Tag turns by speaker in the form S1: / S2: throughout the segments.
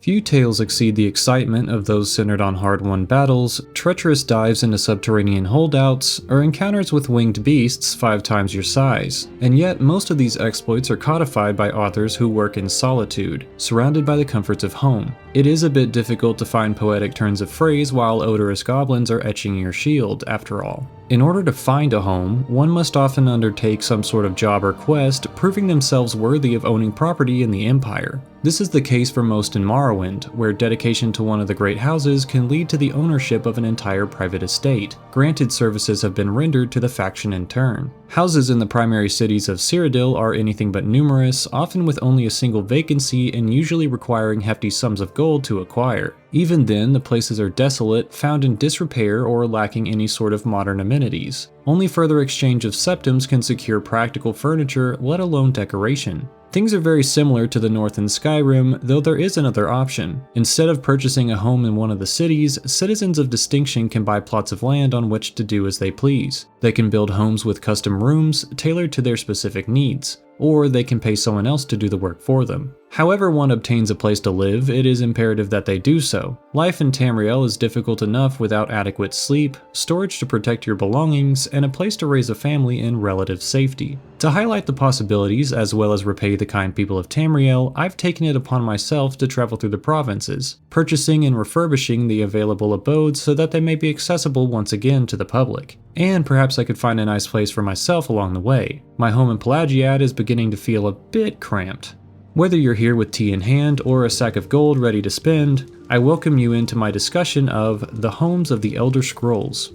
S1: Few tales exceed the excitement of those centered on hard-won battles, treacherous dives into subterranean holdouts, or encounters with winged beasts 5 times your size. And yet, most of these exploits are codified by authors who work in solitude, surrounded by the comforts of home. It is a bit difficult to find poetic turns of phrase while odorous goblins are etching your shield, after all. In order to find a home, one must often undertake some sort of job or quest, proving themselves worthy of owning property in the Empire. This is the case for most in Morrowind, where dedication to one of the great houses can lead to the ownership of an entire private estate. Granted, services have been rendered to the faction in turn. Houses in the primary cities of Cyrodiil are anything but numerous, often with only a single vacancy and usually requiring hefty sums of gold to acquire. Even then, the places are desolate, found in disrepair, or lacking any sort of modern amenities. Only further exchange of septums can secure practical furniture, let alone decoration. Things are very similar to the north in Skyrim, though there is another option. Instead of purchasing a home in one of the cities, citizens of distinction can buy plots of land on which to do as they please. They can build homes with custom rooms tailored to their specific needs, or they can pay someone else to do the work for them. However one obtains a place to live, it is imperative that they do so. Life in Tamriel is difficult enough without adequate sleep, storage to protect your belongings, and a place to raise a family in relative safety. To highlight the possibilities as well as repay the kind people of Tamriel, I've taken it upon myself to travel through the provinces, purchasing and refurbishing the available abodes so that they may be accessible once again to the public. And perhaps I could find a nice place for myself along the way. My home in Pelagiad is beginning to feel a bit cramped. Whether you're here with tea in hand or a sack of gold ready to spend, I welcome you into my discussion of the homes of the Elder Scrolls.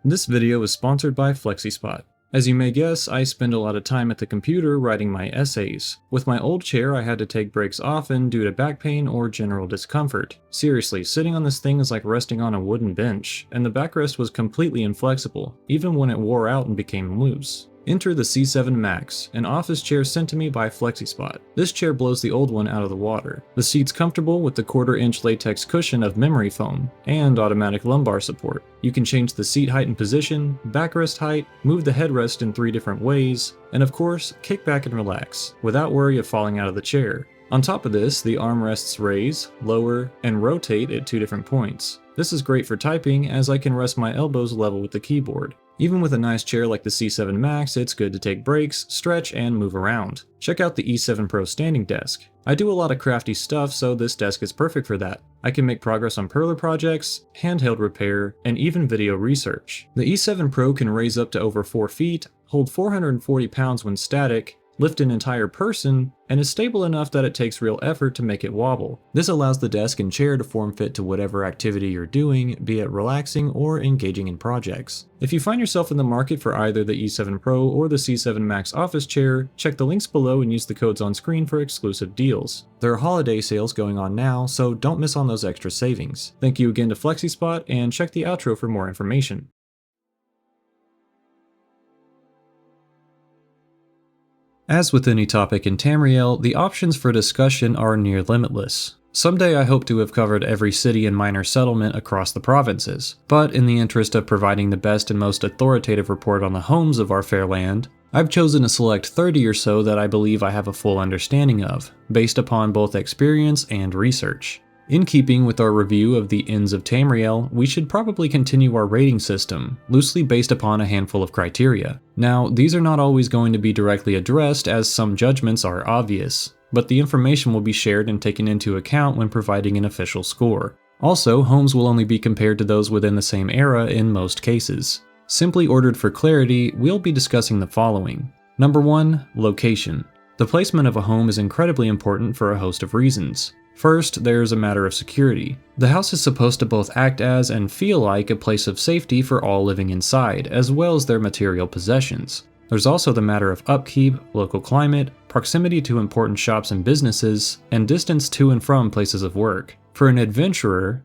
S1: This video is sponsored by FlexiSpot. As you may guess, I spend a lot of time at the computer writing my essays. With my old chair, I had to take breaks often due to back pain or general discomfort. Seriously, sitting on this thing is like resting on a wooden bench, and the backrest was completely inflexible, even when it wore out and became loose. Enter the C7 Max, an office chair sent to me by FlexiSpot. This chair blows the old one out of the water. The seat's comfortable with the 1/4-inch latex cushion of memory foam, and automatic lumbar support. You can change the seat height and position, backrest height, move the headrest in 3 different ways, and of course, kick back and relax, without worry of falling out of the chair. On top of this, the armrests raise, lower, and rotate at 2 different points. This is great for typing, as I can rest my elbows level with the keyboard. Even with a nice chair like the C7 Max, it's good to take breaks, stretch, and move around. Check out the E7 Pro standing desk. I do a lot of crafty stuff, so this desk is perfect for that. I can make progress on perler projects, handheld repair, and even video research. The E7 Pro can raise up to over 4 feet, hold 440 pounds when static, lift an entire person, and is stable enough that it takes real effort to make it wobble. This allows the desk and chair to form fit to whatever activity you're doing, be it relaxing or engaging in projects. If you find yourself in the market for either the E7 Pro or the C7 Max office chair, check the links below and use the codes on screen for exclusive deals. There are holiday sales going on now, so don't miss on those extra savings. Thank you again to FlexiSpot, and check the outro for more information. As with any topic in Tamriel, the options for discussion are near limitless. Someday I hope to have covered every city and minor settlement across the provinces, but in the interest of providing the best and most authoritative report on the homes of our fair land, I've chosen to select 30 or so that I believe I have a full understanding of, based upon both experience and research. In keeping with our review of the Inns of Tamriel, we should probably continue our rating system, loosely based upon a handful of criteria. Now, these are not always going to be directly addressed, as some judgments are obvious, but the information will be shared and taken into account when providing an official score. Also, homes will only be compared to those within the same era in most cases. Simply ordered for clarity, we'll be discussing the following. Number 1, location. The placement of a home is incredibly important for a host of reasons. First, there's a matter of security. The house is supposed to both act as and feel like a place of safety for all living inside, as well as their material possessions. There's also the matter of upkeep, local climate, proximity to important shops and businesses, and distance to and from places of work. For an adventurer,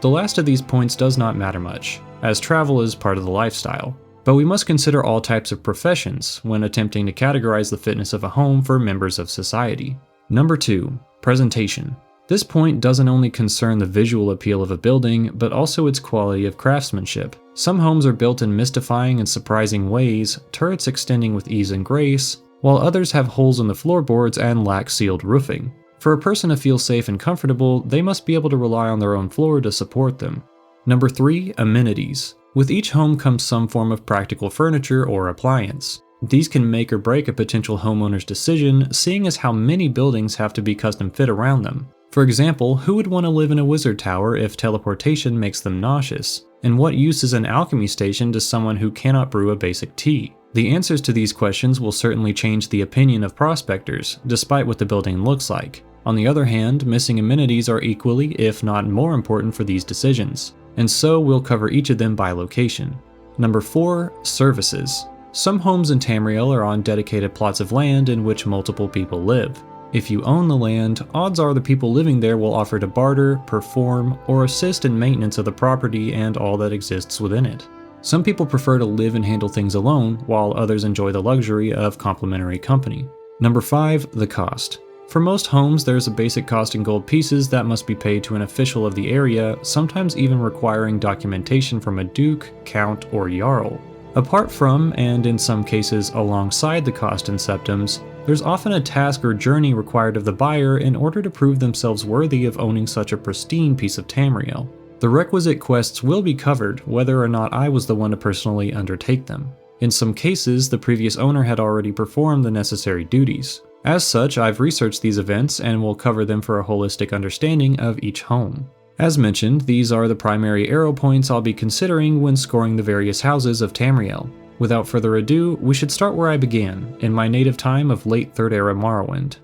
S1: the last of these points does not matter much, as travel is part of the lifestyle. But we must consider all types of professions when attempting to categorize the fitness of a home for members of society. Number 2, presentation. This point doesn't only concern the visual appeal of a building, but also its quality of craftsmanship. Some homes are built in mystifying and surprising ways, turrets extending with ease and grace, while others have holes in the floorboards and lack sealed roofing. For a person to feel safe and comfortable, they must be able to rely on their own floor to support them. Number 3. Amenities. With each home comes some form of practical furniture or appliance. These can make or break a potential homeowner's decision, seeing as how many buildings have to be custom fit around them. For example, who would want to live in a wizard tower if teleportation makes them nauseous? And what use is an alchemy station to someone who cannot brew a basic tea? The answers to these questions will certainly change the opinion of prospectors, despite what the building looks like. On the other hand, missing amenities are equally, if not more important for these decisions, and so we'll cover each of them by location. Number 4. Services. Some homes in Tamriel are on dedicated plots of land in which multiple people live. If you own the land, odds are the people living there will offer to barter, perform, or assist in maintenance of the property and all that exists within it. Some people prefer to live and handle things alone, while others enjoy the luxury of complementary company. Number 5. The cost. For most homes, there's a basic cost in gold pieces that must be paid to an official of the area, sometimes even requiring documentation from a duke, count, or jarl. Apart from, and in some cases alongside the cost in septums, there's often a task or journey required of the buyer in order to prove themselves worthy of owning such a pristine piece of Tamriel. The requisite quests will be covered, whether or not I was the one to personally undertake them. In some cases, the previous owner had already performed the necessary duties. As such, I've researched these events and will cover them for a holistic understanding of each home. As mentioned, these are the primary arrow points I'll be considering when scoring the various houses of Tamriel. Without further ado, we should start where I began, in my native time of late 3rd era Morrowind.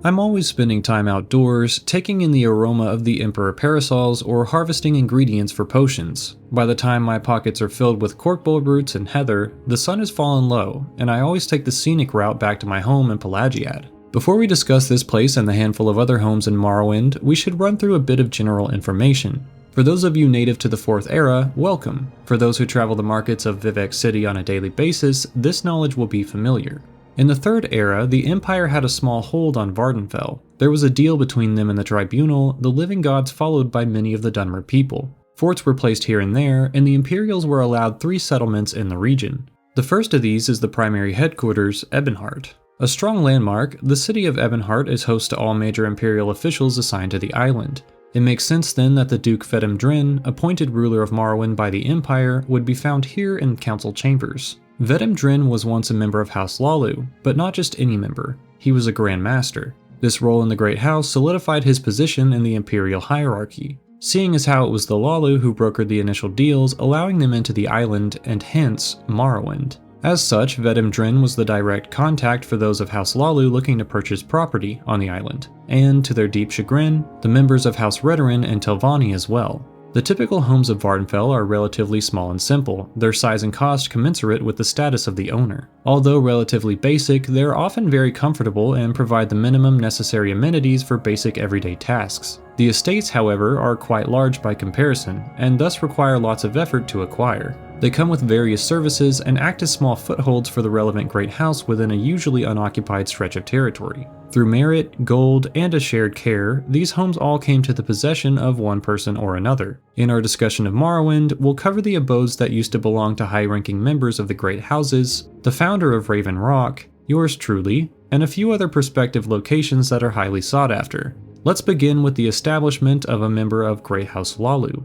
S1: I'm always spending time outdoors, taking in the aroma of the Emperor parasols or harvesting ingredients for potions. By the time my pockets are filled with corkbowl roots and heather, the sun has fallen low, and I always take the scenic route back to my home in Pelagiad. Before we discuss this place and the handful of other homes in Morrowind, we should run through a bit of general information. For those of you native to the 4th era, welcome. For those who travel the markets of Vivec City on a daily basis, this knowledge will be familiar. In the 3rd era, the Empire had a small hold on Vvardenfell. There was a deal between them and the Tribunal, the living gods followed by many of the Dunmer people. Forts were placed here and there, and the Imperials were allowed 3 settlements in the region. The first of these is the primary headquarters, Ebonheart. A strong landmark, the city of Ebonheart is host to all major Imperial officials assigned to the island. It makes sense then that the Duke Vedem Drin, appointed ruler of Morrowind by the Empire, would be found here in council chambers. Vedem Drin was once a member of House Hlaalu, but not just any member. He was a Grand Master. This role in the Great House solidified his position in the Imperial hierarchy, seeing as how it was the Hlaalu who brokered the initial deals, allowing them into the island and hence Morrowind. As such, Vedem Drin was the direct contact for those of House Hlaalu looking to purchase property on the island, and to their deep chagrin, the members of House Redoran and Telvanni as well. The typical homes of Vvardenfell are relatively small and simple, their size and cost commensurate with the status of the owner. Although relatively basic, they are often very comfortable and provide the minimum necessary amenities for basic everyday tasks. The estates, however, are quite large by comparison, and thus require lots of effort to acquire. They come with various services and act as small footholds for the relevant great house within a usually unoccupied stretch of territory. Through merit, gold, and a shared care, these homes all came to the possession of one person or another. In our discussion of Morrowind, we'll cover the abodes that used to belong to high-ranking members of the great houses, the founder of Raven Rock, yours truly, and a few other prospective locations that are highly sought after. Let's begin with the establishment of a member of Great House Hlaalu.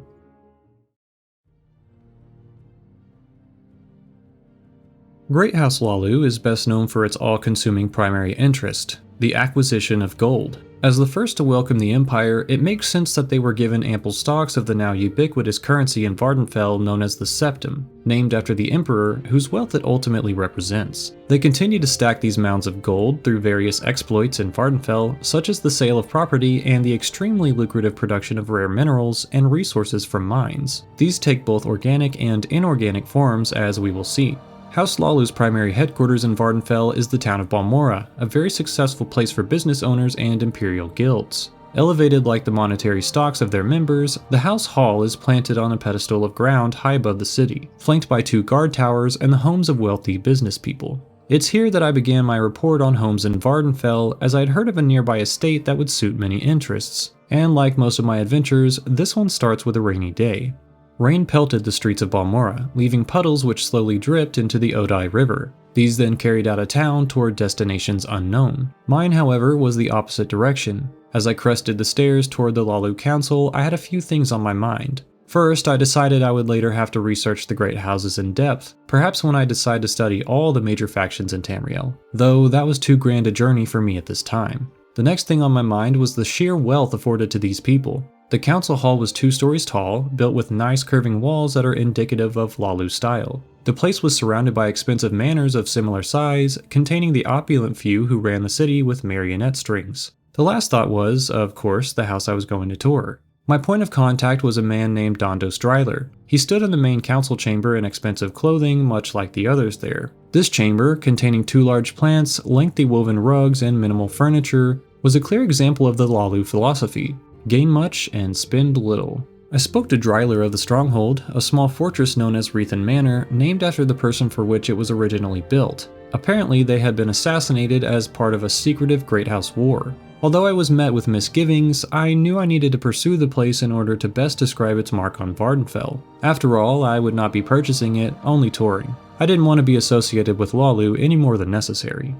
S1: Great House Hlaalu is best known for its all-consuming primary interest, the acquisition of gold. As the first to welcome the Empire, it makes sense that they were given ample stocks of the now ubiquitous currency in Vvardenfell known as the Septum, named after the Emperor whose wealth it ultimately represents. They continue to stack these mounds of gold through various exploits in Vvardenfell, such as the sale of property and the extremely lucrative production of rare minerals and resources from mines. These take both organic and inorganic forms, as we will see. House Hlaalu's primary headquarters in Vvardenfell is the town of Balmora, a very successful place for business owners and imperial guilds. Elevated like the monetary stocks of their members, the House Hall is planted on a pedestal of ground high above the city, flanked by 2 guard towers and the homes of wealthy business people. It's here that I began my report on homes in Vvardenfell, as I'd heard of a nearby estate that would suit many interests. And like most of my adventures, this one starts with a rainy day. Rain pelted the streets of Balmora, leaving puddles which slowly dripped into the Odai River. These then carried out of town toward destinations unknown. Mine, however, was the opposite direction. As I crested the stairs toward the Lalu Council, I had a few things on my mind. First, I decided I would later have to research the Great Houses in depth, perhaps when I decide to study all the major factions in Tamriel, though that was too grand a journey for me at this time. The next thing on my mind was the sheer wealth afforded to these people. The council hall was 2 stories tall, built with nice curving walls that are indicative of Lalu style. The place was surrounded by expensive manors of similar size, containing the opulent few who ran the city with marionette strings. The last thought was, of course, the house I was going to tour. My point of contact was a man named Dondos Dryler. He stood in the main council chamber in expensive clothing, much like the others there. This chamber, containing 2 large plants, lengthy woven rugs, and minimal furniture, was a clear example of the Lalu philosophy: gain much and spend little. I spoke to Dryler of the Stronghold, a small fortress known as Rethan Manor, named after the person for which it was originally built. Apparently, they had been assassinated as part of a secretive Great House war. Although I was met with misgivings, I knew I needed to pursue the place in order to best describe its mark on Vardenfell. After all, I would not be purchasing it, only touring. I didn't want to be associated with Lalu any more than necessary.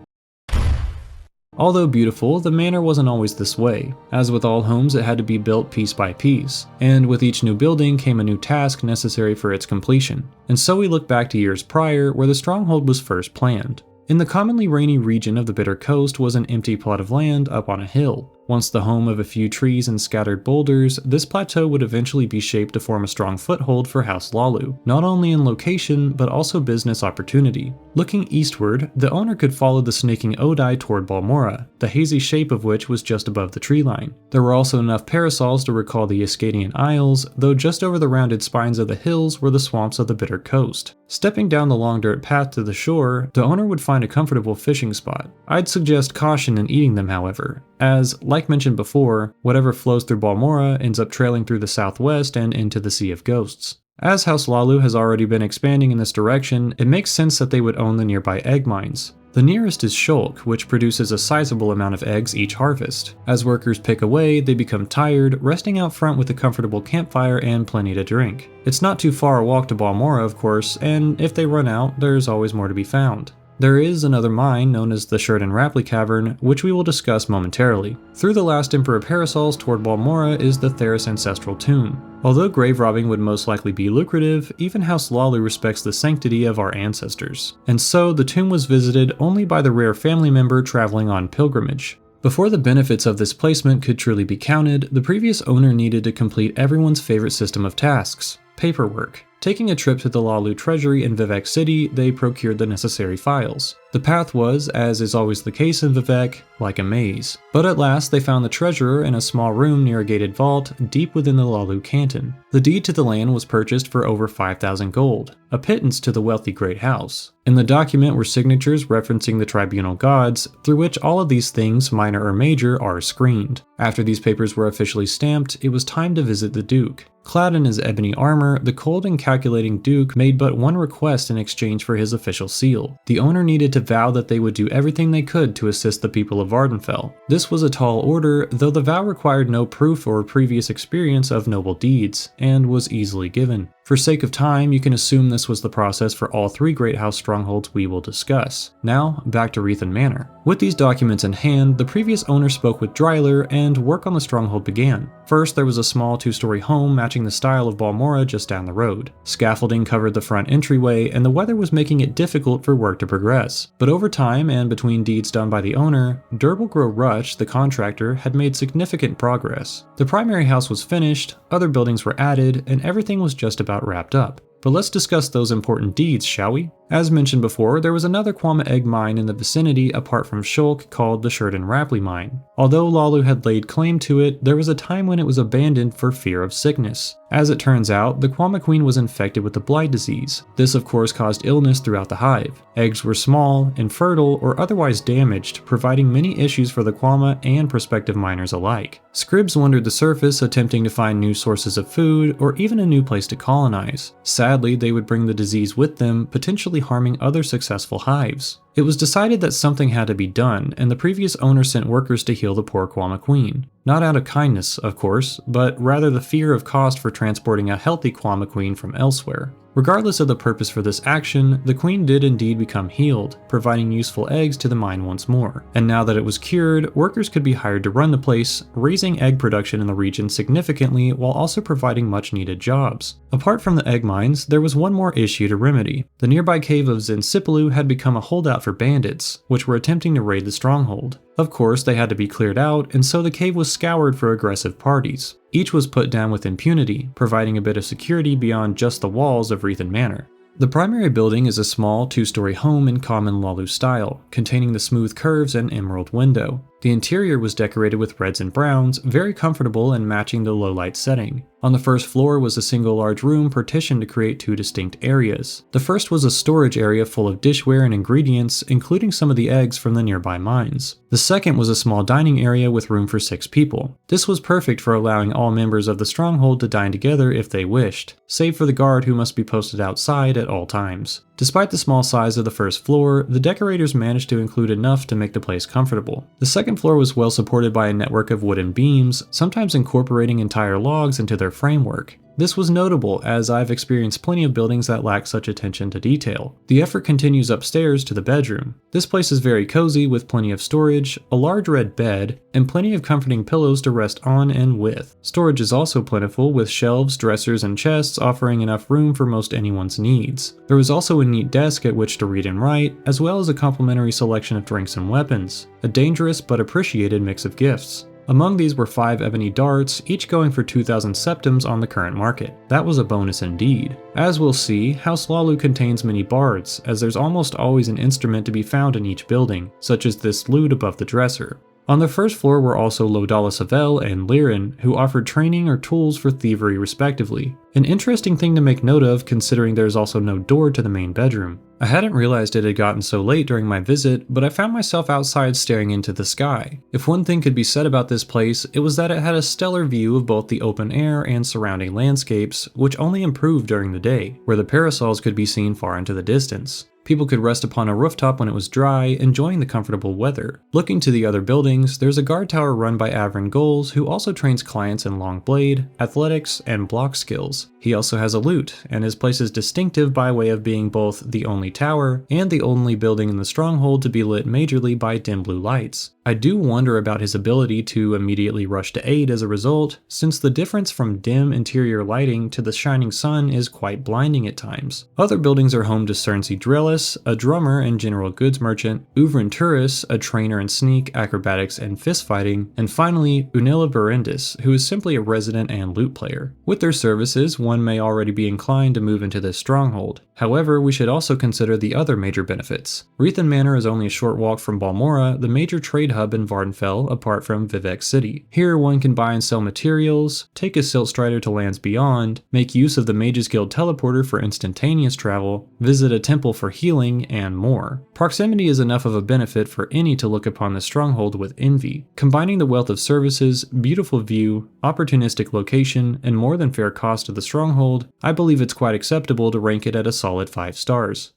S1: Although beautiful, the manor wasn't always this way. As with all homes, it had to be built piece by piece, and with each new building came a new task necessary for its completion. And so we look back to years prior, where the stronghold was first planned. In the commonly rainy region of the Bitter Coast was an empty plot of land up on a hill. Once the home of a few trees and scattered boulders, this plateau would eventually be shaped to form a strong foothold for House Lalu, not only in location, but also business opportunity. Looking eastward, the owner could follow the snaking Odai toward Balmora, the hazy shape of which was just above the tree line. There were also enough parasols to recall the Iscadian Isles, though just over the rounded spines of the hills were the swamps of the Bitter Coast. Stepping down the long dirt path to the shore, the owner would find a comfortable fishing spot. I'd suggest caution in eating them, however, as, like mentioned before, whatever flows through Balmora ends up trailing through the southwest and into the Sea of Ghosts. As House Lalu has already been expanding in this direction, it makes sense that they would own the nearby egg mines. The nearest is Shulk, which produces a sizable amount of eggs each harvest. As workers pick away, they become tired, resting out front with a comfortable campfire and plenty to drink. It's not too far a walk to Balmora, of course, and if they run out, there's always more to be found. There is another mine known as the Shurden Rapley Cavern, which we will discuss momentarily. Through the last Emperor parasols toward Balmora is the Theros Ancestral Tomb. Although grave robbing would most likely be lucrative, even House Lalu respects the sanctity of our ancestors. And so the tomb was visited only by the rare family member traveling on pilgrimage. Before the benefits of this placement could truly be counted, the previous owner needed to complete everyone's favorite system of tasks: paperwork. Taking a trip to the Lalu Treasury in Vivec City, they procured the necessary files. The path was, as is always the case in Vivec, like a maze. But at last they found the treasurer in a small room near a gated vault deep within the Lalu Canton. The deed to the land was purchased for over 5,000 gold, a pittance to the wealthy great house. In the document were signatures referencing the tribunal gods, through which all of these things, minor or major, are screened. After these papers were officially stamped, it was time to visit the Duke. Clad in his ebony armor, the cold and calculating Duke made but one request in exchange for his official seal. The owner needed to vow that they would do everything they could to assist the people of Vardenfell. This was a tall order, though the vow required no proof or previous experience of noble deeds, and was easily given. For sake of time, you can assume this was the process for all 3 Great House strongholds we will discuss. Now, back to Rethan Manor. With these documents in hand, the previous owner spoke with Dryler and work on the stronghold began. First, there was a small 2-story home matching the style of Balmora just down the road. Scaffolding covered the front entryway, and the weather was making it difficult for work to progress. But over time, and between deeds done by the owner, Durbalgrow Rush, the contractor, had made significant progress. The primary house was finished, other buildings were added, and everything was just about wrapped up. But let's discuss those important deeds, shall we? As mentioned before, there was another Quama egg mine in the vicinity apart from Shulk called the Shurden Rapley mine. Although Lalu had laid claim to it, there was a time when it was abandoned for fear of sickness. As it turns out, the Quama queen was infected with the blight disease. This of course caused illness throughout the hive. Eggs were small, infertile, or otherwise damaged, providing many issues for the Quama and prospective miners alike. Scribs wandered the surface attempting to find new sources of food or even a new place to colonize. Sad sadly they would bring the disease with them, potentially harming other successful hives. It was decided that something had to be done, and the previous owner sent workers to heal the poor Kwama Queen. Not out of kindness, of course, but rather the fear of cost for transporting a healthy Kwama Queen from elsewhere. Regardless of the purpose for this action, the queen did indeed become healed, providing useful eggs to the mine once more. And now that it was cured, workers could be hired to run the place, raising egg production in the region significantly while also providing much needed jobs. Apart from the egg mines, there was one more issue to remedy. The nearby cave of Zinsipilu had become a holdout for bandits, which were attempting to raid the stronghold. Of course, they had to be cleared out, and so the cave was scoured for aggressive parties. Each was put down with impunity, providing a bit of security beyond just the walls of Leviathan Manor. The primary building is a small two-story home in common Lalu style, containing the smooth curves and emerald window. The interior was decorated with reds and browns, very comfortable and matching the low-light setting. On the first floor was a single large room partitioned to create two distinct areas. The first was a storage area full of dishware and ingredients, including some of the eggs from the nearby mines. The second was a small dining area with room for 6 people. This was perfect for allowing all members of the stronghold to dine together if they wished, save for the guard who must be posted outside at all times. Despite the small size of the first floor, the decorators managed to include enough to make the place comfortable. The second floor was well supported by a network of wooden beams, sometimes incorporating entire logs into their framework. This was notable as I've experienced plenty of buildings that lack such attention to detail. The effort continues upstairs to the bedroom. This place is very cozy with plenty of storage, a large red bed, and plenty of comforting pillows to rest on and with. Storage is also plentiful with shelves, dressers, and chests offering enough room for most anyone's needs. There was also a neat desk at which to read and write, as well as a complimentary selection of drinks and weapons. A dangerous but appreciated mix of gifts. Among these were 5 ebony darts, each going for 2,000 septims on the current market. That was a bonus indeed. As we'll see, House Lalu contains many bards, as there's almost always an instrument to be found in each building, such as this lute above the dresser. On the first floor were also Lodala Savel and Lirin, who offered training or tools for thievery respectively. An interesting thing to make note of considering there's also no door to the main bedroom. I hadn't realized it had gotten so late during my visit, but I found myself outside staring into the sky. If one thing could be said about this place, it was that it had a stellar view of both the open air and surrounding landscapes, which only improved during the day, where the parasols could be seen far into the distance. People could rest upon a rooftop when it was dry, enjoying the comfortable weather. Looking to the other buildings, there's a guard tower run by Avrin Goals, who also trains clients in long blade, athletics, and block skills. He also has a lute, and his place is distinctive by way of being both the only tower and the only building in the stronghold to be lit majorly by dim blue lights. I do wonder about his ability to immediately rush to aid as a result, since the difference from dim interior lighting to the shining sun is quite blinding at times. Other buildings are home to Cerncy Drellis, a drummer and general goods merchant, Uvrin Turris, a trainer in sneak, acrobatics, and fist fighting, and finally Unilla Verendis, who is simply a resident and lute player. With their services, one may already be inclined to move into this stronghold. However, we should also consider the other major benefits. Leviathan Manor is only a short walk from Balmora, the major trade hub in Vardenfell apart from Vivek City. Here one can buy and sell materials, take a Silt Strider to lands beyond, make use of the Mages Guild teleporter for instantaneous travel, visit a temple for healing, and more. Proximity is enough of a benefit for any to look upon the stronghold with envy. Combining the wealth of services, beautiful view, opportunistic location, and more than fair cost of the stronghold, I believe it's quite acceptable to rank it at a solid 5 stars.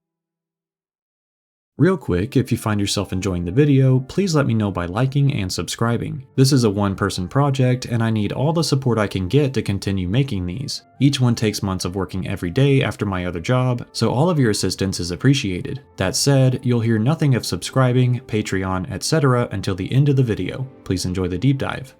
S1: Real quick, if you find yourself enjoying the video, please let me know by liking and subscribing. This is a one-person project, and I need all the support I can get to continue making these. Each one takes months of working every day after my other job, so all of your assistance is appreciated. That said, you'll hear nothing of subscribing, Patreon, etc. until the end of the video. Please enjoy the deep dive.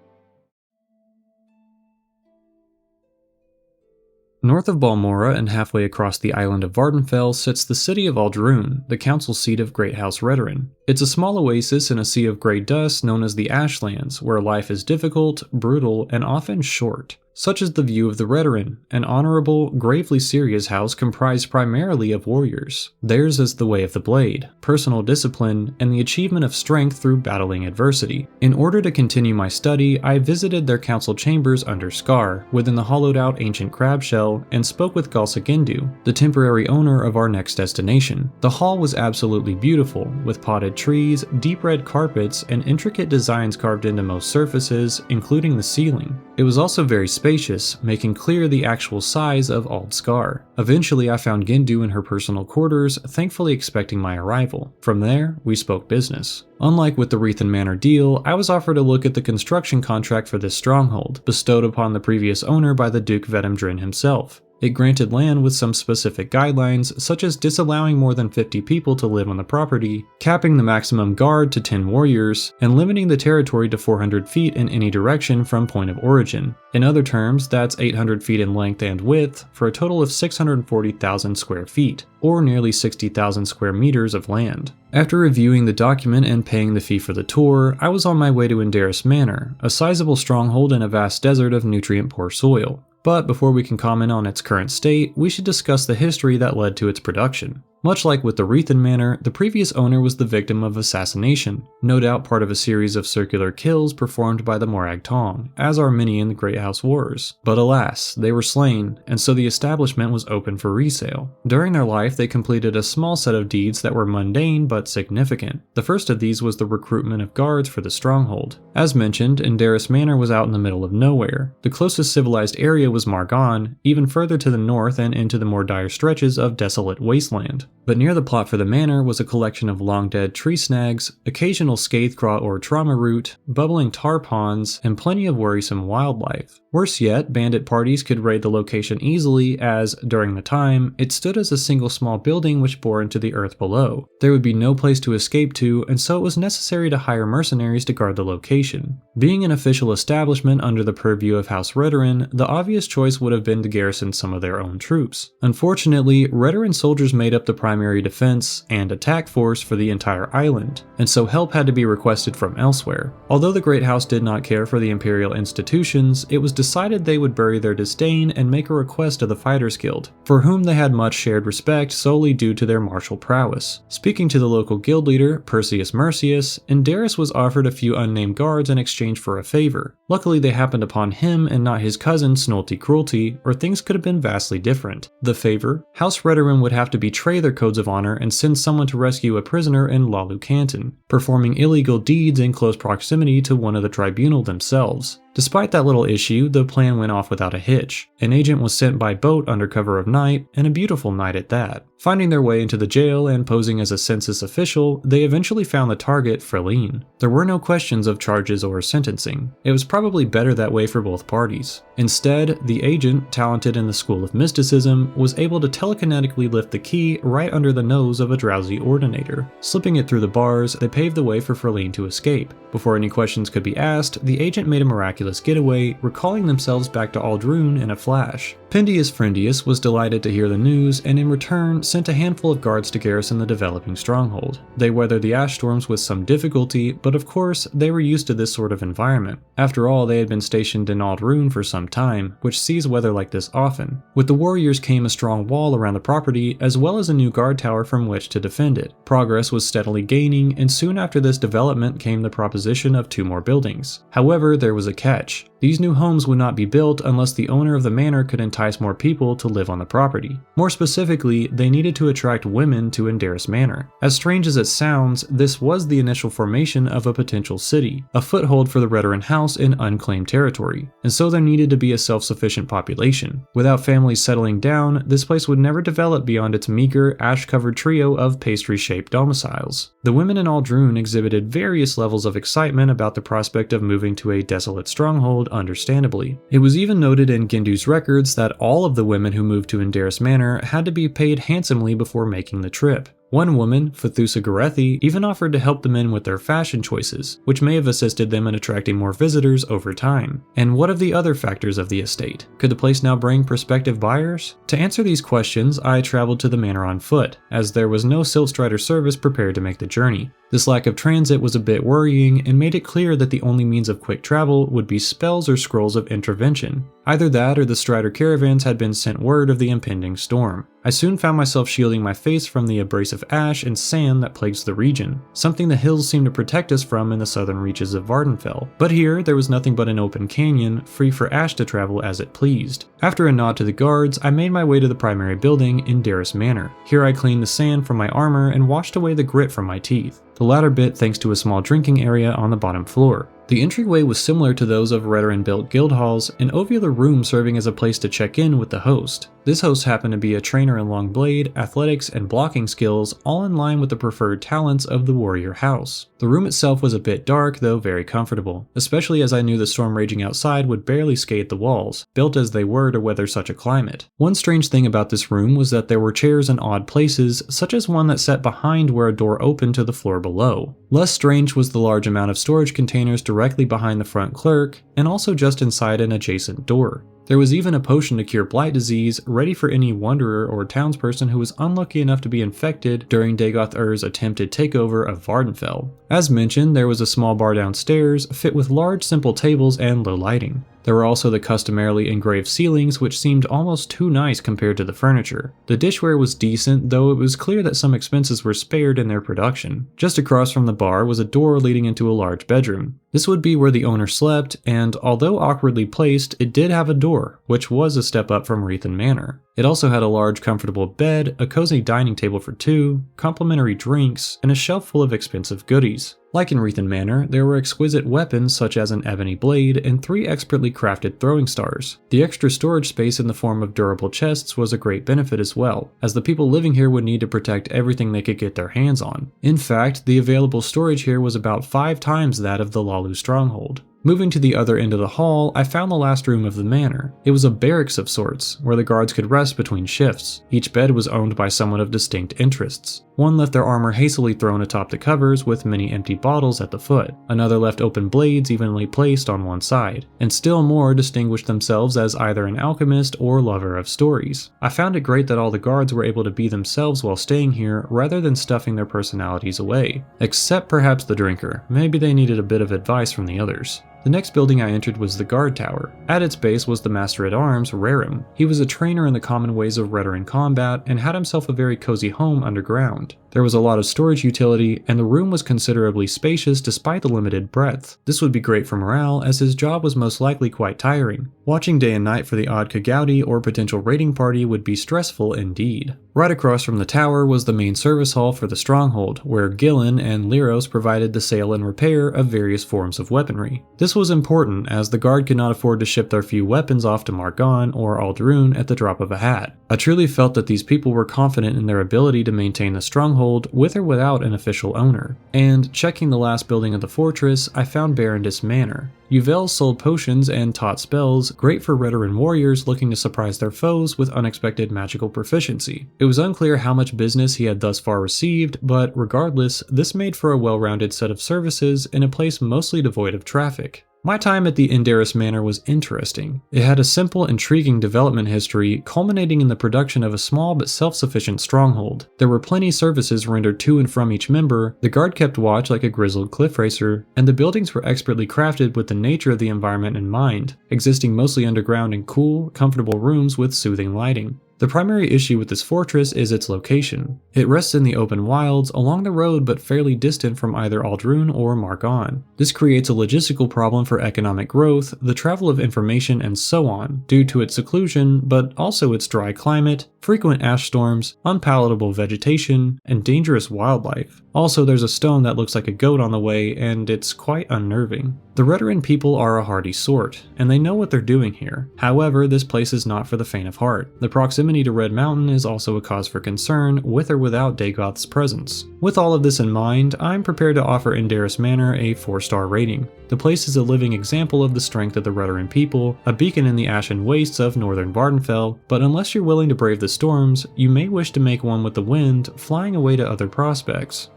S1: North of Balmora and halfway across the island of Vardenfell sits the city of Ald'ruhn, the council seat of Great House Redoran. It's a small oasis in a sea of grey dust known as the Ashlands, where life is difficult, brutal, and often short. Such is the view of the Redoran, an honorable, gravely serious house comprised primarily of warriors. Theirs is the way of the blade, personal discipline, and the achievement of strength through battling adversity. In order to continue my study, I visited their council chambers under Scar, within the hollowed-out ancient crab shell, and spoke with Galsagindu, the temporary owner of our next destination. The hall was absolutely beautiful, with potted trees, deep red carpets, and intricate designs carved into most surfaces, including the ceiling. It was also very spacious, making clear the actual size of Aldscar. Eventually I found Gindu in her personal quarters, thankfully expecting my arrival. From there, we spoke business. Unlike with the Leviathan Manor deal, I was offered a look at the construction contract for this stronghold, bestowed upon the previous owner by the Duke Vedemdrin himself. It granted land with some specific guidelines, such as disallowing more than 50 people to live on the property, capping the maximum guard to 10 warriors, and limiting the territory to 400 feet in any direction from point of origin. In other terms, that's 800 feet in length and width, for a total of 640,000 square feet, or nearly 60,000 square meters of land. After reviewing the document and paying the fee for the tour, I was on my way to Indaris Manor, a sizable stronghold in a vast desert of nutrient-poor soil. But before we can comment on its current state, we should discuss the history that led to its production. Much like with the Leviathan Manor, the previous owner was the victim of assassination, no doubt part of a series of circular kills performed by the Morag Tong, as are many in the Great House Wars. But alas, they were slain, and so the establishment was open for resale. During their life, they completed a small set of deeds that were mundane but significant. The first of these was the recruitment of guards for the stronghold. As mentioned, Indaris Manor was out in the middle of nowhere. The closest civilized area was Margon, even further to the north and into the more dire stretches of desolate wasteland. But near the plot for the manor was a collection of long-dead tree snags, occasional scathecraw or trauma root, bubbling tar ponds, and plenty of worrisome wildlife. Worse yet, bandit parties could raid the location easily as, during the time, it stood as a single small building which bore into the earth below. There would be no place to escape to, and so it was necessary to hire mercenaries to guard the location. Being an official establishment under the purview of House Redoran, the obvious choice would have been to garrison some of their own troops. Unfortunately, Redoran soldiers made up the primary defense and attack force for the entire island, and so help had to be requested from elsewhere. Although the Great House did not care for the imperial institutions, it was decided they would bury their disdain and make a request to the Fighters Guild, for whom they had much shared respect solely due to their martial prowess. Speaking to the local guild leader, Perseus Mercius, Indaris was offered a few unnamed guards in exchange for a favor. Luckily they happened upon him and not his cousin Snolty Cruelty, or things could have been vastly different. The favor? House Redoran would have to betray their codes of honor and send someone to rescue a prisoner in Lalu Canton, performing illegal deeds in close proximity to one of the tribunal themselves. Despite that little issue, the plan went off without a hitch. An agent was sent by boat under cover of night, and a beautiful night at that. Finding their way into the jail and posing as a census official, they eventually found the target, Freline. There were no questions of charges or sentencing. It was probably better that way for both parties. Instead, the agent, talented in the School of Mysticism, was able to telekinetically lift the key right under the nose of a drowsy ordinator. Slipping it through the bars, they paved the way for Freline to escape. Before any questions could be asked, the agent made a miraculous getaway, recalling themselves back to Aldrune in a flash. Pendius Frendius was delighted to hear the news, and in return sent a handful of guards to garrison the developing stronghold. They weathered the ash storms with some difficulty, but of course they were used to this sort of environment. After all, they had been stationed in Aldrune for some time, which sees weather like this often. With the warriors came a strong wall around the property, as well as a new guard tower from which to defend it. Progress was steadily gaining, and soon after this development came the proposition of 2 more buildings. However, there was a catch. These new homes would not be built unless the owner of the manor could entice more people to live on the property. More specifically, they needed to attract women to Indaris Manor. As strange as it sounds, this was the initial formation of a potential city, a foothold for the Redoran House in unclaimed territory, and so there needed to be a self-sufficient population. Without families settling down, this place would never develop beyond its meager, ash-covered trio of pastry-shaped domiciles. The women in Aldrune exhibited various levels of excitement about the prospect of moving to a desolate stronghold, understandably. It was even noted in Gindu's records that all of the women who moved to Indaris Manor had to be paid handsomely before making the trip. One woman, Fathusa Gorethi, even offered to help the men with their fashion choices, which may have assisted them in attracting more visitors over time. And what of the other factors of the estate? Could the place now bring prospective buyers? To answer these questions, I traveled to the manor on foot, as there was no Siltstrider service prepared to make the journey. This lack of transit was a bit worrying and made it clear that the only means of quick travel would be spells or scrolls of intervention. Either that or the Strider caravans had been sent word of the impending storm. I soon found myself shielding my face from the abrasive ash and sand that plagues the region, something the hills seem to protect us from in the southern reaches of Vardenfell. But here, there was nothing but an open canyon, free for ash to travel as it pleased. After a nod to the guards, I made my way to the primary building in Indaris Manor. Here I cleaned the sand from my armor and washed away the grit from my teeth. The latter bit thanks to a small drinking area on the bottom floor. The entryway was similar to those of veteran-built guild halls, an ovular room serving as a place to check in with the host. This host happened to be a trainer in long blade, athletics, and blocking skills, all in line with the preferred talents of the warrior house. The room itself was a bit dark, though very comfortable, especially as I knew the storm raging outside would barely skate the walls, built as they were to weather such a climate. One strange thing about this room was that there were chairs in odd places, such as one that sat behind where a door opened to the floor below. Less strange was the large amount of storage containers directly behind the front clerk, and also just inside an adjacent door. There was even a potion to cure blight disease, ready for any wanderer or townsperson who was unlucky enough to be infected during Dagoth Ur's attempted takeover of Vardenfell. As mentioned, there was a small bar downstairs, fit with large simple tables and low lighting. There were also the customarily engraved ceilings, which seemed almost too nice compared to the furniture. The dishware was decent, though it was clear that some expenses were spared in their production. Just across from the bar was a door leading into a large bedroom. This would be where the owner slept, and although awkwardly placed, it did have a door, which was a step up from Leviathan Manor. It also had a large comfortable bed, a cozy dining table for two, complimentary drinks, and a shelf full of expensive goodies. Like in Leviathan Manor, there were exquisite weapons such as an ebony blade and 3 expertly crafted throwing stars. The extra storage space in the form of durable chests was a great benefit as well, as the people living here would need to protect everything they could get their hands on. In fact, the available storage here was about 5 times that of the Lalu stronghold. Moving to the other end of the hall, I found the last room of the manor. It was a barracks of sorts, where the guards could rest between shifts. Each bed was owned by someone of distinct interests. One left their armor hastily thrown atop the covers with many empty bottles at the foot. Another left open blades evenly placed on one side. And still more distinguished themselves as either an alchemist or lover of stories. I found it great that all the guards were able to be themselves while staying here rather than stuffing their personalities away. Except perhaps the drinker. Maybe they needed a bit of advice from the others. The next building I entered was the guard tower. At its base was the Master-at-Arms, Rarim. He was a trainer in the common ways of veteran combat and had himself a very cozy home underground. There was a lot of storage utility, and the room was considerably spacious despite the limited breadth. This would be great for morale, as his job was most likely quite tiring. Watching day and night for the odd Kagouti or potential raiding party would be stressful indeed. Right across from the tower was the main service hall for the stronghold, where Gillen and Lyros provided the sale and repair of various forms of weaponry. This was important, as the guard could not afford to ship their few weapons off to Margon or Ald'ruhn at the drop of a hat. I truly felt that these people were confident in their ability to maintain the stronghold with or without an official owner. And checking the last building of the fortress, I found Barondess Manor. Yuvels sold potions and taught spells, great for veteran warriors looking to surprise their foes with unexpected magical proficiency. It was unclear how much business he had thus far received, but regardless, this made for a well-rounded set of services in a place mostly devoid of traffic. My time at the Indaris Manor was interesting. It had a simple, intriguing development history, culminating in the production of a small but self-sufficient stronghold. There were plenty services rendered to and from each member, the guard kept watch like a grizzled cliff racer, and the buildings were expertly crafted with the nature of the environment in mind, existing mostly underground in cool, comfortable rooms with soothing lighting. The primary issue with this fortress is its location. It rests in the open wilds, along the road but fairly distant from either Ald'ruhn or Margon. This creates a logistical problem for economic growth, the travel of information, and so on, due to its seclusion, but also its dry climate, frequent ash storms, unpalatable vegetation, and dangerous wildlife. Also, there's a stone that looks like a goat on the way, and it's quite unnerving. The Redoran people are a hardy sort, and they know what they're doing here. However, this place is not for the faint of heart. The proximity to Red Mountain is also a cause for concern, with or without Dagoth's presence. With all of this in mind, I'm prepared to offer Indaris Manor a 4-star rating. The place is a living example of the strength of the Redoran people, a beacon in the ashen wastes of northern Vardenfell, but unless you're willing to brave the storms, you may wish to make one with the wind, flying away to other prospects.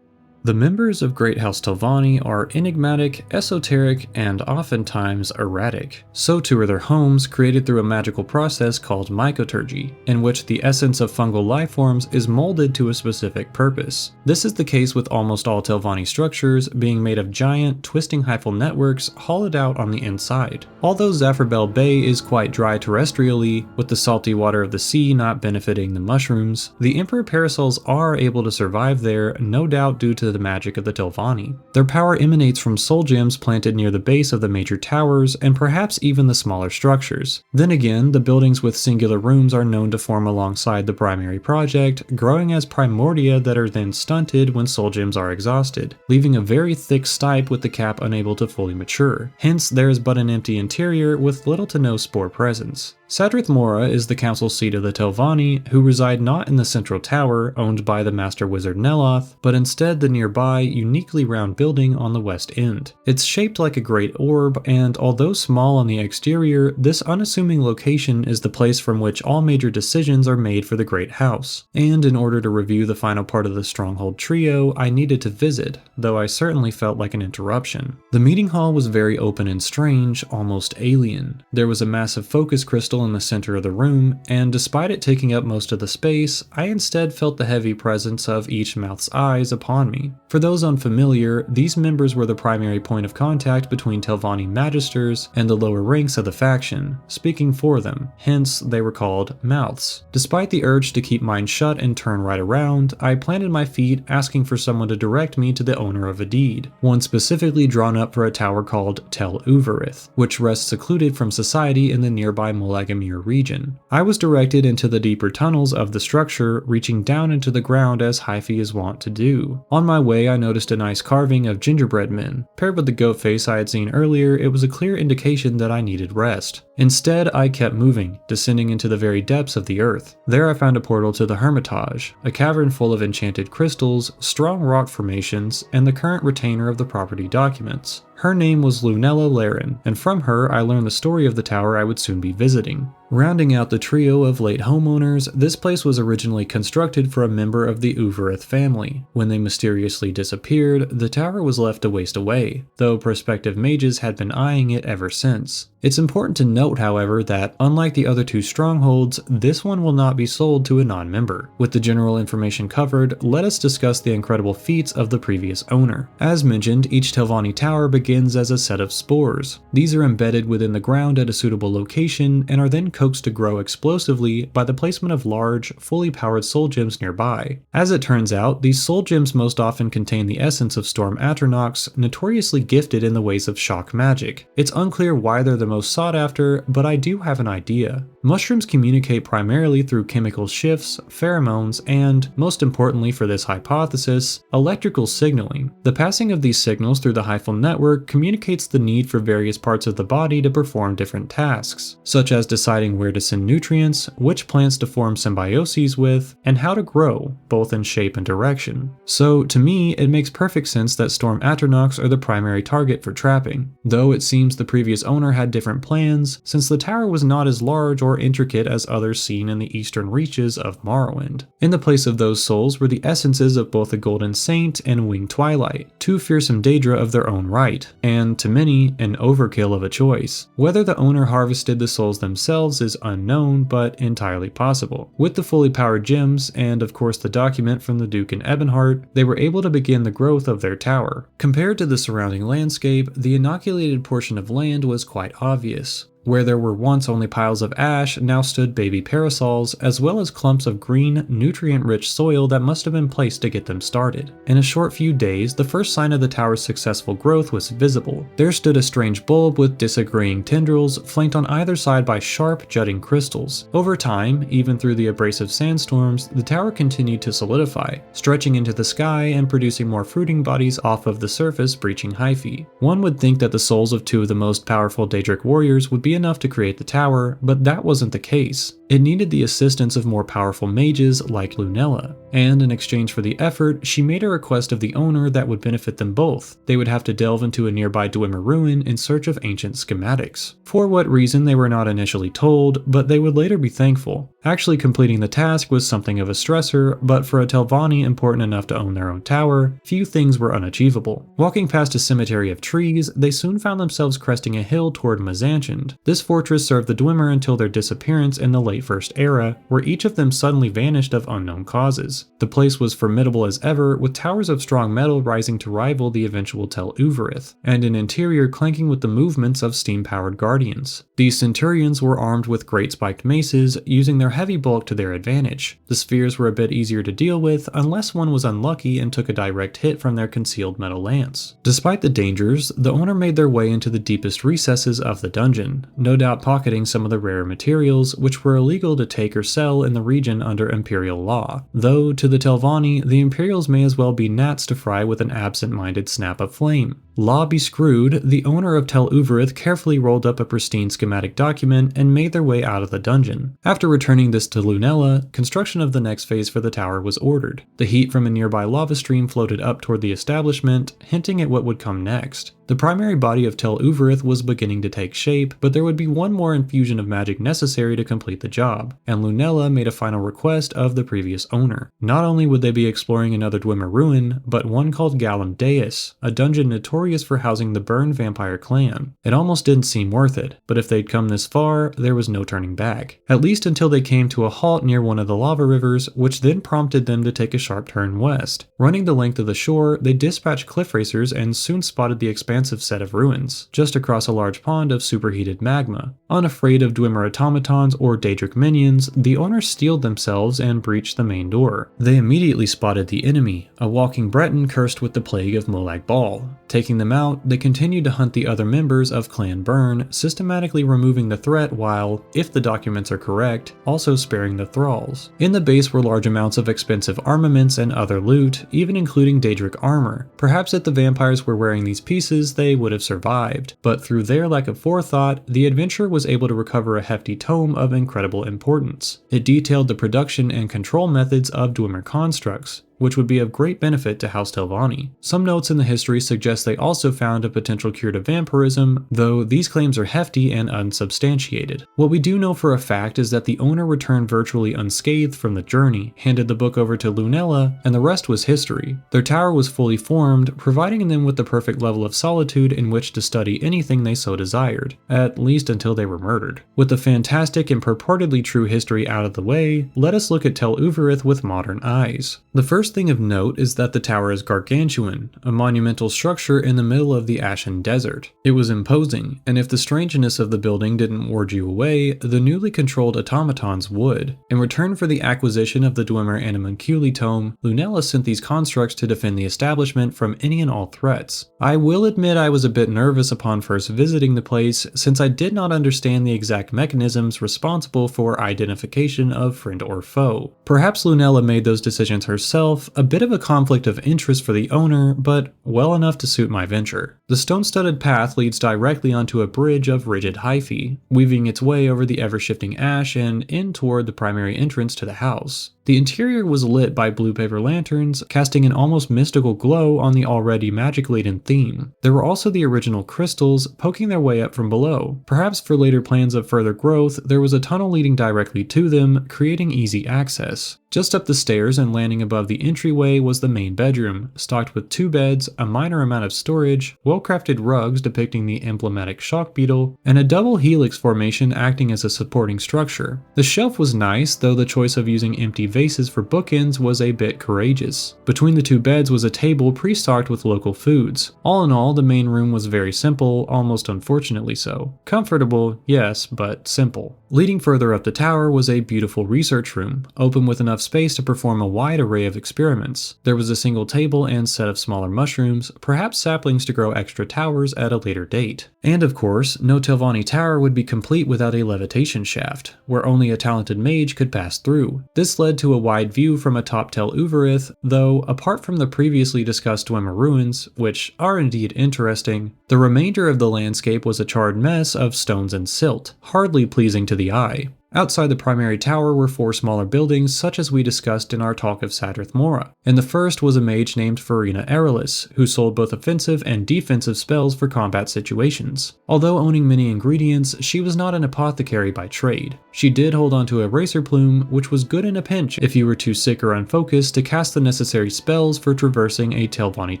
S1: The members of Great House Telvanni are enigmatic, esoteric, and oftentimes erratic. So too are their homes, created through a magical process called mycoturgy, in which the essence of fungal life forms is molded to a specific purpose. This is the case with almost all Telvanni structures, being made of giant, twisting hyphal networks hollowed out on the inside. Although Zapharbel Bay is quite dry terrestrially, with the salty water of the sea not benefiting the mushrooms, the Emperor parasols are able to survive there, no doubt due to into the magic of the Telvanni. Their power emanates from soul gems planted near the base of the major towers and perhaps even the smaller structures. Then again, the buildings with singular rooms are known to form alongside the primary project, growing as primordia that are then stunted when soul gems are exhausted, leaving a very thick stipe with the cap unable to fully mature. Hence, there is but an empty interior with little to no spore presence. Sadrith Mora is the council seat of the Telvanni, who reside not in the central tower, owned by the master wizard Neloth, but instead the nearby, uniquely round building on the west end. It's shaped like a great orb, and although small on the exterior, this unassuming location is the place from which all major decisions are made for the Great House. And in order to review the final part of the Stronghold trio, I needed to visit, though I certainly felt like an interruption. The meeting hall was very open and strange, almost alien. There was a massive focus crystal in the center of the room, and despite it taking up most of the space, I instead felt the heavy presence of each mouth's eyes upon me. For those unfamiliar, these members were the primary point of contact between Telvanni magisters and the lower ranks of the faction, speaking for them, hence they were called mouths. Despite the urge to keep mine shut and turn right around, I planted my feet asking for someone to direct me to the owner of a deed, one specifically drawn up for a tower called Tel Uvarith, which rests secluded from society in the nearby Molag region. I was directed into the deeper tunnels of the structure, reaching down into the ground as Hyphy is wont to do. On my way, I noticed a nice carving of gingerbread men. Paired with the goat face I had seen earlier, it was a clear indication that I needed rest. Instead, I kept moving, descending into the very depths of the earth. There I found a portal to the Hermitage, a cavern full of enchanted crystals, strong rock formations, and the current retainer of the property documents. Her name was Lunella Laren, and from her I learned the story of the tower I would soon be visiting. Rounding out the trio of late homeowners, this place was originally constructed for a member of the Uvarith family. When they mysteriously disappeared, the tower was left to waste away, though prospective mages had been eyeing it ever since. It's important to note, however, that unlike the other two strongholds, this one will not be sold to a non-member. With the general information covered, let us discuss the incredible feats of the previous owner. As mentioned, each Telvanni tower begins as a set of spores. These are embedded within the ground at a suitable location and are then coaxed to grow explosively by the placement of large, fully powered soul gems nearby. As it turns out, these soul gems most often contain the essence of Storm Atronachs, notoriously gifted in the ways of shock magic. It's unclear why they're the most sought after, but I do have an idea. Mushrooms communicate primarily through chemical shifts, pheromones, and, most importantly for this hypothesis, electrical signaling. The passing of these signals through the hyphal network communicates the need for various parts of the body to perform different tasks, such as deciding where to send nutrients, which plants to form symbioses with, and how to grow, both in shape and direction. So, to me, it makes perfect sense that Storm Atronachs are the primary target for trapping, though it seems the previous owner had different plans, since the tower was not as large or intricate as others seen in the eastern reaches of Morrowind. In the place of those souls were the essences of both the Golden Saint and Winged Twilight, two fearsome Daedra of their own right, and, to many, an overkill of a choice. Whether the owner harvested the souls themselves is unknown, but entirely possible. With the fully powered gems, and of course the document from the Duke and Ebonheart, they were able to begin the growth of their tower. Compared to the surrounding landscape, the inoculated portion of land was quite obvious. Where there were once only piles of ash, now stood baby parasols, as well as clumps of green, nutrient-rich soil that must have been placed to get them started. In a short few days, the first sign of the tower's successful growth was visible. There stood a strange bulb with disagreeing tendrils, flanked on either side by sharp, jutting crystals. Over time, even through the abrasive sandstorms, the tower continued to solidify, stretching into the sky and producing more fruiting bodies off of the surface, breaching Hyphy. One would think that the souls of two of the most powerful Daedric warriors would be enough to create the tower, but that wasn't the case. It needed the assistance of more powerful mages like Lunella, and in exchange for the effort, she made a request of the owner that would benefit them both. They would have to delve into a nearby Dwemer ruin in search of ancient schematics. For what reason they were not initially told, but they would later be thankful. Actually completing the task was something of a stressor, but for a Telvanni important enough to own their own tower, few things were unachievable. Walking past a cemetery of trees, they soon found themselves cresting a hill toward Mazanchand. This fortress served the Dwemer until their disappearance in the late First Era, where each of them suddenly vanished of unknown causes. The place was formidable as ever, with towers of strong metal rising to rival the eventual Tel Uvarith, and an interior clanking with the movements of steam-powered guardians. These centurions were armed with great spiked maces, using their heavy bulk to their advantage. The spheres were a bit easier to deal with unless one was unlucky and took a direct hit from their concealed metal lance. Despite the dangers, the owner made their way into the deepest recesses of the dungeon, no doubt pocketing some of the rarer materials which were illegal to take or sell in the region under Imperial law. Though, to the Telvanni, the Imperials may as well be gnats to fry with an absent-minded snap of flame. Law be screwed, the owner of Tel Uvarith carefully rolled up a pristine schematic document and made their way out of the dungeon. After returning this to Lunella, construction of the next phase for the tower was ordered. The heat from a nearby lava stream floated up toward the establishment, hinting at what would come next. The primary body of Tel Uvarith was beginning to take shape, but there would be one more infusion of magic necessary to complete the job, and Lunella made a final request of the previous owner. Not only would they be exploring another Dwemer ruin, but one called Galum Deus, a dungeon notorious for housing the Burn vampire clan. It almost didn't seem worth it, but if they'd come this far, there was no turning back. At least until they came to a halt near one of the lava rivers, which then prompted them to take a sharp turn west. Running the length of the shore, they dispatched cliff racers and soon spotted the expansive set of ruins, just across a large pond of superheated magma. Unafraid of Dwemer automatons or Daedric minions, the owners steeled themselves and breached the main door. They immediately spotted the enemy, a walking Breton cursed with the plague of Molag Bal. Taking them out, they continued to hunt the other members of Clan Burn, systematically removing the threat while, if the documents are correct, also sparing the thralls. In the base were large amounts of expensive armaments and other loot, even including Daedric armor. Perhaps if the vampires were wearing these pieces, they would have survived, but through their lack of forethought, the adventurer was able to recover a hefty tome of incredible importance. It detailed the production and control methods of Dwemer constructs, which would be of great benefit to House Telvanni. Some notes in the history suggest they also found a potential cure to vampirism, though these claims are hefty and unsubstantiated. What we do know for a fact is that the owner returned virtually unscathed from the journey, handed the book over to Lunella, and the rest was history. Their tower was fully formed, providing them with the perfect level of solitude in which to study anything they so desired, at least until they were murdered. With the fantastic and purportedly true history out of the way, let us look at Tel Uvarith with modern eyes. The first thing of note is that the tower is gargantuan, a monumental structure in the middle of the Ashen Desert. It was imposing, and if the strangeness of the building didn't ward you away, the newly controlled automatons would. In return for the acquisition of the Dwemer Animunculi tome, Lunella sent these constructs to defend the establishment from any and all threats. I will admit I was a bit nervous upon first visiting the place, since I did not understand the exact mechanisms responsible for identification of friend or foe. Perhaps Lunella made those decisions herself, a bit of a conflict of interest for the owner, but well enough to suit my venture. The stone-studded path leads directly onto a bridge of rigid hyphae, weaving its way over the ever-shifting ash and in toward the primary entrance to the house. The interior was lit by blue paper lanterns, casting an almost mystical glow on the already magic-laden theme. There were also the original crystals poking their way up from below. Perhaps for later plans of further growth, there was a tunnel leading directly to them, creating easy access. Just up the stairs and landing above the entryway was the main bedroom, stocked with 2 beds, a minor amount of storage, well-crafted rugs depicting the emblematic shock beetle, and a double helix formation acting as a supporting structure. The shelf was nice, though the choice of using empty vases for bookends was a bit courageous. Between the 2 beds was a table pre-stocked with local foods. All in all, the main room was very simple, almost unfortunately so. Comfortable, yes, but simple. Leading further up the tower was a beautiful research room, open with enough space to perform a wide array of experiments. There was a single table and set of smaller mushrooms, perhaps saplings to grow extra towers at a later date. And of course, no Telvanni tower would be complete without a levitation shaft, where only a talented mage could pass through. This led to a wide view from atop Tel Uvarith, though apart from the previously discussed Dwemer ruins, which are indeed interesting, the remainder of the landscape was a charred mess of stones and silt, hardly pleasing to the eye. Outside the primary tower were 4 smaller buildings such as we discussed in our talk of Sadrith Mora. In the first was a mage named Farina Erelis, who sold both offensive and defensive spells for combat situations. Although owning many ingredients, she was not an apothecary by trade. She did hold onto a racer plume, which was good in a pinch if you were too sick or unfocused to cast the necessary spells for traversing a Telvanni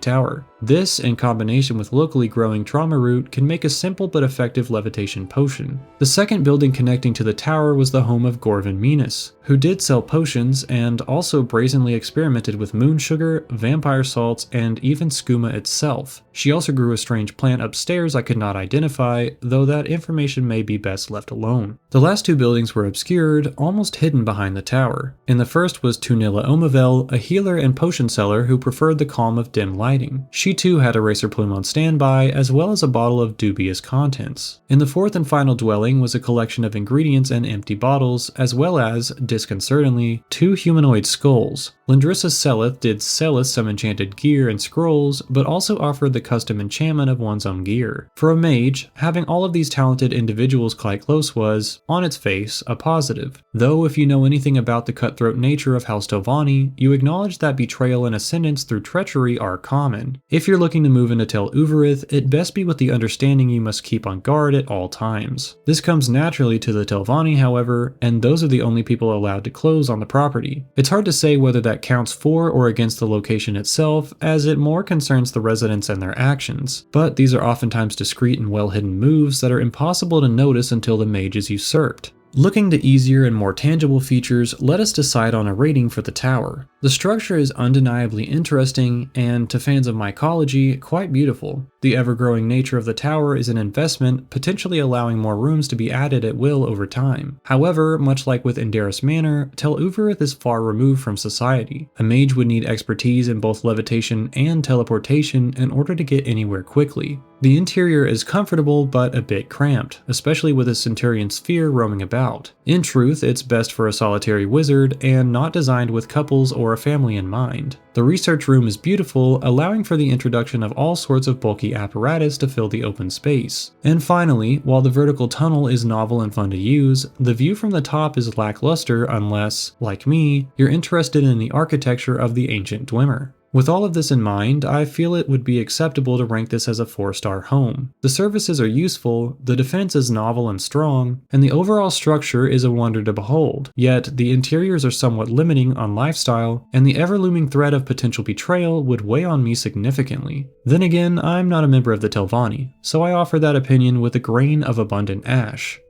S1: tower. This, in combination with locally growing trauma root, can make a simple but effective levitation potion. The second building connecting to the tower was the home of Gorvin Minas, who did sell potions and also brazenly experimented with moon sugar, vampire salts, and even skooma itself. She also grew a strange plant upstairs I could not identify, though that information may be best left alone. The last two buildings were obscured, almost hidden behind the tower. In the first was Tunilla Omavel, a healer and potion seller who preferred the calm of dim lighting. She too had a racer plume on standby, as well as a bottle of dubious contents. In the fourth and final dwelling was a collection of ingredients and empty bottles, as well as, disconcertingly, two humanoid skulls. Lindrissa Seleth did sell us some enchanted gear and scrolls, but also offered the custom enchantment of one's own gear. For a mage, having all of these talented individuals quite close was, on its face, a positive. Though if you know anything about the cutthroat nature of House Telvanni, you acknowledge that betrayal and ascendance through treachery are common. If you're looking to move into Tel Uvarith, it best be with the understanding you must keep on guard at all times. This comes naturally to the Telvanni, however, and those are the only people allowed to close on the property. It's hard to say whether that counts for or against the location itself, as it more concerns the residents and their actions, but these are oftentimes discreet and well-hidden moves that are impossible to notice until the mage is usurped. Looking to easier and more tangible features, let us decide on a rating for the tower. The structure is undeniably interesting and, to fans of mycology, quite beautiful. The ever-growing nature of the tower is an investment, potentially allowing more rooms to be added at will over time. However, much like with Indaris Manor, Tel Uvarith is far removed from society. A mage would need expertise in both levitation and teleportation in order to get anywhere quickly. The interior is comfortable but a bit cramped, especially with a Centurion sphere roaming about. In truth, it's best for a solitary wizard and not designed with couples or a family in mind. The research room is beautiful, allowing for the introduction of all sorts of bulky apparatus to fill the open space. And finally, while the vertical tunnel is novel and fun to use, the view from the top is lackluster unless, like me, you're interested in the architecture of the ancient Dwemer. With all of this in mind, I feel it would be acceptable to rank this as a 4-star home. The services are useful, the defense is novel and strong, and the overall structure is a wonder to behold. Yet, the interiors are somewhat limiting on lifestyle, and the ever-looming threat of potential betrayal would weigh on me significantly. Then again, I'm not a member of the Telvanni, so I offer that opinion with a grain of abundant ash.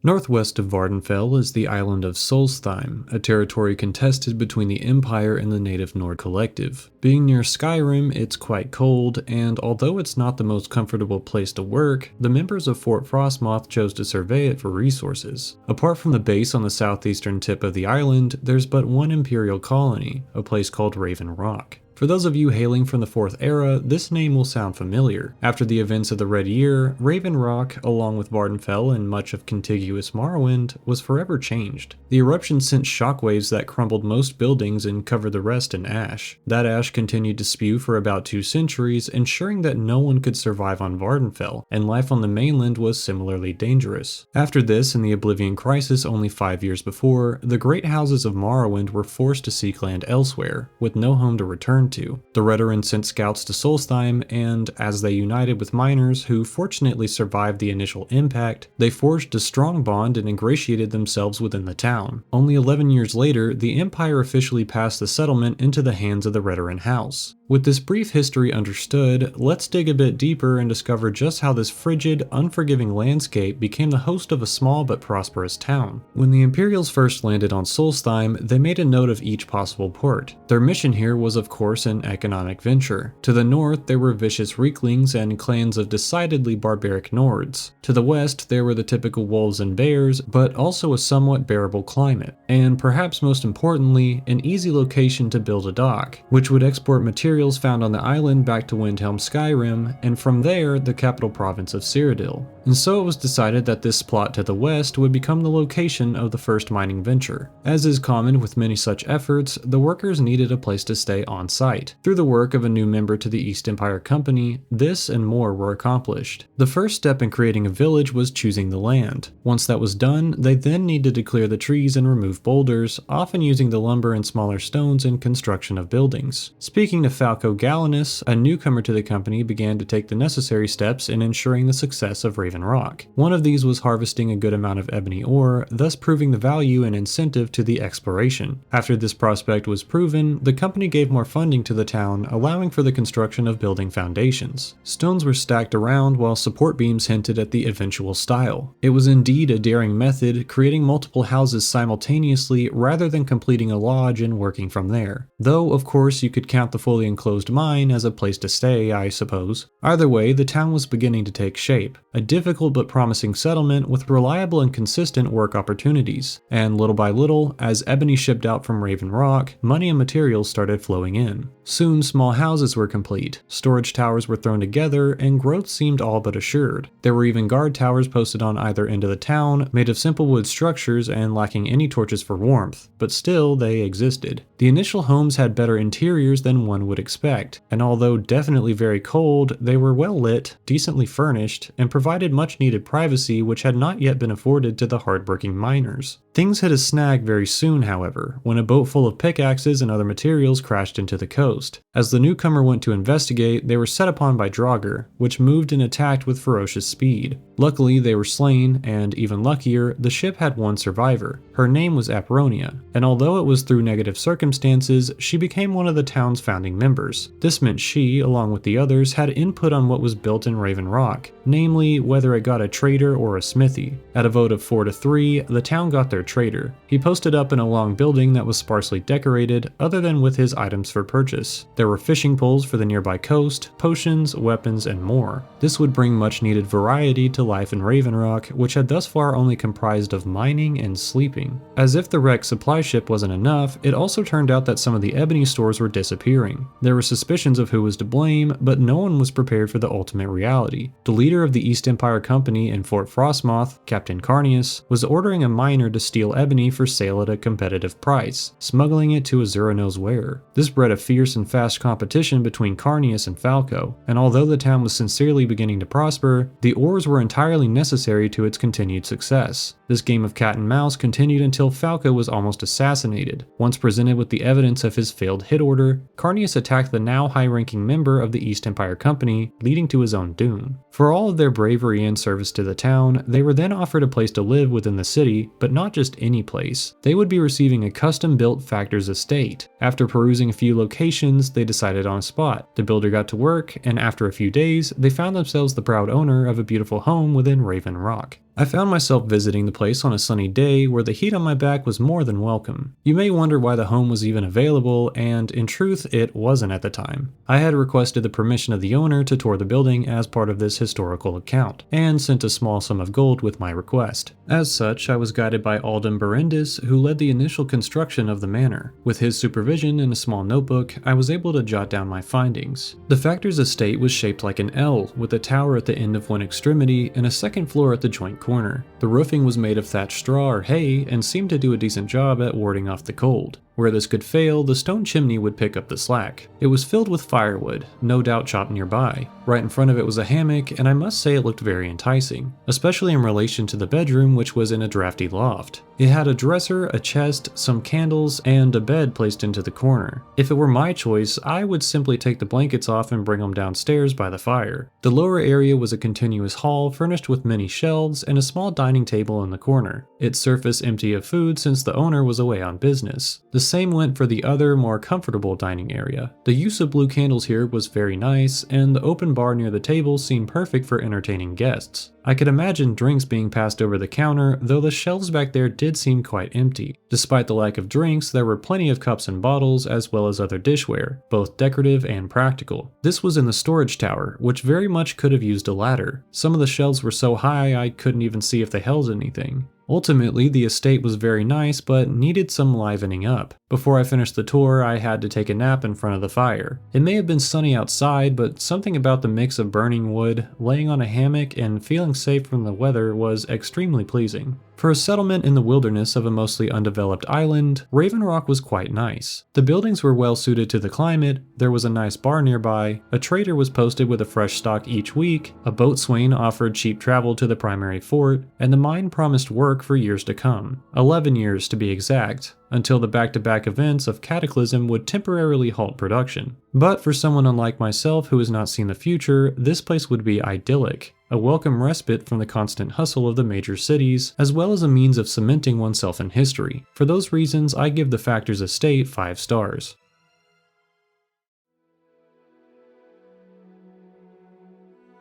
S1: Northwest of Vardenfell is the island of Solstheim, a territory contested between the Empire and the native Nord collective. Being near Skyrim, it's quite cold, and although it's not the most comfortable place to work, the members of Fort Frostmoth chose to survey it for resources. Apart from the base on the southeastern tip of the island, there's but one Imperial colony, a place called Raven Rock. For those of you hailing from the 4th era, this name will sound familiar. After the events of the Red Year, Raven Rock, along with Vardenfell and much of contiguous Morrowind, was forever changed. The eruption sent shockwaves that crumbled most buildings and covered the rest in ash. That ash continued to spew for about 2 centuries, ensuring that no one could survive on Vardenfell, and life on the mainland was similarly dangerous. After this, in the Oblivion crisis only 5 years before, the great houses of Morrowind were forced to seek land elsewhere, with no home to return to. The Redoran sent scouts to Solstheim, and as they united with miners who fortunately survived the initial impact, they forged a strong bond and ingratiated themselves within the town. Only 11 years later, the Empire officially passed the settlement into the hands of the Redoran House. With this brief history understood, let's dig a bit deeper and discover just how this frigid, unforgiving landscape became the host of a small but prosperous town. When the Imperials first landed on Solstheim, they made a note of each possible port. Their mission here was of course an economic venture. To the north, there were vicious Reeklings and clans of decidedly barbaric Nords. To the west, there were the typical wolves and bears, but also a somewhat bearable climate. And perhaps most importantly, an easy location to build a dock, which would export materials found on the island back to Windhelm Skyrim, and from there, the capital province of Cyrodiil. And so it was decided that this plot to the west would become the location of the first mining venture. As is common with many such efforts, the workers needed a place to stay on site. Through the work of a new member to the East Empire Company, this and more were accomplished. The first step in creating a village was choosing the land. Once that was done, they then needed to clear the trees and remove boulders, often using the lumber and smaller stones in construction of buildings. Speaking to Falco Gallinus, a newcomer to the company began to take the necessary steps in ensuring the success of Raven Rock. One of these was harvesting a good amount of ebony ore, thus proving the value and incentive to the exploration. After this prospect was proven, the company gave more funding funding to the town, allowing for the construction of building foundations. Stones were stacked around while support beams hinted at the eventual style. It was indeed a daring method, creating multiple houses simultaneously rather than completing a lodge and working from there. Though, of course, you could count the fully enclosed mine as a place to stay, I suppose. Either way, the town was beginning to take shape, a difficult but promising settlement with reliable and consistent work opportunities. And little by little, as ebony shipped out from Raven Rock, money and materials started flowing in. Soon, small houses were complete, storage towers were thrown together, and growth seemed all but assured. There were even guard towers posted on either end of the town, made of simple wood structures and lacking any torches for warmth, but still they existed. The initial homes had better interiors than one would expect, and although definitely very cold, they were well lit, decently furnished, and provided much needed privacy which had not yet been afforded to the hardworking miners. Things hit a snag very soon, however, when a boat full of pickaxes and other materials crashed into the coast. As the newcomer went to investigate, they were set upon by Draugr, which moved and attacked with ferocious speed. Luckily, they were slain, and even luckier, the ship had one survivor. Her name was Aperonia, and although it was through negative circumstances, she became one of the town's founding members. This meant she, along with the others, had input on what was built in Raven Rock, namely whether it got a trader or a smithy. At a vote of 4-3, the town got their trader. He posted up in a long building that was sparsely decorated, other than with his items for purchase. There were fishing poles for the nearby coast, potions, weapons, and more. This would bring much needed variety to life in Raven Rock, which had thus far only comprised of mining and sleeping. As if the wrecked supply ship wasn't enough, it also turned out that some of the ebony stores were disappearing. There were suspicions of who was to blame, but no one was prepared for the ultimate reality. The leader of the East Empire Company in Fort Frostmoth, Captain Carnius, was ordering a miner to steal ebony for sale at a competitive price, smuggling it to Azurenos wearer. This bred a fierce and fast competition between Carnius and Falco, and although the town was sincerely beginning to prosper, the ores were entirely necessary to its continued success. This game of cat and mouse continued until Falco was almost assassinated. Once presented with the evidence of his failed hit order, Carnius attacked the now high-ranking member of the East Empire Company, leading to his own doom. For all of their bravery and service to the town, they were then offered a place to live within the city, but not just any place. They would be receiving a custom-built factor's estate. After perusing a few locations, they decided on a spot. The builder got to work, and after a few days, they found themselves the proud owner of a beautiful home within Raven Rock. I found myself visiting the place on a sunny day where the heat on my back was more than welcome. You may wonder why the home was even available, and in truth, it wasn't at the time. I had requested the permission of the owner to tour the building as part of this historical account, and sent a small sum of gold with my request. As such, I was guided by Alden Berendis, who led the initial construction of the manor. With his supervision and a small notebook, I was able to jot down my findings. The factor's estate was shaped like an L, with a tower at the end of one extremity and a second floor at the joint corner. The roofing was made of thatched straw or hay and seemed to do a decent job at warding off the cold. Where this could fail, the stone chimney would pick up the slack. It was filled with firewood, no doubt chopped nearby. Right in front of it was a hammock, and I must say it looked very enticing, especially in relation to the bedroom, which was in a drafty loft. It had a dresser, a chest, some candles, and a bed placed into the corner. If it were my choice, I would simply take the blankets off and bring them downstairs by the fire. The lower area was a continuous hall furnished with many shelves and a small dining table in the corner, its surface empty of food since the owner was away on business. The same went for the other, more comfortable dining area. The use of blue candles here was very nice, and the open bar near the table seemed perfect for entertaining guests. I could imagine drinks being passed over the counter, though the shelves back there did seem quite empty. Despite the lack of drinks, there were plenty of cups and bottles, as well as other dishware, both decorative and practical. This was in the storage tower, which very much could have used a ladder. Some of the shelves were so high I couldn't even see if they held anything. Ultimately, the estate was very nice, but needed some livening up. Before I finished the tour, I had to take a nap in front of the fire. It may have been sunny outside, but something about the mix of burning wood, laying on a hammock, and feeling safe from the weather was extremely pleasing. For a settlement in the wilderness of a mostly undeveloped island, Raven Rock was quite nice. The buildings were well suited to the climate, there was a nice bar nearby, a trader was posted with a fresh stock each week, a boatswain offered cheap travel to the primary fort, and the mine promised work for years to come. 11 years to be exact, until the back-to-back events of Cataclysm would temporarily halt production. But for someone unlike myself who has not seen the future, this place would be idyllic, a welcome respite from the constant hustle of the major cities, as well as a means of cementing oneself in history. For those reasons, I give the Factor's estate 5 stars.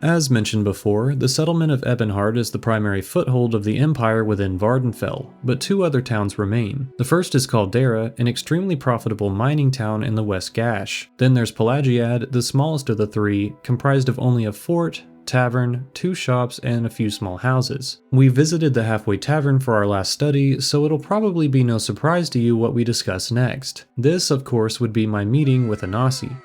S1: As mentioned before, the settlement of Ebonheart is the primary foothold of the Empire within Vardenfell, but two other towns remain. The first is Caldera, an extremely profitable mining town in the West Gash. Then there's Pelagiad, the smallest of the three, comprised of only a fort, tavern, 2 shops, and a few small houses. We visited the Halfway Tavern for our last study, so it'll probably be no surprise to you what we discuss next. This, of course, would be my meeting with Anasi.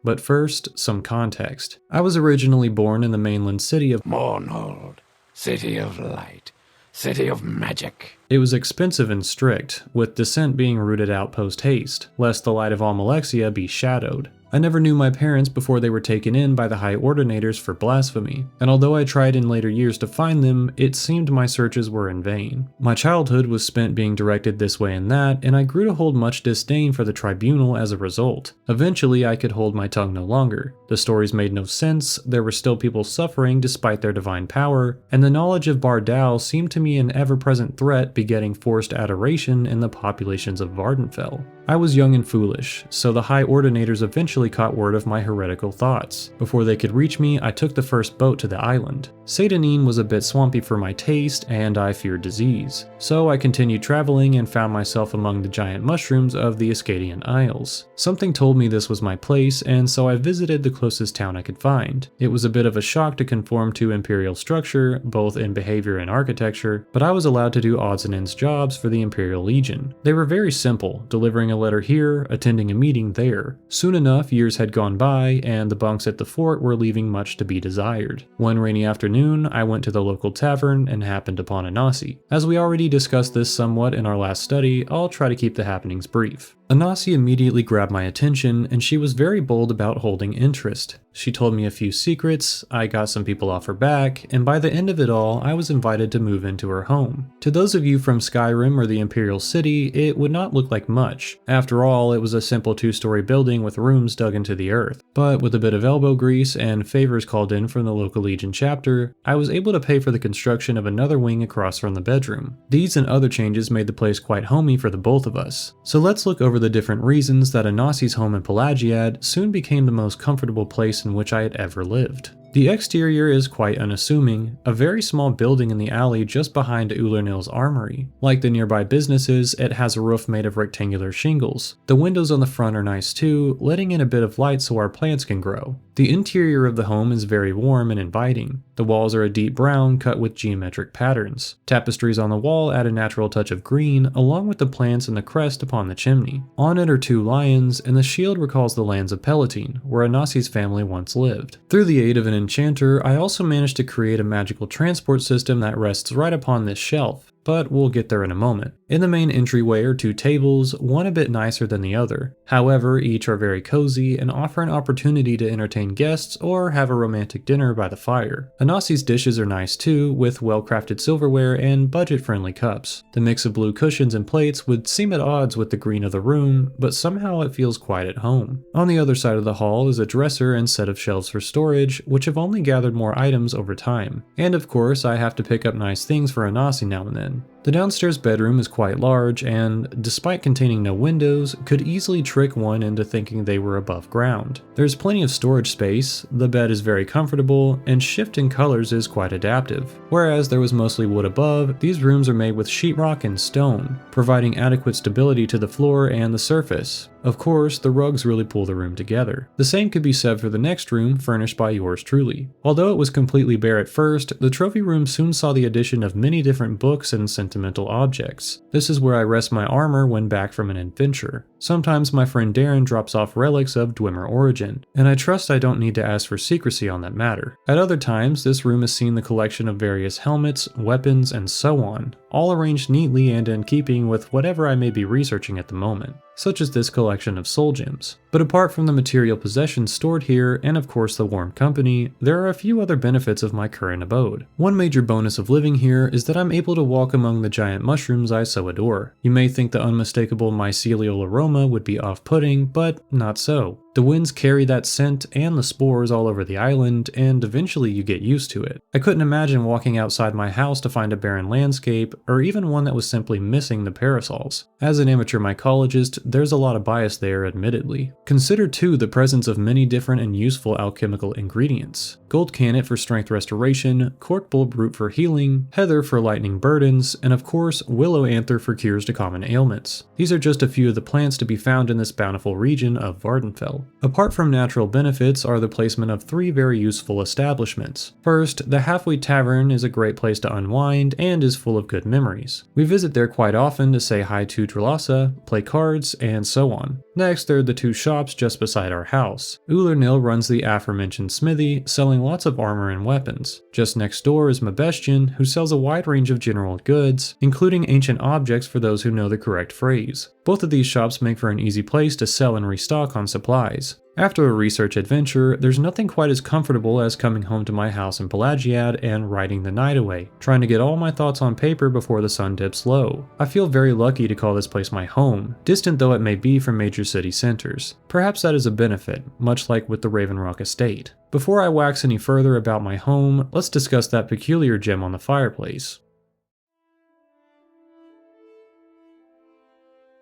S1: But first, some context. I was originally born in the mainland city of
S2: Morrowind, city of light, city of magic.
S1: It was expensive and strict, with dissent being rooted out post-haste, lest the light of Almalexia be shadowed. I never knew my parents before they were taken in by the High Ordinators for blasphemy, and although I tried in later years to find them, it seemed my searches were in vain. My childhood was spent being directed this way and that, and I grew to hold much disdain for the tribunal as a result. Eventually, I could hold my tongue no longer. The stories made no sense, there were still people suffering despite their divine power, and the knowledge of Bardal seemed to me an ever-present threat begetting forced adoration in the populations of Vardenfell. I was young and foolish, so the High Ordinators eventually caught word of my heretical thoughts. Before they could reach me, I took the first boat to the island. Satanine was a bit swampy for my taste, and I feared disease. So I continued traveling and found myself among the giant mushrooms of the Ascadian Isles. Something told me this was my place, and so I visited the closest town I could find. It was a bit of a shock to conform to imperial structure, both in behavior and architecture, but I was allowed to do odds and ends jobs for the Imperial Legion. They were very simple, delivering a letter here, attending a meeting there. Soon enough, years had gone by, and the bunks at the fort were leaving much to be desired. One rainy afternoon, I went to the local tavern and happened upon Anasi. As we already discussed this somewhat in our last study, I'll try to keep the happenings brief. Anasi immediately grabbed my attention, and she was very bold about holding interest. She told me a few secrets, I got some people off her back, and by the end of it all, I was invited to move into her home. To those of you from Skyrim or the Imperial City, it would not look like much. After all, it was a simple 2-story building with rooms dug into the earth. But with a bit of elbow grease and favors called in from the local Legion chapter, I was able to pay for the construction of another wing across from the bedroom. These and other changes made the place quite homey for the both of us. So let's look over the different reasons that Anasi's home in Pelagiad soon became the most comfortable place in which I had ever lived. The exterior is quite unassuming, a very small building in the alley just behind Ulernil's armory. Like the nearby businesses, it has a roof made of rectangular shingles. The windows on the front are nice too, letting in a bit of light so our plants can grow. The interior of the home is very warm and inviting. The walls are a deep brown cut with geometric patterns. Tapestries on the wall add a natural touch of green, along with the plants and the crest upon the chimney. On it are 2 lions, and the shield recalls the lands of Palatine, where Anasi's family once lived. Through the aid of an enchanter, I also managed to create a magical transport system that rests right upon this shelf, but we'll get there in a moment. In the main entryway are 2 tables, one a bit nicer than the other. However, each are very cozy and offer an opportunity to entertain guests or have a romantic dinner by the fire. Anasi's dishes are nice too, with well-crafted silverware and budget-friendly cups. The mix of blue cushions and plates would seem at odds with the green of the room, but somehow it feels quite at home. On the other side of the hall is a dresser and set of shelves for storage, which have only gathered more items over time. And of course, I have to pick up nice things for Anasi now and then. The downstairs bedroom is quite large and, despite containing no windows, could easily trick one into thinking they were above ground. There's plenty of storage space, the bed is very comfortable, and shift in colors is quite adaptive. Whereas there was mostly wood above, these rooms are made with sheetrock and stone, providing adequate stability to the floor and the surface. Of course, the rugs really pull the room together. The same could be said for the next room, furnished by yours truly. Although it was completely bare at first, the trophy room soon saw the addition of many different books and sentimental objects. This is where I rest my armor when back from an adventure. Sometimes my friend Darren drops off relics of Dwemer origin, and I trust I don't need to ask for secrecy on that matter. At other times, this room has seen the collection of various helmets, weapons, and so on, all arranged neatly and in keeping with whatever I may be researching at the moment, such as this collection of soul gems. But apart from the material possessions stored here, and of course the warm company, there are a few other benefits of my current abode. One major bonus of living here is that I'm able to walk among the giant mushrooms I so adore. You may think the unmistakable mycelial aroma would be off-putting, but not so. The winds carry that scent and the spores all over the island, and eventually you get used to it. I couldn't imagine walking outside my house to find a barren landscape, or even one that was simply missing the parasols. As an amateur mycologist, there's a lot of bias there, admittedly. Consider too the presence of many different and useful alchemical ingredients. Gold Cannet for strength restoration, cork bulb root for healing, heather for lightening burdens, and of course willow anther for cures to common ailments. These are just a few of the plants to be found in this bountiful region of Vardenfell. Apart from natural benefits are the placement of 3 very useful establishments. First, the Halfway Tavern is a great place to unwind and is full of good memories. We visit there quite often to say hi to Drelasa, play cards, and so on. Next, there are the 2 shops just beside our house. Ulernil runs the aforementioned smithy, selling lots of armor and weapons. Just next door is Mabestian, who sells a wide range of general goods, including ancient objects for those who know the correct phrase. Both of these shops make for an easy place to sell and restock on supplies. After a research adventure, there's nothing quite as comfortable as coming home to my house in Pelagiad and writing the night away, trying to get all my thoughts on paper before the sun dips low. I feel very lucky to call this place my home, distant though it may be from major city centers. Perhaps that is a benefit, much like with the Raven Rock estate. Before I wax any further about my home, let's discuss that peculiar gem on the fireplace.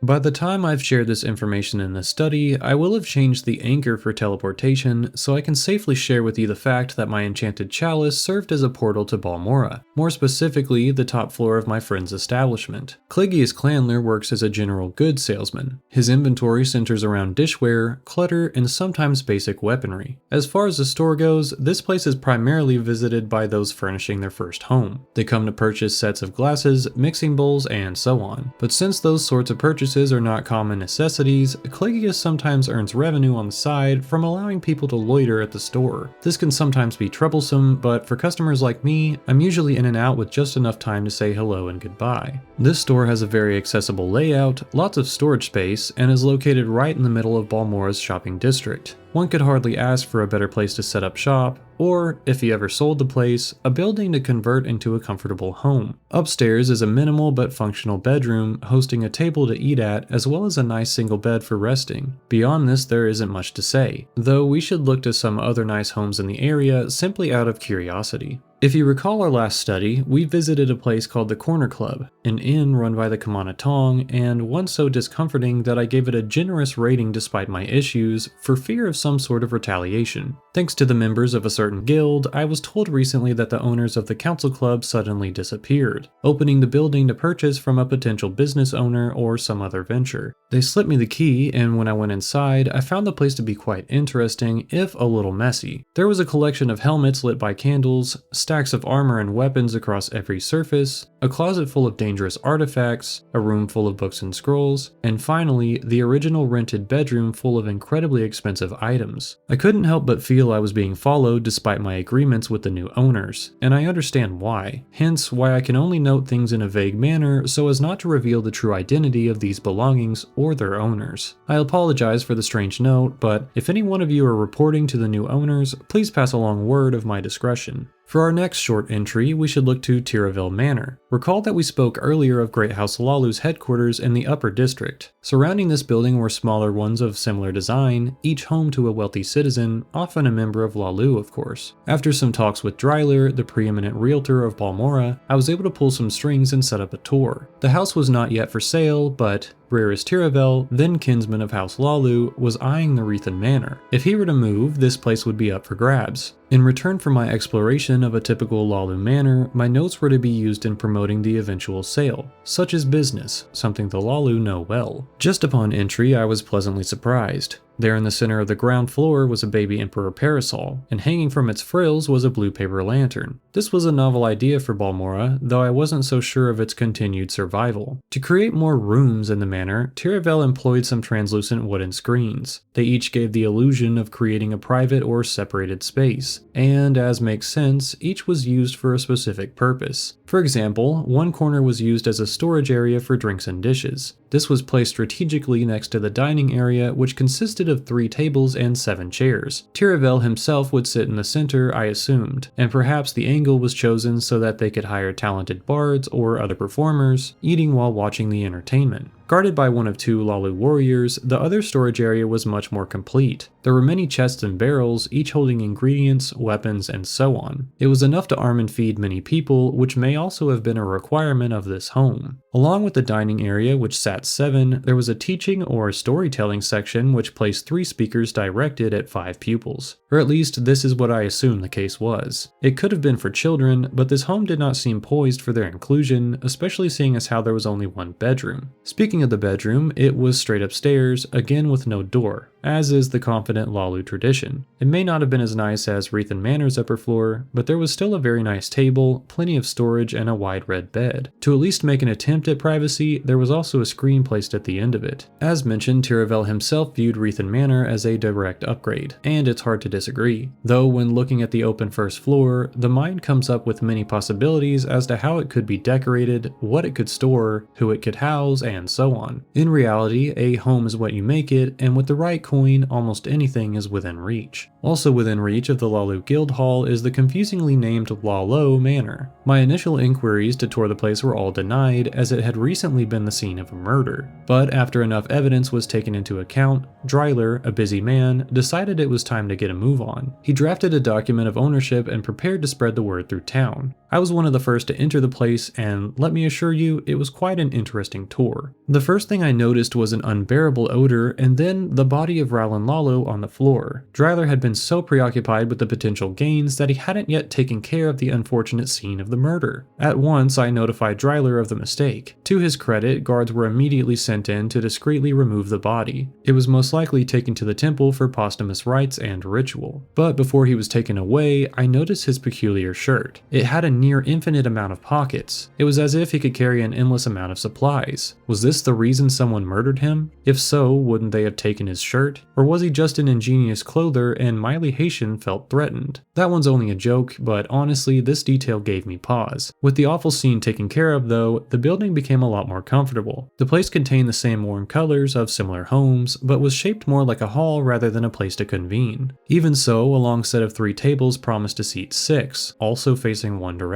S1: By the time I've shared this information in this study, I will have changed the anchor for teleportation, so I can safely share with you the fact that my enchanted chalice served as a portal to Balmora, more specifically the top floor of my friend's establishment. Clegius Clandler works as a general goods salesman. His inventory centers around dishware, clutter, and sometimes basic weaponry. As far as the store goes, this place is primarily visited by those furnishing their first home. They come to purchase sets of glasses, mixing bowls, and so on. But since those sorts of purchases are not common necessities, Clegius sometimes earns revenue on the side from allowing people to loiter at the store. This can sometimes be troublesome, but for customers like me, I'm usually in and out with just enough time to say hello and goodbye. This store has a very accessible layout, lots of storage space, and is located right in the middle of Balmora's shopping district. One could hardly ask for a better place to set up shop, or, if he ever sold the place, a building to convert into a comfortable home. Upstairs is a minimal but functional bedroom, hosting a table to eat at, as well as a nice single bed for resting. Beyond this, there isn't much to say, though we should look to some other nice homes in the area simply out of curiosity. If you recall our last study, we visited a place called the Corner Club, an inn run by the Kamana Tong, and one so discomforting that I gave it a generous rating despite my issues, for fear of some sort of retaliation. Thanks to the members of a certain guild, I was told recently that the owners of the council club suddenly disappeared, opening the building to purchase from a potential business owner or some other venture. They slipped me the key, and when I went inside, I found the place to be quite interesting, if a little messy. There was a collection of helmets lit by candles, stacks of armor and weapons across every surface, a closet full of dangerous artifacts, a room full of books and scrolls, and finally, the original rented bedroom full of incredibly expensive items. I couldn't help but feel I was being followed despite my agreements with the new owners, and I understand why. Hence, why I can only note things in a vague manner so as not to reveal the true identity of these belongings or their owners. I apologize for the strange note, but if any one of you are reporting to the new owners, please pass along word of my discretion. For our next short entry, we should look to Tiravel Manor. Recall that we spoke earlier of Great House Lalu's headquarters in the Upper District. Surrounding this building were smaller ones of similar design, each home to a wealthy citizen, often a member of Lalu, of course. After some talks with Dryler, the preeminent realtor of Balmora, I was able to pull some strings and set up a tour. The house was not yet for sale, but Raris Tiravel, then kinsman of House Lalu, was eyeing the Rethan Manor. If he were to move, this place would be up for grabs. In return for my exploration of a typical Lalu manor, my notes were to be used in promoting the eventual sale. Such is business, something the Lalu know well. Just upon entry, I was pleasantly surprised. There in the center of the ground floor was a baby emperor parasol, and hanging from its frills was a blue paper lantern. This was a novel idea for Balmora, though I wasn't so sure of its continued survival. To create more rooms in the manor, Tiravel employed some translucent wooden screens. They each gave the illusion of creating a private or separated space, and as makes sense, each was used for a specific purpose. For example, one corner was used as a storage area for drinks and dishes. This was placed strategically next to the dining area, which consisted of 3 tables and 7 chairs. Tiravel himself would sit in the center, I assumed, and perhaps the angle was chosen so that they could hire talented bards or other performers, eating while watching the entertainment. Guarded by one of two Lalu warriors, the other storage area was much more complete. There were many chests and barrels, each holding ingredients, weapons, and so on. It was enough to arm and feed many people, which may also have been a requirement of this home. Along with the dining area, which sat 7, there was a teaching or storytelling section which placed 3 speakers directed at 5 pupils. Or at least, this is what I assume the case was. It could have been for children, but this home did not seem poised for their inclusion, especially seeing as how there was only one bedroom. Speaking of the bedroom, it was straight upstairs, again with no door, as is the confident Lalu tradition. It may not have been as nice as Leviathan Manor's upper floor, but there was still a very nice table, plenty of storage, and a wide red bed. To at least make an attempt at privacy, there was also a screen placed at the end of it. As mentioned, Tiravel himself viewed Leviathan Manor as a direct upgrade, and it's hard to disagree. Though when looking at the open first floor, the mind comes up with many possibilities as to how it could be decorated, what it could store, who it could house, and so on. In reality, a home is what you make it, and with the right coin, almost anything is within reach. Also within reach of the Lalu Guild Hall is the confusingly named Lalo Manor. My initial inquiries to tour the place were all denied, as it had recently been the scene of a murder. But after enough evidence was taken into account, Dryler, a busy man, decided it was time to get a move on. He drafted a document of ownership and prepared to spread the word through town. I was one of the first to enter the place, and let me assure you, it was quite an interesting tour. The first thing I noticed was an unbearable odor, and then the body of Rowland Lalo on the floor. Dryler had been so preoccupied with the potential gains that he hadn't yet taken care of the unfortunate scene of the murder. At once, I notified Dryler of the mistake. To his credit, guards were immediately sent in to discreetly remove the body. It was most likely taken to the temple for posthumous rites and ritual. But before he was taken away, I noticed his peculiar shirt. It had a near infinite amount of pockets. It was as if he could carry an endless amount of supplies. Was this the reason someone murdered him? If so, wouldn't they have taken his shirt? Or was he just an ingenious clother and Miley Haitian felt threatened? That one's only a joke, but honestly, this detail gave me pause. With the awful scene taken care of though, the building became a lot more comfortable. The place contained the same warm colors of similar homes, but was shaped more like a hall rather than a place to convene. Even so, a long set of 3 tables promised to seat 6, also facing one direction.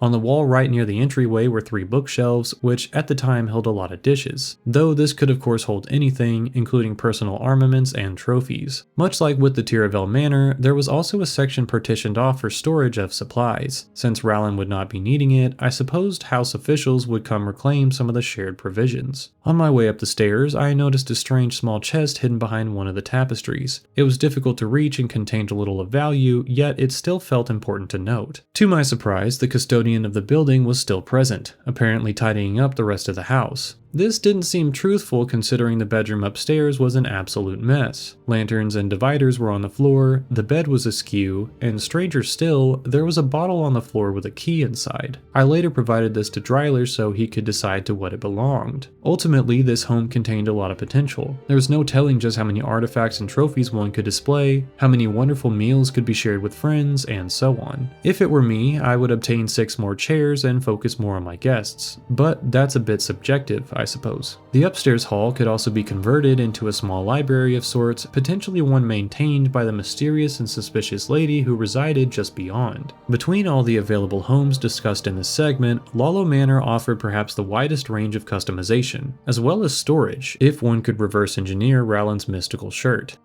S1: On the wall right near the entryway were 3 bookshelves, which at the time held a lot of dishes, though this could of course hold anything, including personal armaments and trophies. Much like with the Tiravel Manor, there was also a section partitioned off for storage of supplies. Since Rowland would not be needing it, I supposed house officials would come reclaim some of the shared provisions. On my way up the stairs, I noticed a strange small chest hidden behind one of the tapestries. It was difficult to reach and contained little of value, yet it still felt important to note. To my surprise, the custodian of the building was still present, apparently tidying up the rest of the house. This didn't seem truthful considering the bedroom upstairs was an absolute mess. Lanterns and dividers were on the floor, the bed was askew, and stranger still, there was a bottle on the floor with a key inside. I later provided this to Dryler so he could decide to what it belonged. Ultimately, this home contained a lot of potential. There was no telling just how many artifacts and trophies one could display, how many wonderful meals could be shared with friends, and so on. If it were me, I would obtain 6 more chairs and focus more on my guests. But that's a bit subjective, I suppose. The upstairs hall could also be converted into a small library of sorts, potentially one maintained by the mysterious and suspicious lady who resided just beyond. Between all the available homes discussed in this segment, Lalo Manor offered perhaps the widest range of customization, as well as storage, if one could reverse engineer Rowland's mystical shirt.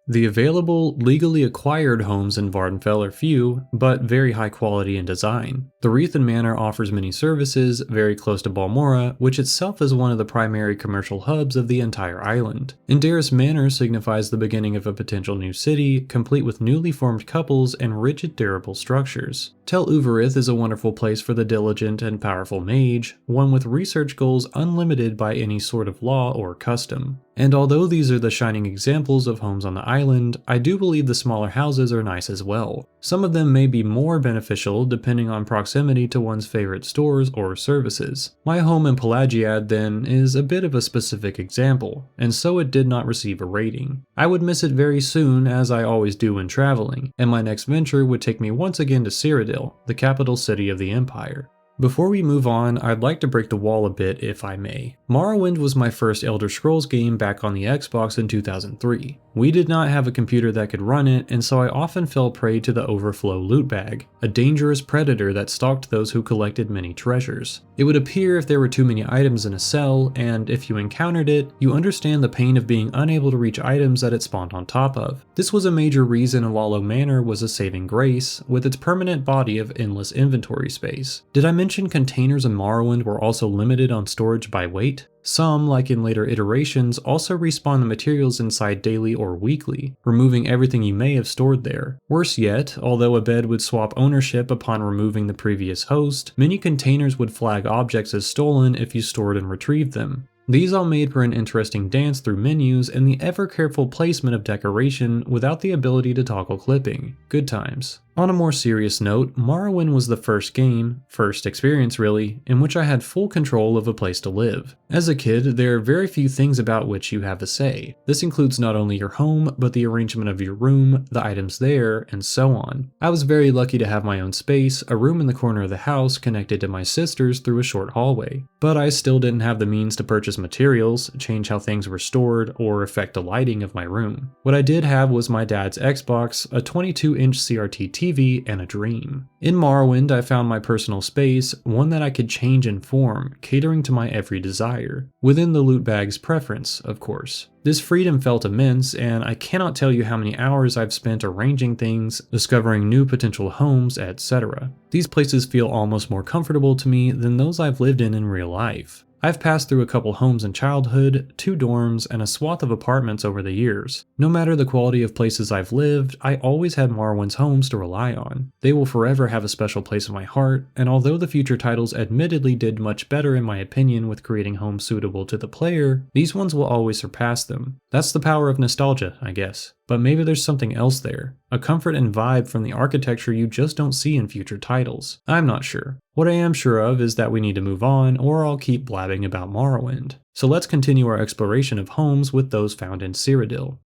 S1: The available, legally acquired homes in Vardenfell are few, but very high quality in design. The Leviathan Manor offers many services, very close to Balmora, which itself is one of the primary commercial hubs of the entire island. Indaris Manor signifies the beginning of a potential new city, complete with newly formed couples and rigid durable structures. Tel Uvarith is a wonderful place for the diligent and powerful mage, one with research goals unlimited by any sort of law or custom. And although these are the shining examples of homes on the island, I do believe the smaller houses are nice as well. Some of them may be more beneficial depending on proximity to one's favorite stores or services. My home in Pelagiad then is a bit of a specific example, and so it did not receive a rating. I would miss it very soon, as I always do when traveling, and my next venture would take me once again to Cyrodiil, the capital city of the Empire. Before we move on, I'd like to break the wall a bit if I may. Morrowind was my first Elder Scrolls game back on the Xbox in 2003. We did not have a computer that could run it, and so I often fell prey to the overflow loot bag, a dangerous predator that stalked those who collected many treasures. It would appear if there were too many items in a cell, and if you encountered it, you understand the pain of being unable to reach items that it spawned on top of. This was a major reason Alalo Manor was a saving grace, with its permanent body of endless inventory space. Did I mention containers in Morrowind were also limited on storage by weight? Some, like in later iterations, also respawn the materials inside daily or weekly, removing everything you may have stored there. Worse yet, although a bed would swap ownership upon removing the previous host, many containers would flag objects as stolen if you stored and retrieved them. These all made for an interesting dance through menus and the ever-careful placement of decoration without the ability to toggle clipping. Good times. On a more serious note, Morrowind was the first experience really, in which I had full control of a place to live. As a kid, there are very few things about which you have a say. This includes not only your home, but the arrangement of your room, the items there, and so on. I was very lucky to have my own space, a room in the corner of the house connected to my sister's through a short hallway. But I still didn't have the means to purchase materials, change how things were stored, or affect the lighting of my room. What I did have was my dad's Xbox, a 22-inch CRT TV, and a dream. In Morrowind, I found my personal space, one that I could change and form, catering to my every desire. Within the loot bag's preference, of course. This freedom felt immense, and I cannot tell you how many hours I've spent arranging things, discovering new potential homes, etc. These places feel almost more comfortable to me than those I've lived in real life. I've passed through a couple homes in childhood, 2 dorms, and a swath of apartments over the years. No matter the quality of places I've lived, I always had Morrowind's homes to rely on. They will forever have a special place in my heart, and although the future titles admittedly did much better in my opinion with creating homes suitable to the player, these ones will always surpass them. That's the power of nostalgia, I guess. But maybe there's something else there, a comfort and vibe from the architecture you just don't see in future titles. I'm not sure. What I am sure of is that we need to move on, or I'll keep blabbing about Morrowind. So let's continue our exploration of homes with those found in Cyrodiil.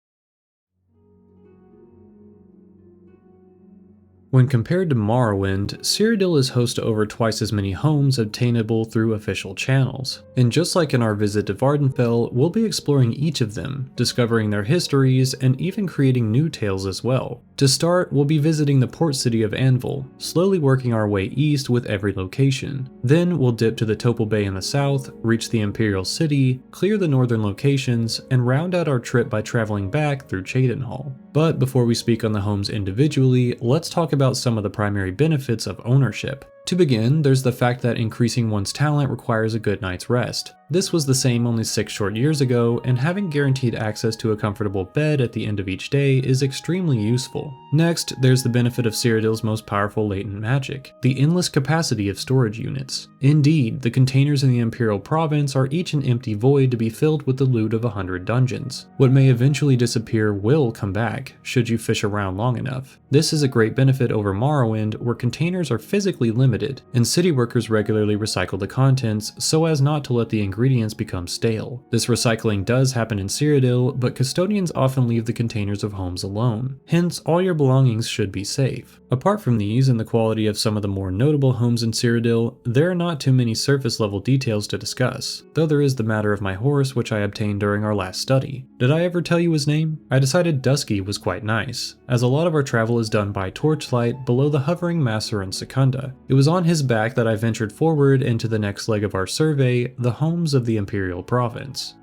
S1: When compared to Morrowind, Cyrodiil is host to over twice as many homes obtainable through official channels. And just like in our visit to Vardenfell, we'll be exploring each of them, discovering their histories, and even creating new tales as well. To start, we'll be visiting the port city of Anvil, slowly working our way east with every location. Then we'll dip to the Topal Bay in the south, reach the Imperial City, clear the northern locations, and round out our trip by traveling back through Cheydinhal. But before we speak on the homes individually, let's talk about some of the primary benefits of ownership. To begin, there's the fact that increasing one's talent requires a good night's rest. This was the same only 6 short years ago, and having guaranteed access to a comfortable bed at the end of each day is extremely useful. Next, there's the benefit of Cyrodiil's most powerful latent magic, the endless capacity of storage units. Indeed, the containers in the Imperial Province are each an empty void to be filled with the loot of 100 dungeons. What may eventually disappear will come back, should you fish around long enough. This is a great benefit over Morrowind, where containers are physically limited, and city workers regularly recycle the contents so as not to let the ingredients become stale. This recycling does happen in Cyrodiil, but custodians often leave the containers of homes alone. Hence, all your belongings should be safe. Apart from these and the quality of some of the more notable homes in Cyrodiil, there are not too many surface level details to discuss, though there is the matter of my horse which I obtained during our last study. Did I ever tell you his name? I decided Dusky was quite nice, as a lot of our travel is done by torchlight below the hovering Master and Secunda. It was on his back that I ventured forward into the next leg of our survey, the homes of the Imperial Province.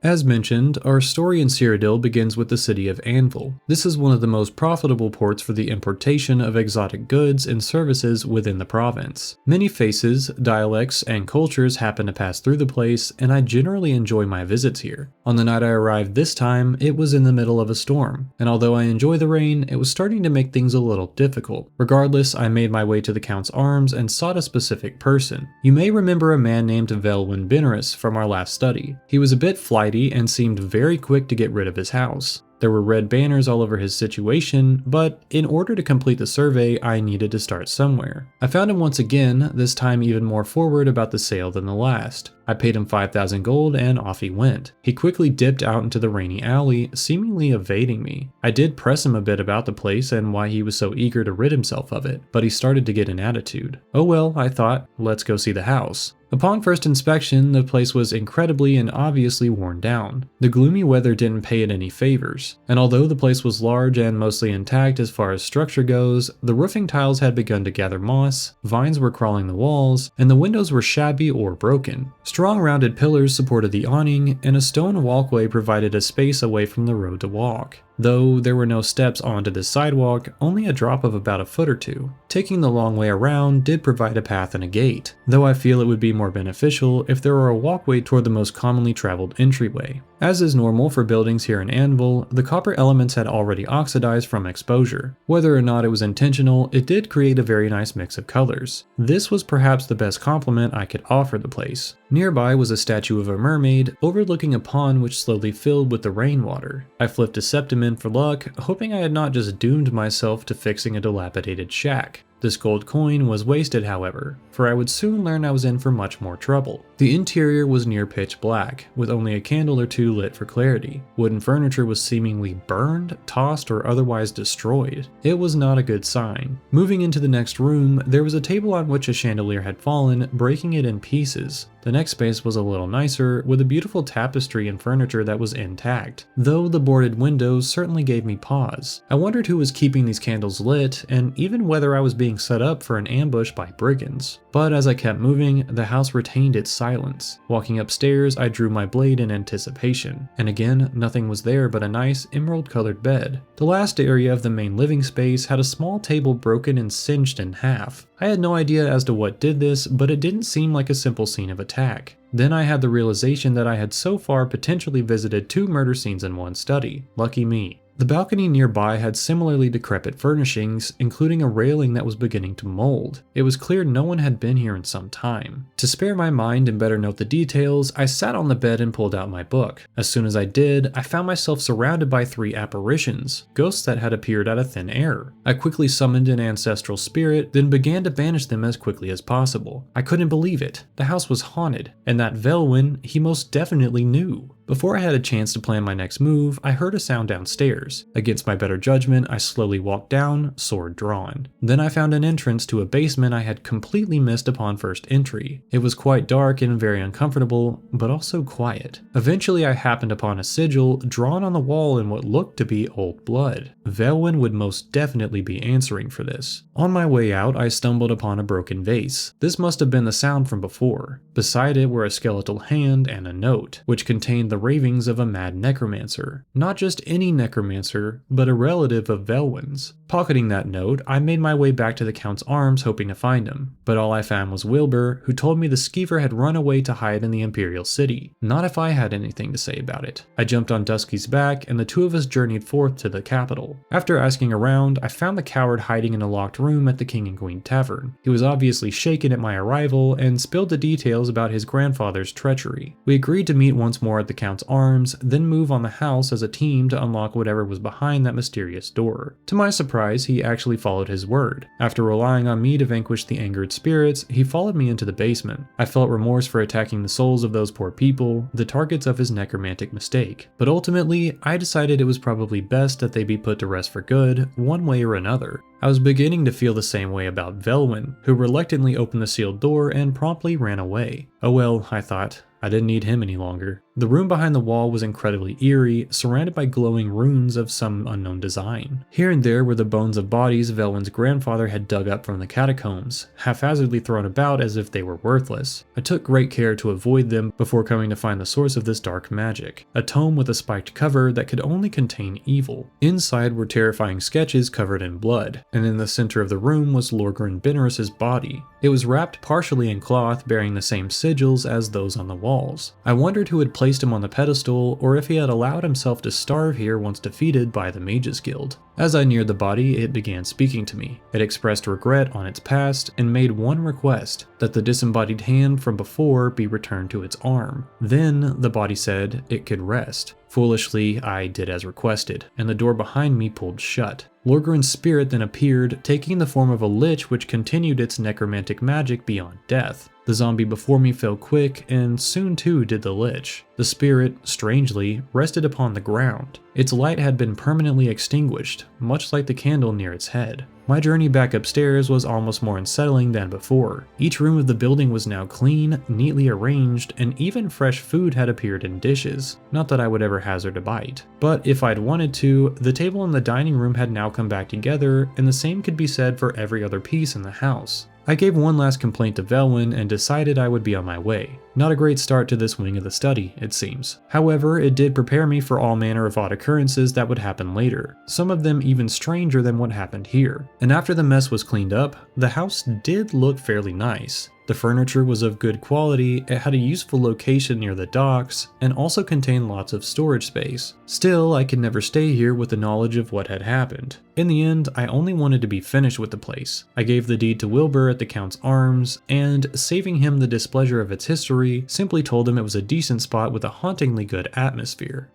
S1: As mentioned, our story in Cyrodiil begins with the city of Anvil. This is one of the most profitable ports for the importation of exotic goods and services within the province. Many faces, dialects, and cultures happen to pass through the place, and I generally enjoy my visits here. On the night I arrived this time, it was in the middle of a storm, and although I enjoy the rain, it was starting to make things a little difficult. Regardless, I made my way to the Count's Arms and sought a specific person. You may remember a man named Velwyn Benerus from our last study. He was a bit flighty and seemed very quick to get rid of his house. There were red banners all over his situation, but in order to complete the survey, I needed to start somewhere. I found him once again, this time even more forward about the sale than the last. I paid him 5,000 gold and off he went. He quickly dipped out into the rainy alley, seemingly evading me. I did press him a bit about the place and why he was so eager to rid himself of it, but he started to get an attitude. Oh well, I thought, let's go see the house. Upon first inspection, the place was incredibly and obviously worn down. The gloomy weather didn't pay it any favors, and although the place was large and mostly intact as far as structure goes, the roofing tiles had begun to gather moss, vines were crawling the walls, and the windows were shabby or broken. Strong rounded pillars supported the awning, and a stone walkway provided a space away from the road to walk. Though there were no steps onto this sidewalk, only a drop of about a foot or two. Taking the long way around did provide a path and a gate, though I feel it would be more beneficial if there were a walkway toward the most commonly traveled entryway. As is normal for buildings here in Anvil, the copper elements had already oxidized from exposure. Whether or not it was intentional, it did create a very nice mix of colors. This was perhaps the best compliment I could offer the place. Nearby was a statue of a mermaid, overlooking a pond which slowly filled with the rainwater. I flipped a septim in for luck, hoping I had not just doomed myself to fixing a dilapidated shack. This gold coin was wasted, however, for I would soon learn I was in for much more trouble. The interior was near pitch black, with only a candle or two lit for clarity. Wooden furniture was seemingly burned, tossed, or otherwise destroyed. It was not a good sign. Moving into the next room, there was a table on which a chandelier had fallen, breaking it in pieces. The next space was a little nicer, with a beautiful tapestry and furniture that was intact, though the boarded windows certainly gave me pause. I wondered who was keeping these candles lit, and even whether I was being set up for an ambush by brigands. But as I kept moving, the house retained its silence. Walking upstairs, I drew my blade in anticipation, and again, nothing was there but a nice emerald-colored bed. The last area of the main living space had a small table broken and singed in half. I had no idea as to what did this, but it didn't seem like a simple scene of attack. Then I had the realization that I had so far potentially visited 2 murder scenes in one study. Lucky me. The balcony nearby had similarly decrepit furnishings, including a railing that was beginning to mold. It was clear no one had been here in some time. To spare my mind and better note the details, I sat on the bed and pulled out my book. As soon as I did, I found myself surrounded by 3 apparitions, ghosts that had appeared out of thin air. I quickly summoned an ancestral spirit, then began to banish them as quickly as possible. I couldn't believe it. The house was haunted, and that Velwyn he most definitely knew. Before I had a chance to plan my next move, I heard a sound downstairs. Against my better judgment, I slowly walked down, sword drawn. Then I found an entrance to a basement I had completely missed upon first entry. It was quite dark and very uncomfortable, but also quiet. Eventually I happened upon a sigil drawn on the wall in what looked to be old blood. Velwyn would most definitely be answering for this. On my way out, I stumbled upon a broken vase. This must have been the sound from before. Beside it were a skeletal hand and a note, which contained the ravings of a mad necromancer. Not just any necromancer, but a relative of Velwyn's. Pocketing that note, I made my way back to the Count's Arms hoping to find him, but all I found was Wilbur, who told me the skeever had run away to hide in the Imperial City. Not if I had anything to say about it. I jumped on Dusky's back, and the 2 of us journeyed forth to the capital. After asking around, I found the coward hiding in a locked room at the King and Queen Tavern. He was obviously shaken at my arrival, and spilled the details about his grandfather's treachery. We agreed to meet once more at the Count's Arms, then move on the house as a team to unlock whatever was behind that mysterious door. To my surprise, he actually followed his word. After relying on me to vanquish the angered spirits, he followed me into the basement. I felt remorse for attacking the souls of those poor people, the targets of his necromantic mistake. But ultimately, I decided it was probably best that they be put to rest for good, one way or another. I was beginning to feel the same way about Velwyn, who reluctantly opened the sealed door and promptly ran away. Oh well, I thought. I didn't need him any longer. The room behind the wall was incredibly eerie, surrounded by glowing runes of some unknown design. Here and there were the bones of bodies Velwyn's grandfather had dug up from the catacombs, haphazardly thrown about as if they were worthless. I took great care to avoid them before coming to find the source of this dark magic, a tome with a spiked cover that could only contain evil. Inside were terrifying sketches covered in blood, and in the center of the room was Lorgren Benerus's body. It was wrapped partially in cloth bearing the same sigils as those on the walls. I wondered who had placed him on the pedestal, or if he had allowed himself to starve here once defeated by the Mages Guild. As I neared the body, it began speaking to me. It expressed regret on its past and made one request, that the disembodied hand from before be returned to its arm. Then, the body said, it could rest. Foolishly, I did as requested, and the door behind me pulled shut. Lorgren's spirit then appeared, taking the form of a lich which continued its necromantic magic beyond death. The zombie before me fell quick, and soon too did the lich. The spirit, strangely, rested upon the ground. Its light had been permanently extinguished, much like the candle near its head. My journey back upstairs was almost more unsettling than before. Each room of the building was now clean, neatly arranged, and even fresh food had appeared in dishes. Not that I would ever hazard a bite. But if I'd wanted to, the table in the dining room had now come back together, and the same could be said for every other piece in the house. I gave one last complaint to Velwyn and decided I would be on my way. Not a great start to this wing of the study, it seems. However, it did prepare me for all manner of odd occurrences that would happen later, some of them even stranger than what happened here. And after the mess was cleaned up, the house did look fairly nice. The furniture was of good quality, it had a useful location near the docks, and also contained lots of storage space. Still, I could never stay here with the knowledge of what had happened. In the end, I only wanted to be finished with the place. I gave the deed to Wilbur at the Count's Arms, and, saving him the displeasure of its history, simply told him it was a decent spot with a hauntingly good atmosphere.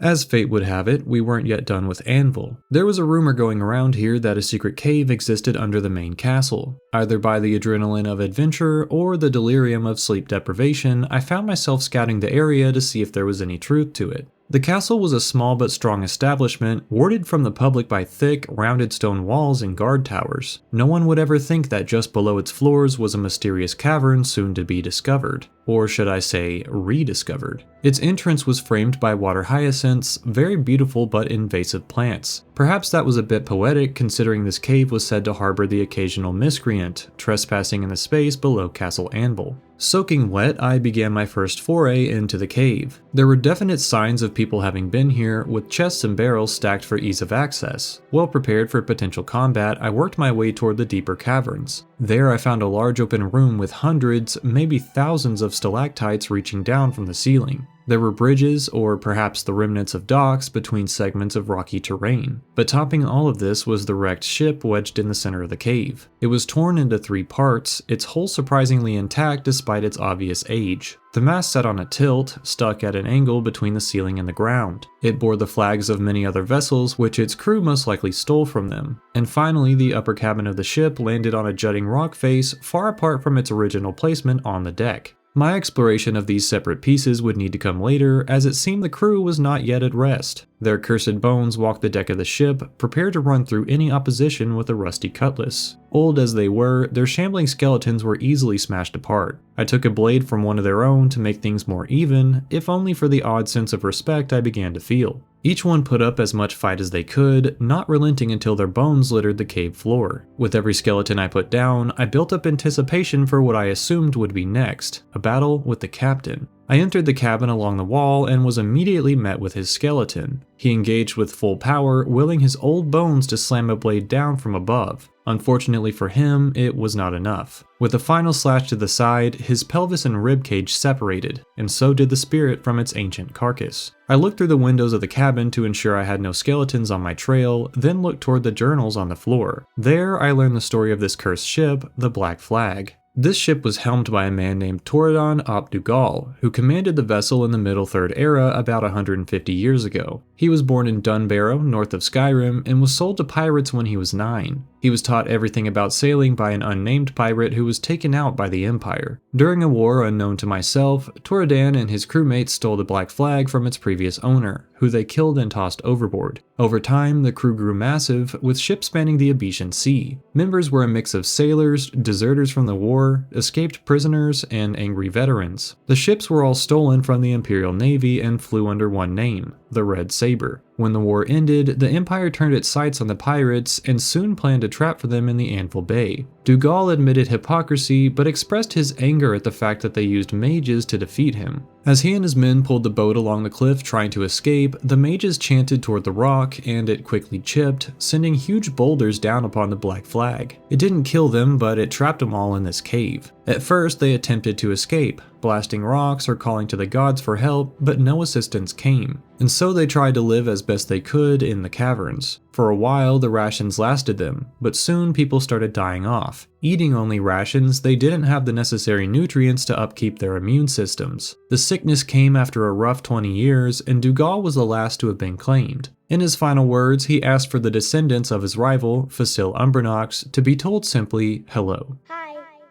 S1: As fate would have it, we weren't yet done with Anvil. There was a rumor going around here that a secret cave existed under the main castle. Either by the adrenaline of adventure or the delirium of sleep deprivation, I found myself scouting the area to see if there was any truth to it. The castle was a small but strong establishment, warded from the public by thick, rounded stone walls and guard towers. No one would ever think that just below its floors was a mysterious cavern soon to be discovered. Or should I say, rediscovered. Its entrance was framed by water hyacinths, very beautiful but invasive plants. Perhaps that was a bit poetic considering this cave was said to harbor the occasional miscreant, trespassing in the space below Castle Anvil. Soaking wet, I began my first foray into the cave. There were definite signs of people having been here, with chests and barrels stacked for ease of access. Well prepared for potential combat, I worked my way toward the deeper caverns. There I found a large open room with hundreds, maybe thousands of stalactites reaching down from the ceiling. There were bridges, or perhaps the remnants of docks, between segments of rocky terrain. But topping all of this was the wrecked ship wedged in the center of the cave. It was torn into 3 parts, its hull surprisingly intact despite its obvious age. The mast sat on a tilt, stuck at an angle between the ceiling and the ground. It bore the flags of many other vessels, which its crew most likely stole from them. And finally, the upper cabin of the ship landed on a jutting rock face far apart from its original placement on the deck. My exploration of these separate pieces would need to come later, as it seemed the crew was not yet at rest. Their cursed bones walked the deck of the ship, prepared to run through any opposition with a rusty cutlass. Old as they were, their shambling skeletons were easily smashed apart. I took a blade from one of their own to make things more even, if only for the odd sense of respect I began to feel. Each one put up as much fight as they could, not relenting until their bones littered the cave floor. With every skeleton I put down, I built up anticipation for what I assumed would be next, a battle with the captain. I entered the cabin along the wall and was immediately met with his skeleton. He engaged with full power, willing his old bones to slam a blade down from above. Unfortunately for him, it was not enough. With a final slash to the side, his pelvis and ribcage separated, and so did the spirit from its ancient carcass. I looked through the windows of the cabin to ensure I had no skeletons on my trail, then looked toward the journals on the floor. There, I learned the story of this cursed ship, the Black Flag. This ship was helmed by a man named Toradon ap Dugal, who commanded the vessel in the Middle Third Era about 150 years ago. He was born in Dunbarrow, north of Skyrim, and was sold to pirates when he was 9. He was taught everything about sailing by an unnamed pirate who was taken out by the Empire. During a war unknown to myself, Toradon and his crewmates stole the Black Flag from its previous owner, who they killed and tossed overboard. Over time, the crew grew massive, with ships spanning the Ebetian Sea. Members were a mix of sailors, deserters from the war, escaped prisoners, and angry veterans. The ships were all stolen from the Imperial Navy and flew under one name, the Red Saber. When the war ended, the Empire turned its sights on the pirates and soon planned a trap for them in the Anvil Bay. Dugal admitted hypocrisy, but expressed his anger at the fact that they used mages to defeat him. As he and his men pulled the boat along the cliff trying to escape, the mages chanted toward the rock, and it quickly chipped, sending huge boulders down upon the Black Flag. It didn't kill them, but it trapped them all in this cave. At first, they attempted to escape, blasting rocks or calling to the gods for help, but no assistance came. and so they tried to live as best they could in the caverns. For a while, the rations lasted them, but soon people started dying off. Eating only rations, they didn't have the necessary nutrients to upkeep their immune systems. The sickness came after a rough 20 years, and Dougal was the last to have been claimed. In his final words, he asked for the descendants of his rival, Facile Umbranox, to be told simply, hello.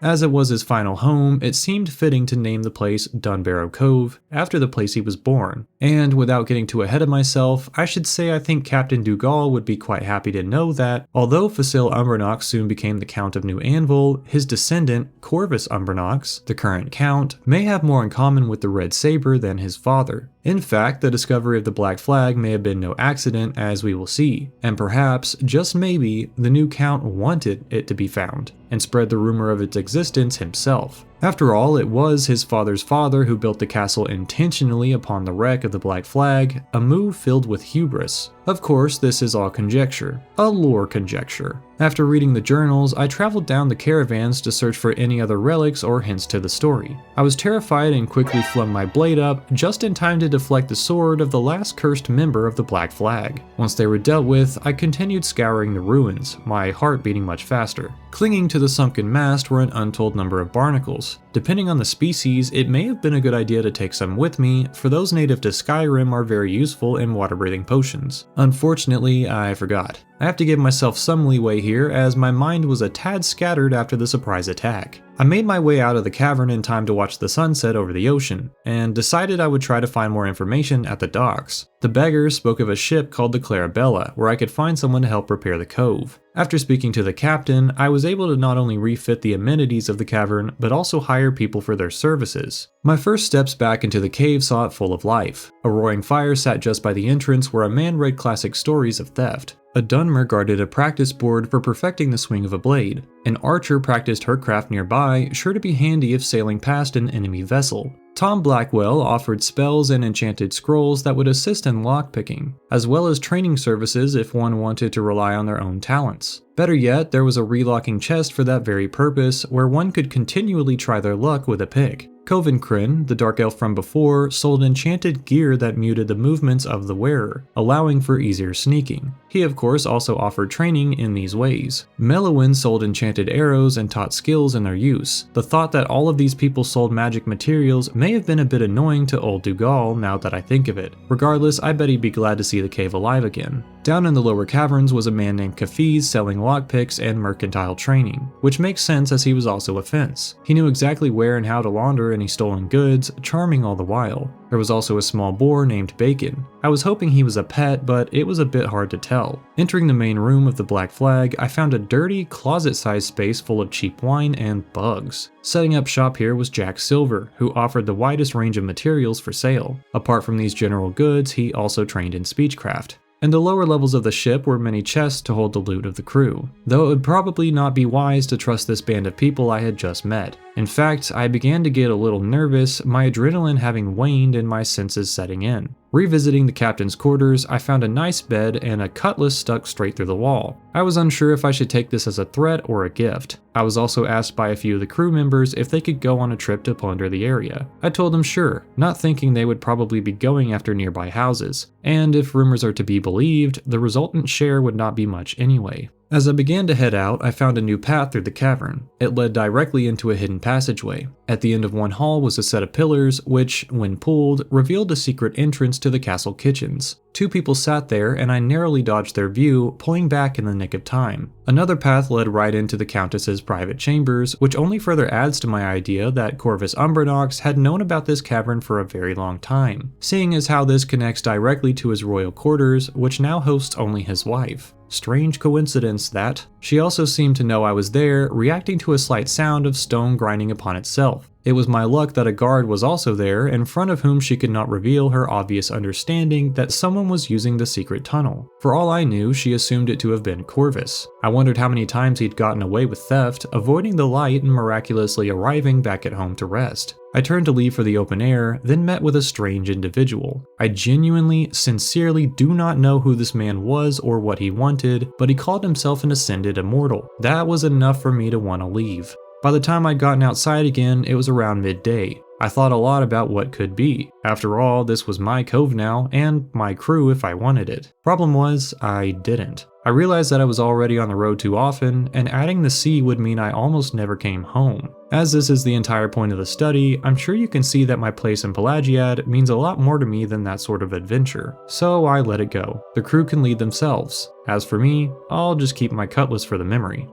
S1: As it was his final home, it seemed fitting to name the place Dunbarrow Cove, after the place he was born. And without getting too ahead of myself, I should say I think Captain Dougal would be quite happy to know that, although Facile Umbranox soon became the Count of New Anvil, his descendant, Corvus Umbranox, the current Count, may have more in common with the Red Saber than his father. In fact, the discovery of the Black Flag may have been no accident, as we will see, and perhaps, just maybe, the new Count wanted it to be found, and spread the rumor of its existence himself. After all, it was his father's father who built the castle intentionally upon the wreck of the Black Flag, a move filled with hubris. Of course, this is all conjecture, a lore conjecture. After reading the journals, I traveled down the caravans to search for any other relics or hints to the story. I was terrified and quickly flung my blade up, just in time to deflect the sword of the last cursed member of the Black Flag. Once they were dealt with, I continued scouring the ruins, my heart beating much faster. Clinging to the sunken mast were an untold number of barnacles. Depending on the species, it may have been a good idea to take some with me, for those native to Skyrim are very useful in water-breathing potions. Unfortunately, I forgot. I have to give myself some leeway here, as my mind was a tad scattered after the surprise attack. I made my way out of the cavern in time to watch the sunset over the ocean, and decided I would try to find more information at the docks. The beggar spoke of a ship called the Clarabella, where I could find someone to help repair the cove. After speaking to the captain, I was able to not only refit the amenities of the cavern, but also hire people for their services. My first steps back into the cave saw it full of life. A roaring fire sat just by the entrance where a man read classic stories of theft. A Dunmer guarded a practice board for perfecting the swing of a blade. An archer practiced her craft nearby, sure to be handy if sailing past an enemy vessel. Tom Blackwell offered spells and enchanted scrolls that would assist in lockpicking, as well as training services if one wanted to rely on their own talents. Better yet, there was a relocking chest for that very purpose, where one could continually try their luck with a pick. Covencrin, the dark elf from before, sold enchanted gear that muted the movements of the wearer, allowing for easier sneaking. He of course also offered training in these ways. Melowin sold enchanted arrows and taught skills in their use. The thought that all of these people sold magic materials may have been a bit annoying to old Dougal now that I think of it. Regardless, I bet he'd be glad to see the cave alive again. Down in the lower caverns was a man named Kafiz selling lockpicks and mercantile training, which makes sense as he was also a fence. He knew exactly where and how to launder any stolen goods, charming all the while. There was also a small boar named Bacon. I was hoping he was a pet, but it was a bit hard to tell. Entering the main room of the Black Flag, I found a dirty, closet-sized space full of cheap wine and bugs. Setting up shop here was Jack Silver, who offered the widest range of materials for sale. Apart from these general goods, he also trained in speechcraft. In the lower levels of the ship were many chests to hold the loot of the crew, though it would probably not be wise to trust this band of people I had just met. In fact, I began to get a little nervous, my adrenaline having waned and my senses setting in. Revisiting the captain's quarters, I found a nice bed and a cutlass stuck straight through the wall. I was unsure if I should take this as a threat or a gift. I was also asked by a few of the crew members if they could go on a trip to plunder the area. I told them sure, not thinking they would probably be going after nearby houses, and if rumors are to be believed, the resultant share would not be much anyway. As I began to head out, I found a new path through the cavern. It led directly into a hidden passageway. At the end of one hall was a set of pillars, which, when pulled, revealed a secret entrance to the castle kitchens. Two people sat there, and I narrowly dodged their view, pulling back in the nick of time. Another path led right into the Countess's private chambers, which only further adds to my idea that Corvus Umbranox had known about this cavern for a very long time, seeing as how this connects directly to his royal quarters, which now hosts only his wife. Strange coincidence that. She also seemed to know I was there, reacting to a slight sound of stone grinding upon itself. It was my luck that a guard was also there, in front of whom she could not reveal her obvious understanding that someone was using the secret tunnel. For all I knew, she assumed it to have been Corvus. I wondered how many times he'd gotten away with theft, avoiding the light and miraculously arriving back at home to rest. I turned to leave for the open air, then met with a strange individual. I genuinely, sincerely do not know who this man was or what he wanted, but he called himself an ascended immortal. That was enough for me to want to leave. By the time I'd gotten outside again, it was around midday. I thought a lot about what could be. After all, this was my cove now, and my crew if I wanted it. Problem was, I didn't. I realized that I was already on the road too often, and adding the sea would mean I almost never came home. As this is the entire point of the study, I'm sure you can see that my place in Pelagiad means a lot more to me than that sort of adventure. So I let it go. The crew can lead themselves. As for me, I'll just keep my cutlass for the memory.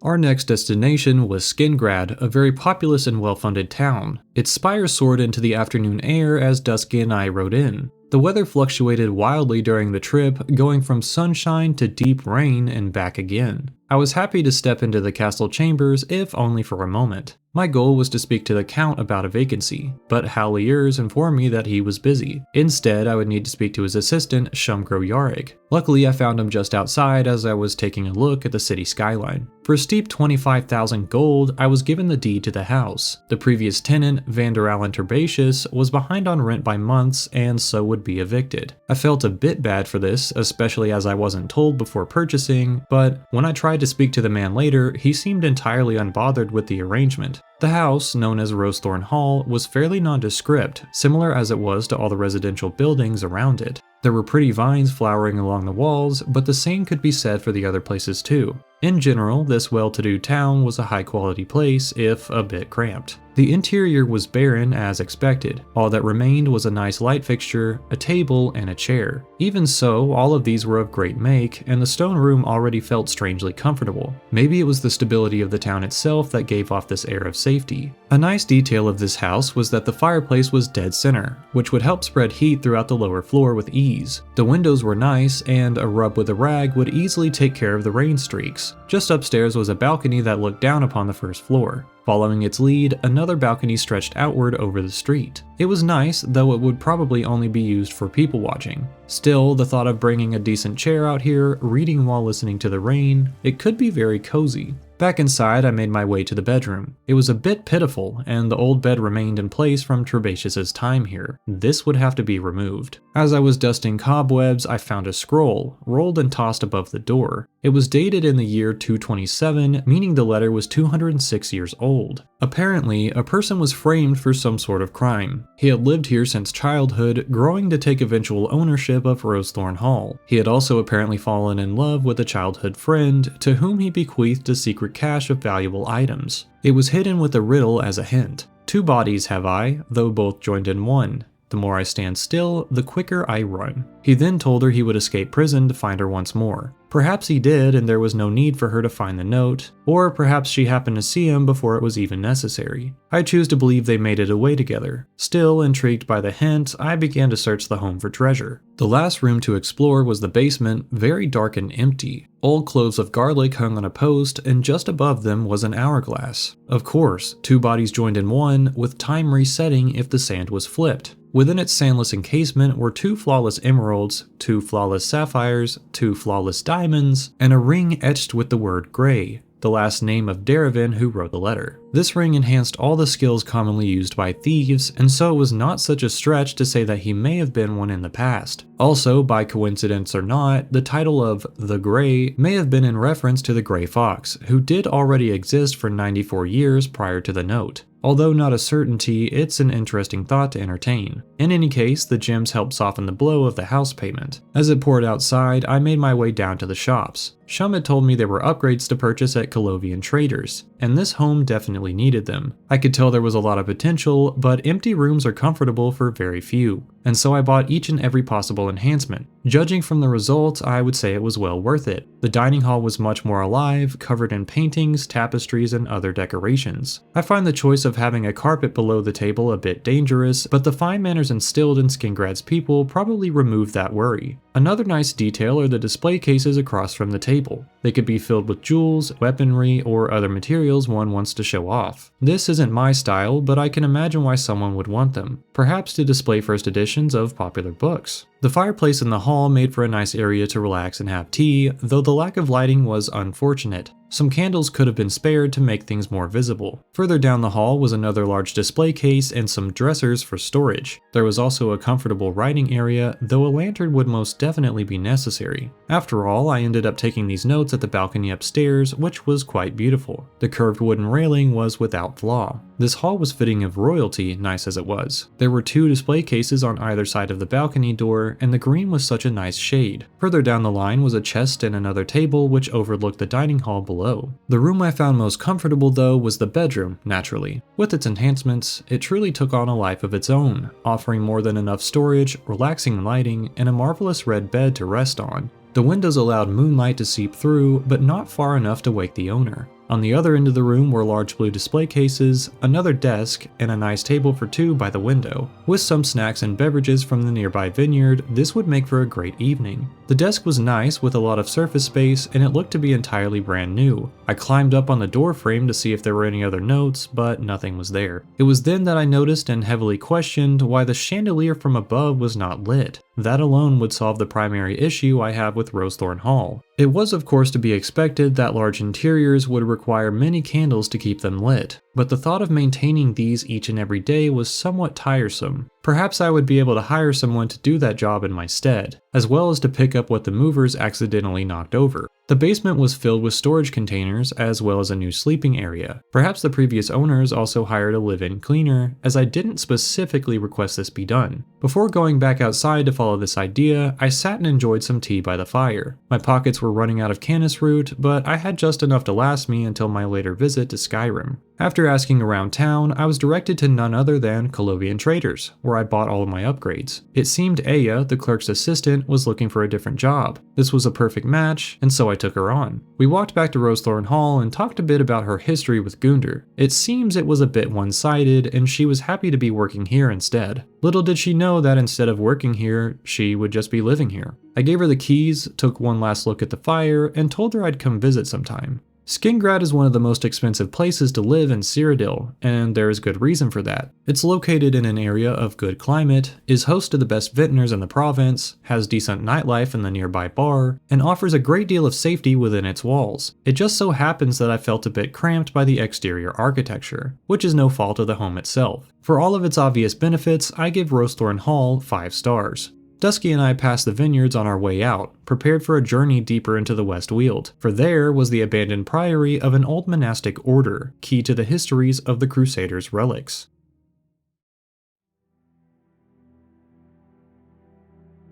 S1: Our next destination was Skingrad, a very populous and well-funded town. Its spires soared into the afternoon air as Dusky and I rode in. The weather fluctuated wildly during the trip, going from sunshine to deep rain and back again. I was happy to step into the castle chambers, if only for a moment. My goal was to speak to the Count about a vacancy, but Haliers informed me that he was busy. Instead, I would need to speak to his assistant, Shumgro Yarig. Luckily, I found him just outside as I was taking a look at the city skyline. For a steep 25,000 gold, I was given the deed to the house. The previous tenant, Vander Allen Turbatius, was behind on rent by months and so would be evicted. I felt a bit bad for this, especially as I wasn't told before purchasing, but when I tried to speak to the man later, he seemed entirely unbothered with the arrangement. The house, known as Rosethorn Hall, was fairly nondescript, similar as it was to all the residential buildings around it. There were pretty vines flowering along the walls, but the same could be said for the other places too. In general, this well-to-do town was a high-quality place, if a bit cramped. The interior was barren as expected. All that remained was a nice light fixture, a table, and a chair. Even so, all of these were of great make, and the stone room already felt strangely comfortable. Maybe it was the stability of the town itself that gave off this air of safety. A nice detail of this house was that the fireplace was dead center, which would help spread heat throughout the lower floor with ease. The windows were nice, and a rub with a rag would easily take care of the rain streaks. Just upstairs was a balcony that looked down upon the first floor. Following its lead, another balcony stretched outward over the street. It was nice, though it would probably only be used for people watching. Still, the thought of bringing a decent chair out here, reading while listening to the rain, it could be very cozy. Back inside, I made my way to the bedroom. It was a bit pitiful, and the old bed remained in place from Turbatius's time here. This would have to be removed. As I was dusting cobwebs, I found a scroll, rolled and tossed above the door. It was dated in the year 227, meaning the letter was 206 years old. Apparently, a person was framed for some sort of crime. He had lived here since childhood, growing to take eventual ownership of Rosethorn Hall. He had also apparently fallen in love with a childhood friend, to whom he bequeathed a secret cache of valuable items. It was hidden with a riddle as a hint. 2 bodies have I, though both joined in one. The more I stand still, the quicker I run. He then told her he would escape prison to find her once more. Perhaps he did and there was no need for her to find the note, or perhaps she happened to see him before it was even necessary. I choose to believe they made it away together. Still intrigued by the hint, I began to search the home for treasure. The last room to explore was the basement, very dark and empty. Old cloves of garlic hung on a post, and just above them was an hourglass. Of course, 2 bodies joined in one, with time resetting if the sand was flipped. Within its sandless encasement were 2 flawless emeralds, 2 flawless sapphires, 2 flawless diamonds, and a ring etched with the word Grey, the last name of Deravin who wrote the letter. This ring enhanced all the skills commonly used by thieves, and so it was not such a stretch to say that he may have been one in the past. Also, by coincidence or not, the title of The Grey may have been in reference to the Grey Fox, who did already exist for 94 years prior to the note. Although not a certainty, it's an interesting thought to entertain. In any case, the gems helped soften the blow of the house payment. As it poured outside, I made my way down to the shops. Shum had told me there were upgrades to purchase at Colovian traders, and this home definitely needed them. I could tell there was a lot of potential, but empty rooms are comfortable for very few, and so I bought each and every possible enhancement. Judging from the result, I would say it was well worth it. The dining hall was much more alive, covered in paintings, tapestries, and other decorations. I find the choice of having a carpet below the table a bit dangerous, but the fine manners instilled in Skingrad's people probably removed that worry. Another nice detail are the display cases across from the table. They could be filled with jewels, weaponry, or other materials one wants to show off. This isn't my style, but I can imagine why someone would want them. Perhaps to display first editions of popular books. The fireplace in the hall made for a nice area to relax and have tea, though the lack of lighting was unfortunate. Some candles could have been spared to make things more visible. Further down the hall was another large display case and some dressers for storage. There was also a comfortable writing area, though a lantern would most definitely be necessary. After all, I ended up taking these notes at the balcony upstairs, which was quite beautiful. The curved wooden railing was without flaw. This hall was fitting of royalty, nice as it was. There were 2 display cases on either side of the balcony door, and the green was such a nice shade. Further down the line was a chest and another table which overlooked the dining hall below. The room I found most comfortable though was the bedroom, naturally. With its enhancements, it truly took on a life of its own, offering more than enough storage, relaxing lighting, and a marvelous red bed to rest on. The windows allowed moonlight to seep through, but not far enough to wake the owner. On the other end of the room were large blue display cases, another desk, and a nice table for 2 by the window. With some snacks and beverages from the nearby vineyard, this would make for a great evening. The desk was nice with a lot of surface space, and it looked to be entirely brand new. I climbed up on the door frame to see if there were any other notes, but nothing was there. It was then that I noticed and heavily questioned why the chandelier from above was not lit. That alone would solve the primary issue I have with Rosethorn Hall. It was of course to be expected that large interiors would require many candles to keep them lit, but the thought of maintaining these each and every day was somewhat tiresome. Perhaps I would be able to hire someone to do that job in my stead, as well as to pick up what the movers accidentally knocked over. The basement was filled with storage containers as well as a new sleeping area. Perhaps the previous owners also hired a live-in cleaner, as I didn't specifically request this be done. Before going back outside to follow this idea, I sat and enjoyed some tea by the fire. My pockets were running out of canis root, but I had just enough to last me until my later visit to Skyrim. After asking around town, I was directed to none other than Colovian Traders, where I bought all of my upgrades. It seemed Aya, the clerk's assistant, was looking for a different job. This was a perfect match, and so I took her on. We walked back to Rosethorn Hall and talked a bit about her history with Gunder. It seems it was a bit one-sided, and she was happy to be working here instead. Little did she know that instead of working here, she would just be living here. I gave her the keys, took one last look at the fire, and told her I'd come visit sometime. Skingrad is one of the most expensive places to live in Cyrodiil, and there is good reason for that. It's located in an area of good climate, is host to the best vintners in the province, has decent nightlife in the nearby bar, and offers a great deal of safety within its walls. It just so happens that I felt a bit cramped by the exterior architecture, which is no fault of the home itself. For all of its obvious benefits, I give Rosethorn Hall 5 stars. Dusky and I passed the vineyards on our way out, prepared for a journey deeper into the West Weald, for there was the abandoned priory of an old monastic order, key to the histories of the Crusaders' relics.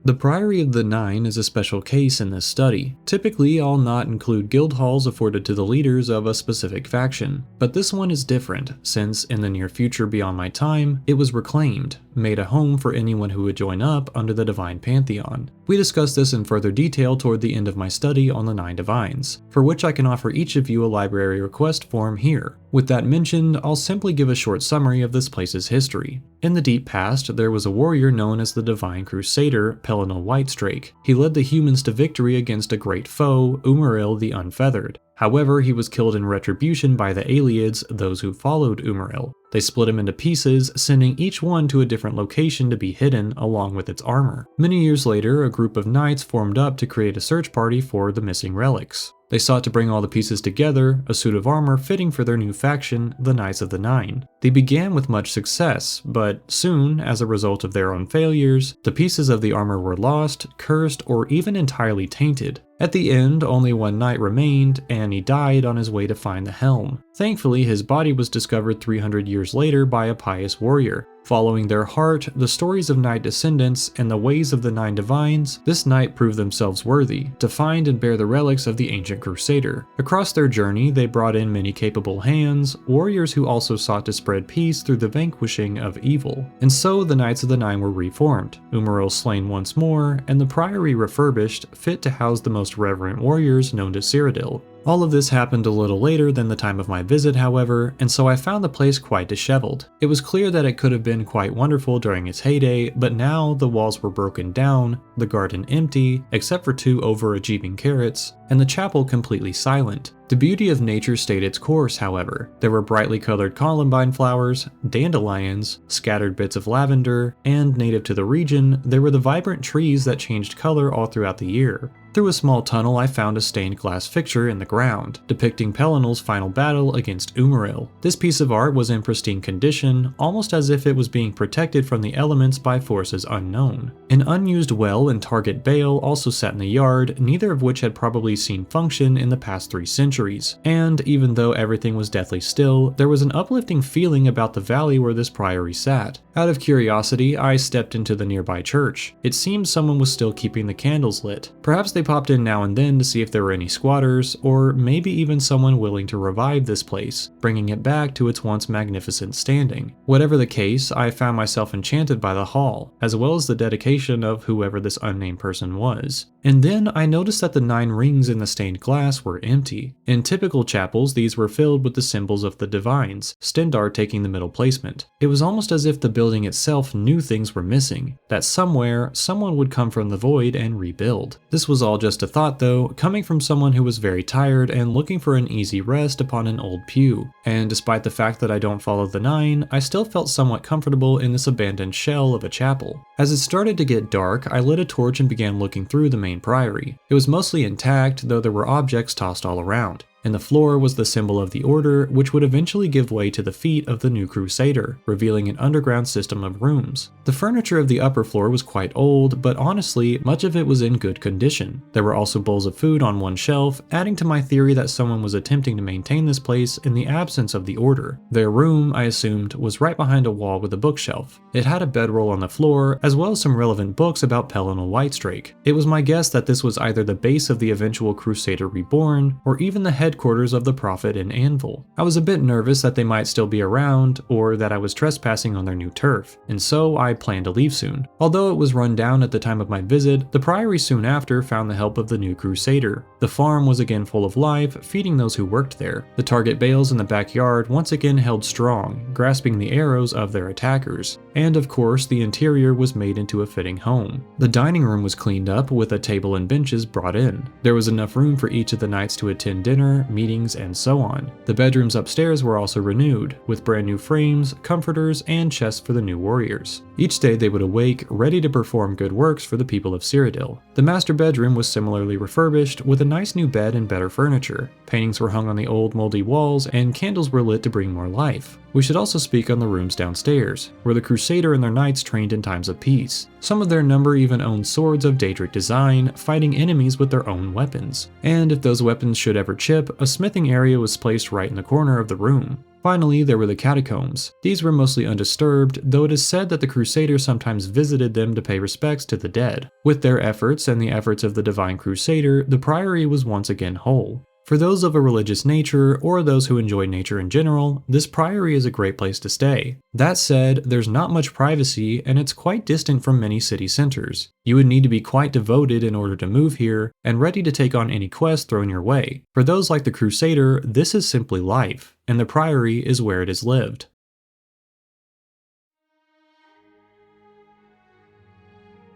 S1: The Priory of the Nine is a special case in this study. Typically, I'll not include guild halls afforded to the leaders of a specific faction, but this one is different, since in the near future beyond my time, it was reclaimed, made a home for anyone who would join up under the Divine Pantheon. We discussed this in further detail toward the end of my study on the 9 Divines, for which I can offer each of you a library request form here. With that mentioned, I'll simply give a short summary of this place's history. In the deep past, there was a warrior known as the Divine Crusader, Pelinal Whitestrake. He led the humans to victory against a great foe, Umaril the Unfeathered. However, he was killed in retribution by the Aelids, those who followed Umaril. They split him into pieces, sending each one to a different location to be hidden along with its armor. Many years later, a group of knights formed up to create a search party for the missing relics. They sought to bring all the pieces together, a suit of armor fitting for their new faction, the Knights of the Nine. They began with much success, but soon, as a result of their own failures, the pieces of the armor were lost, cursed, or even entirely tainted. At the end, only one knight remained, and he died on his way to find the helm. Thankfully, his body was discovered 300 years later by a pious warrior. Following their heart, the stories of knight descendants, and the ways of the 9 Divines, this knight proved themselves worthy to find and bear the relics of the ancient crusader. Across their journey, they brought in many capable hands, warriors who also sought to spread peace through the vanquishing of evil. And so the Knights of the Nine were reformed, Umaril slain once more, and the priory refurbished, fit to house the most reverent warriors known to Cyrodiil. All of this happened a little later than the time of my visit, however, and so I found the place quite disheveled. It was clear that it could have been quite wonderful during its heyday, but now the walls were broken down, the garden empty, except for 2 overachieving carrots, and the chapel completely silent. The beauty of nature stayed its course, however. There were brightly colored columbine flowers, dandelions, scattered bits of lavender, and native to the region, there were the vibrant trees that changed color all throughout the year. Through a small tunnel I found a stained glass fixture in the ground, depicting Pelinal's final battle against Umaril. This piece of art was in pristine condition, almost as if it was being protected from the elements by forces unknown. An unused well and target bale also sat in the yard, neither of which had probably seen function in the past 3 centuries. And even though everything was deathly still, there was an uplifting feeling about the valley where this priory sat. Out of curiosity, I stepped into the nearby church. It seemed someone was still keeping the candles lit. Perhaps they popped in now and then to see if there were any squatters, or maybe even someone willing to revive this place, bringing it back to its once magnificent standing. Whatever the case, I found myself enchanted by the hall, as well as the dedication of whoever this unnamed person was. And then I noticed that the 9 rings in the stained glass were empty. In typical chapels, these were filled with the symbols of the divines, Stendar taking the middle placement. It was almost as if the building itself knew things were missing, that somewhere, someone would come from the void and rebuild. This was all just a thought though, coming from someone who was very tired and looking for an easy rest upon an old pew. And despite the fact that I don't follow the 9, I still felt somewhat comfortable in this abandoned shell of a chapel. As it started to get dark, I lit a torch and began looking through the main priory. It was mostly intact, though there were objects tossed all around. In the floor was the symbol of the Order, which would eventually give way to the feet of the new Crusader, revealing an underground system of rooms. The furniture of the upper floor was quite old, but honestly, much of it was in good condition. There were also bowls of food on one shelf, adding to my theory that someone was attempting to maintain this place in the absence of the Order. Their room, I assumed, was right behind a wall with a bookshelf. It had a bedroll on the floor, as well as some relevant books about Pelinal Whitestrake. It was my guess that this was either the base of the eventual Crusader Reborn, or even the headquarters of the Prophet in Anvil. I was a bit nervous that they might still be around, or that I was trespassing on their new turf, and so I planned to leave soon. Although it was run down at the time of my visit, the priory soon after found the help of the new Crusader. The farm was again full of life, feeding those who worked there. The target bales in the backyard once again held strong, grasping the arrows of their attackers. And of course, the interior was made into a fitting home. The dining room was cleaned up with a table and benches brought in. There was enough room for each of the knights to attend dinner, meetings, and so on. The bedrooms upstairs were also renewed, with brand new frames, comforters, and chests for the new warriors. Each day they would awake, ready to perform good works for the people of Cyrodiil. The master bedroom was similarly refurbished, with a nice new bed and better furniture. Paintings were hung on the old moldy walls, and candles were lit to bring more life. We should also speak on the rooms downstairs, where the Crusader and their knights trained in times of peace. Some of their number even owned swords of Daedric design, fighting enemies with their own weapons. And if those weapons should ever chip, a smithing area was placed right in the corner of the room. Finally, there were the catacombs. These were mostly undisturbed, though it is said that the Crusaders sometimes visited them to pay respects to the dead. With their efforts and the efforts of the Divine Crusader, the priory was once again whole. For those of a religious nature, or those who enjoy nature in general, this priory is a great place to stay. That said, there's not much privacy, and it's quite distant from many city centers. You would need to be quite devoted in order to move here, and ready to take on any quest thrown your way. For those like the Crusader, this is simply life, and the priory is where it is lived.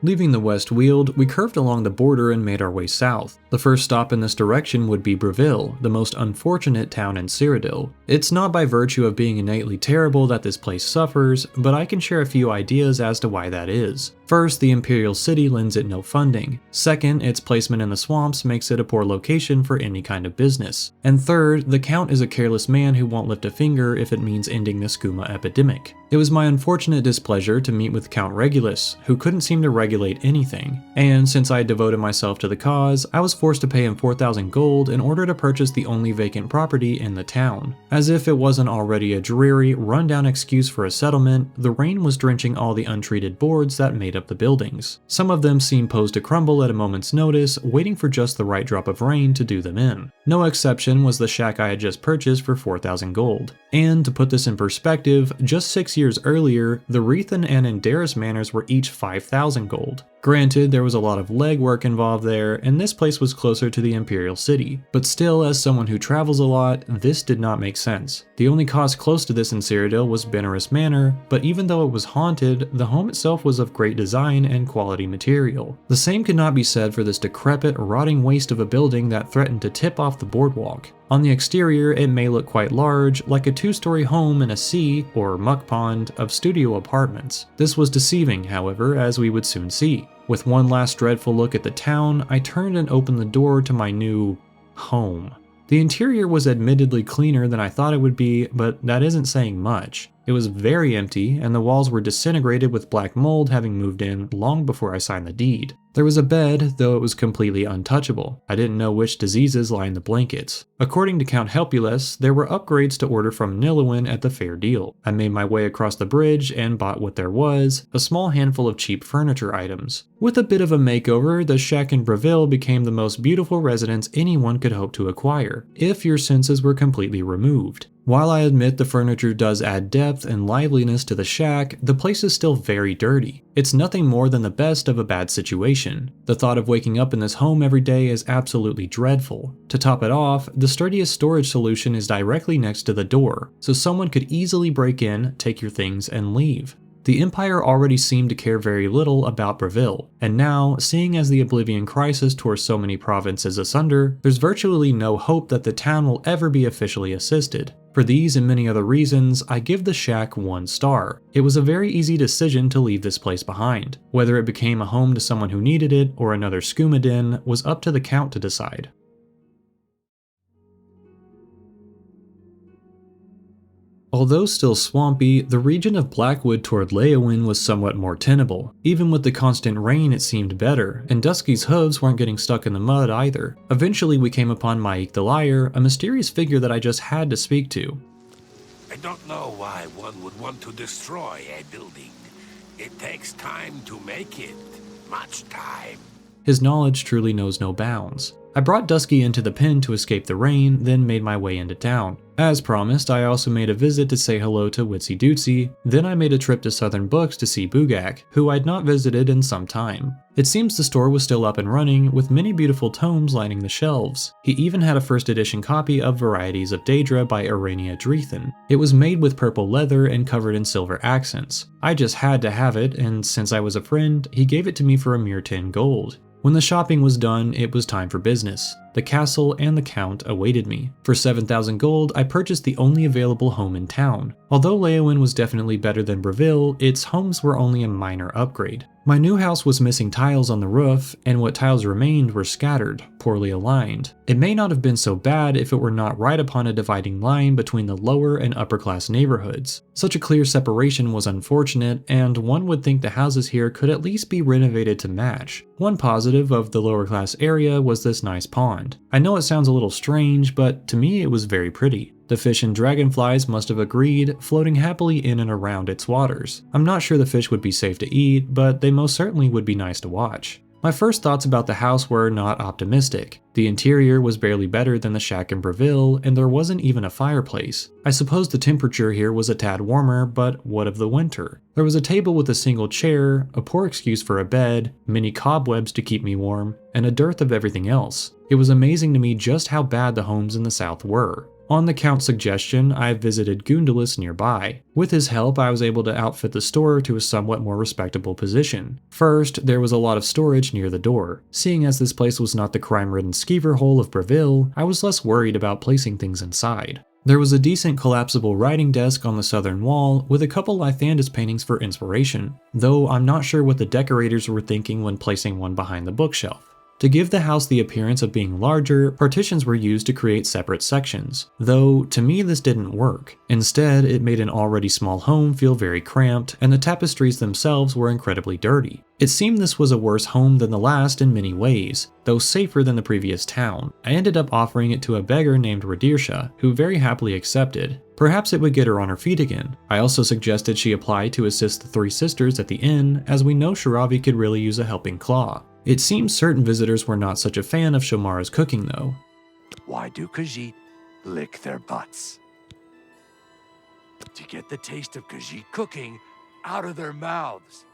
S1: Leaving the West Weald, we curved along the border and made our way south. The first stop in this direction would be Breville, the most unfortunate town in Cyrodiil. It's not by virtue of being innately terrible that this place suffers, but I can share a few ideas as to why that is. First, the Imperial City lends it no funding. Second, its placement in the swamps makes it a poor location for any kind of business. And third, the Count is a careless man who won't lift a finger if it means ending the skooma epidemic. It was my unfortunate displeasure to meet with Count Regulus, who couldn't seem to regulate anything. And since I had devoted myself to the cause, I was forced to pay him 4,000 gold in order to purchase the only vacant property in the town. As if it wasn't already a dreary, run-down excuse for a settlement, the rain was drenching all the untreated boards that made up the buildings. Some of them seemed posed to crumble at a moment's notice, waiting for just the right drop of rain to do them in. No exception was the shack I had just purchased for 4,000 gold. And to put this in perspective, just 6 years earlier, the Rethan and Endaris manors were each 5,000 gold. Granted, there was a lot of legwork involved there, and this place was closer to the Imperial City. But still, as someone who travels a lot, this did not make sense. The only cost close to this in Cyrodiil was Benaris Manor, but even though it was haunted, the home itself was of great design and quality material. The same could not be said for this decrepit, rotting waste of a building that threatened to tip off the boardwalk. On the exterior, it may look quite large, like a 2-story home in a sea, or muck pond, of studio apartments. This was deceiving, however, as we would soon see. With one last dreadful look at the town, I turned and opened the door to my new home. The interior was admittedly cleaner than I thought it would be, but that isn't saying much. It was very empty, and the walls were disintegrated with black mold having moved in long before I signed the deed. There was a bed, though it was completely untouchable. I didn't know which diseases lined the blankets. According to Count Helpulus, there were upgrades to order from Nilowin at the fair deal. I made my way across the bridge and bought what there was, a small handful of cheap furniture items. With a bit of a makeover, the shack in Breville became the most beautiful residence anyone could hope to acquire, if your senses were completely removed. While I admit the furniture does add depth and liveliness to the shack, the place is still very dirty. It's nothing more than the best of a bad situation. The thought of waking up in this home every day is absolutely dreadful. To top it off, the sturdiest storage solution is directly next to the door, so someone could easily break in, take your things, and leave. The Empire already seemed to care very little about Breville, and now, seeing as the Oblivion crisis tore so many provinces asunder, there's virtually no hope that the town will ever be officially assisted. For these and many other reasons, I give the shack 1 star. It was a very easy decision to leave this place behind. Whether it became a home to someone who needed it or another skooma den was up to the Count to decide. Although still swampy, the region of Blackwood toward Leowin was somewhat more tenable. Even with the constant rain it seemed better, and Dusky's hooves weren't getting stuck in the mud either. Eventually we came upon Maik the Liar, a mysterious figure that I just had to speak to.
S3: I don't know why one would want to destroy a building. It takes time to make it. Much time.
S1: His knowledge truly knows no bounds. I brought Dusky into the pen to escape the rain, then made my way into town. As promised, I also made a visit to say hello to Witsy Dootsy, then I made a trip to Southern Books to see Bugak, who I'd not visited in some time. It seems the store was still up and running, with many beautiful tomes lining the shelves. He even had a first edition copy of Varieties of Daedra by Arania Drethan. It was made with purple leather and covered in silver accents. I just had to have it, and since I was a friend, he gave it to me for a mere 10 gold. When the shopping was done, it was time for business. The castle and the Count awaited me. For 7,000 gold, I purchased the only available home in town. Although Leowin was definitely better than Breville, its homes were only a minor upgrade. My new house was missing tiles on the roof, and what tiles remained were scattered, poorly aligned. It may not have been so bad if it were not right upon a dividing line between the lower and upper class neighborhoods. Such a clear separation was unfortunate, and one would think the houses here could at least be renovated to match. One positive of the lower class area was this nice pond. I know it sounds a little strange, but to me it was very pretty. The fish and dragonflies must have agreed, floating happily in and around its waters. I'm not sure the fish would be safe to eat, but they most certainly would be nice to watch. My first thoughts about the house were not optimistic. The interior was barely better than the shack in Breville, and there wasn't even a fireplace. I suppose the temperature here was a tad warmer, but what of the winter? There was a table with a single chair, a poor excuse for a bed, many cobwebs to keep me warm, and a dearth of everything else. It was amazing to me just how bad the homes in the south were. On the Count's suggestion, I visited Gundulus nearby. With his help, I was able to outfit the store to a somewhat more respectable position. First, there was a lot of storage near the door. Seeing as this place was not the crime-ridden skeever hole of Breville, I was less worried about placing things inside. There was a decent collapsible writing desk on the southern wall with a couple Lythandus paintings for inspiration, though I'm not sure what the decorators were thinking when placing one behind the bookshelf. To give the house the appearance of being larger, partitions were used to create separate sections, though to me this didn't work. Instead, it made an already small home feel very cramped, and the tapestries themselves were incredibly dirty. It seemed this was a worse home than the last in many ways, though safer than the previous town. I ended up offering it to a beggar named Radirsha, who very happily accepted. Perhaps it would get her on her feet again. I also suggested she apply to assist the 3 sisters at the inn, as we know Shiravi could really use a helping claw. It seems certain visitors were not such a fan of Shomara's cooking though.
S3: Why do Khajiit lick their butts? To get the taste of Khajiit cooking out of their mouths.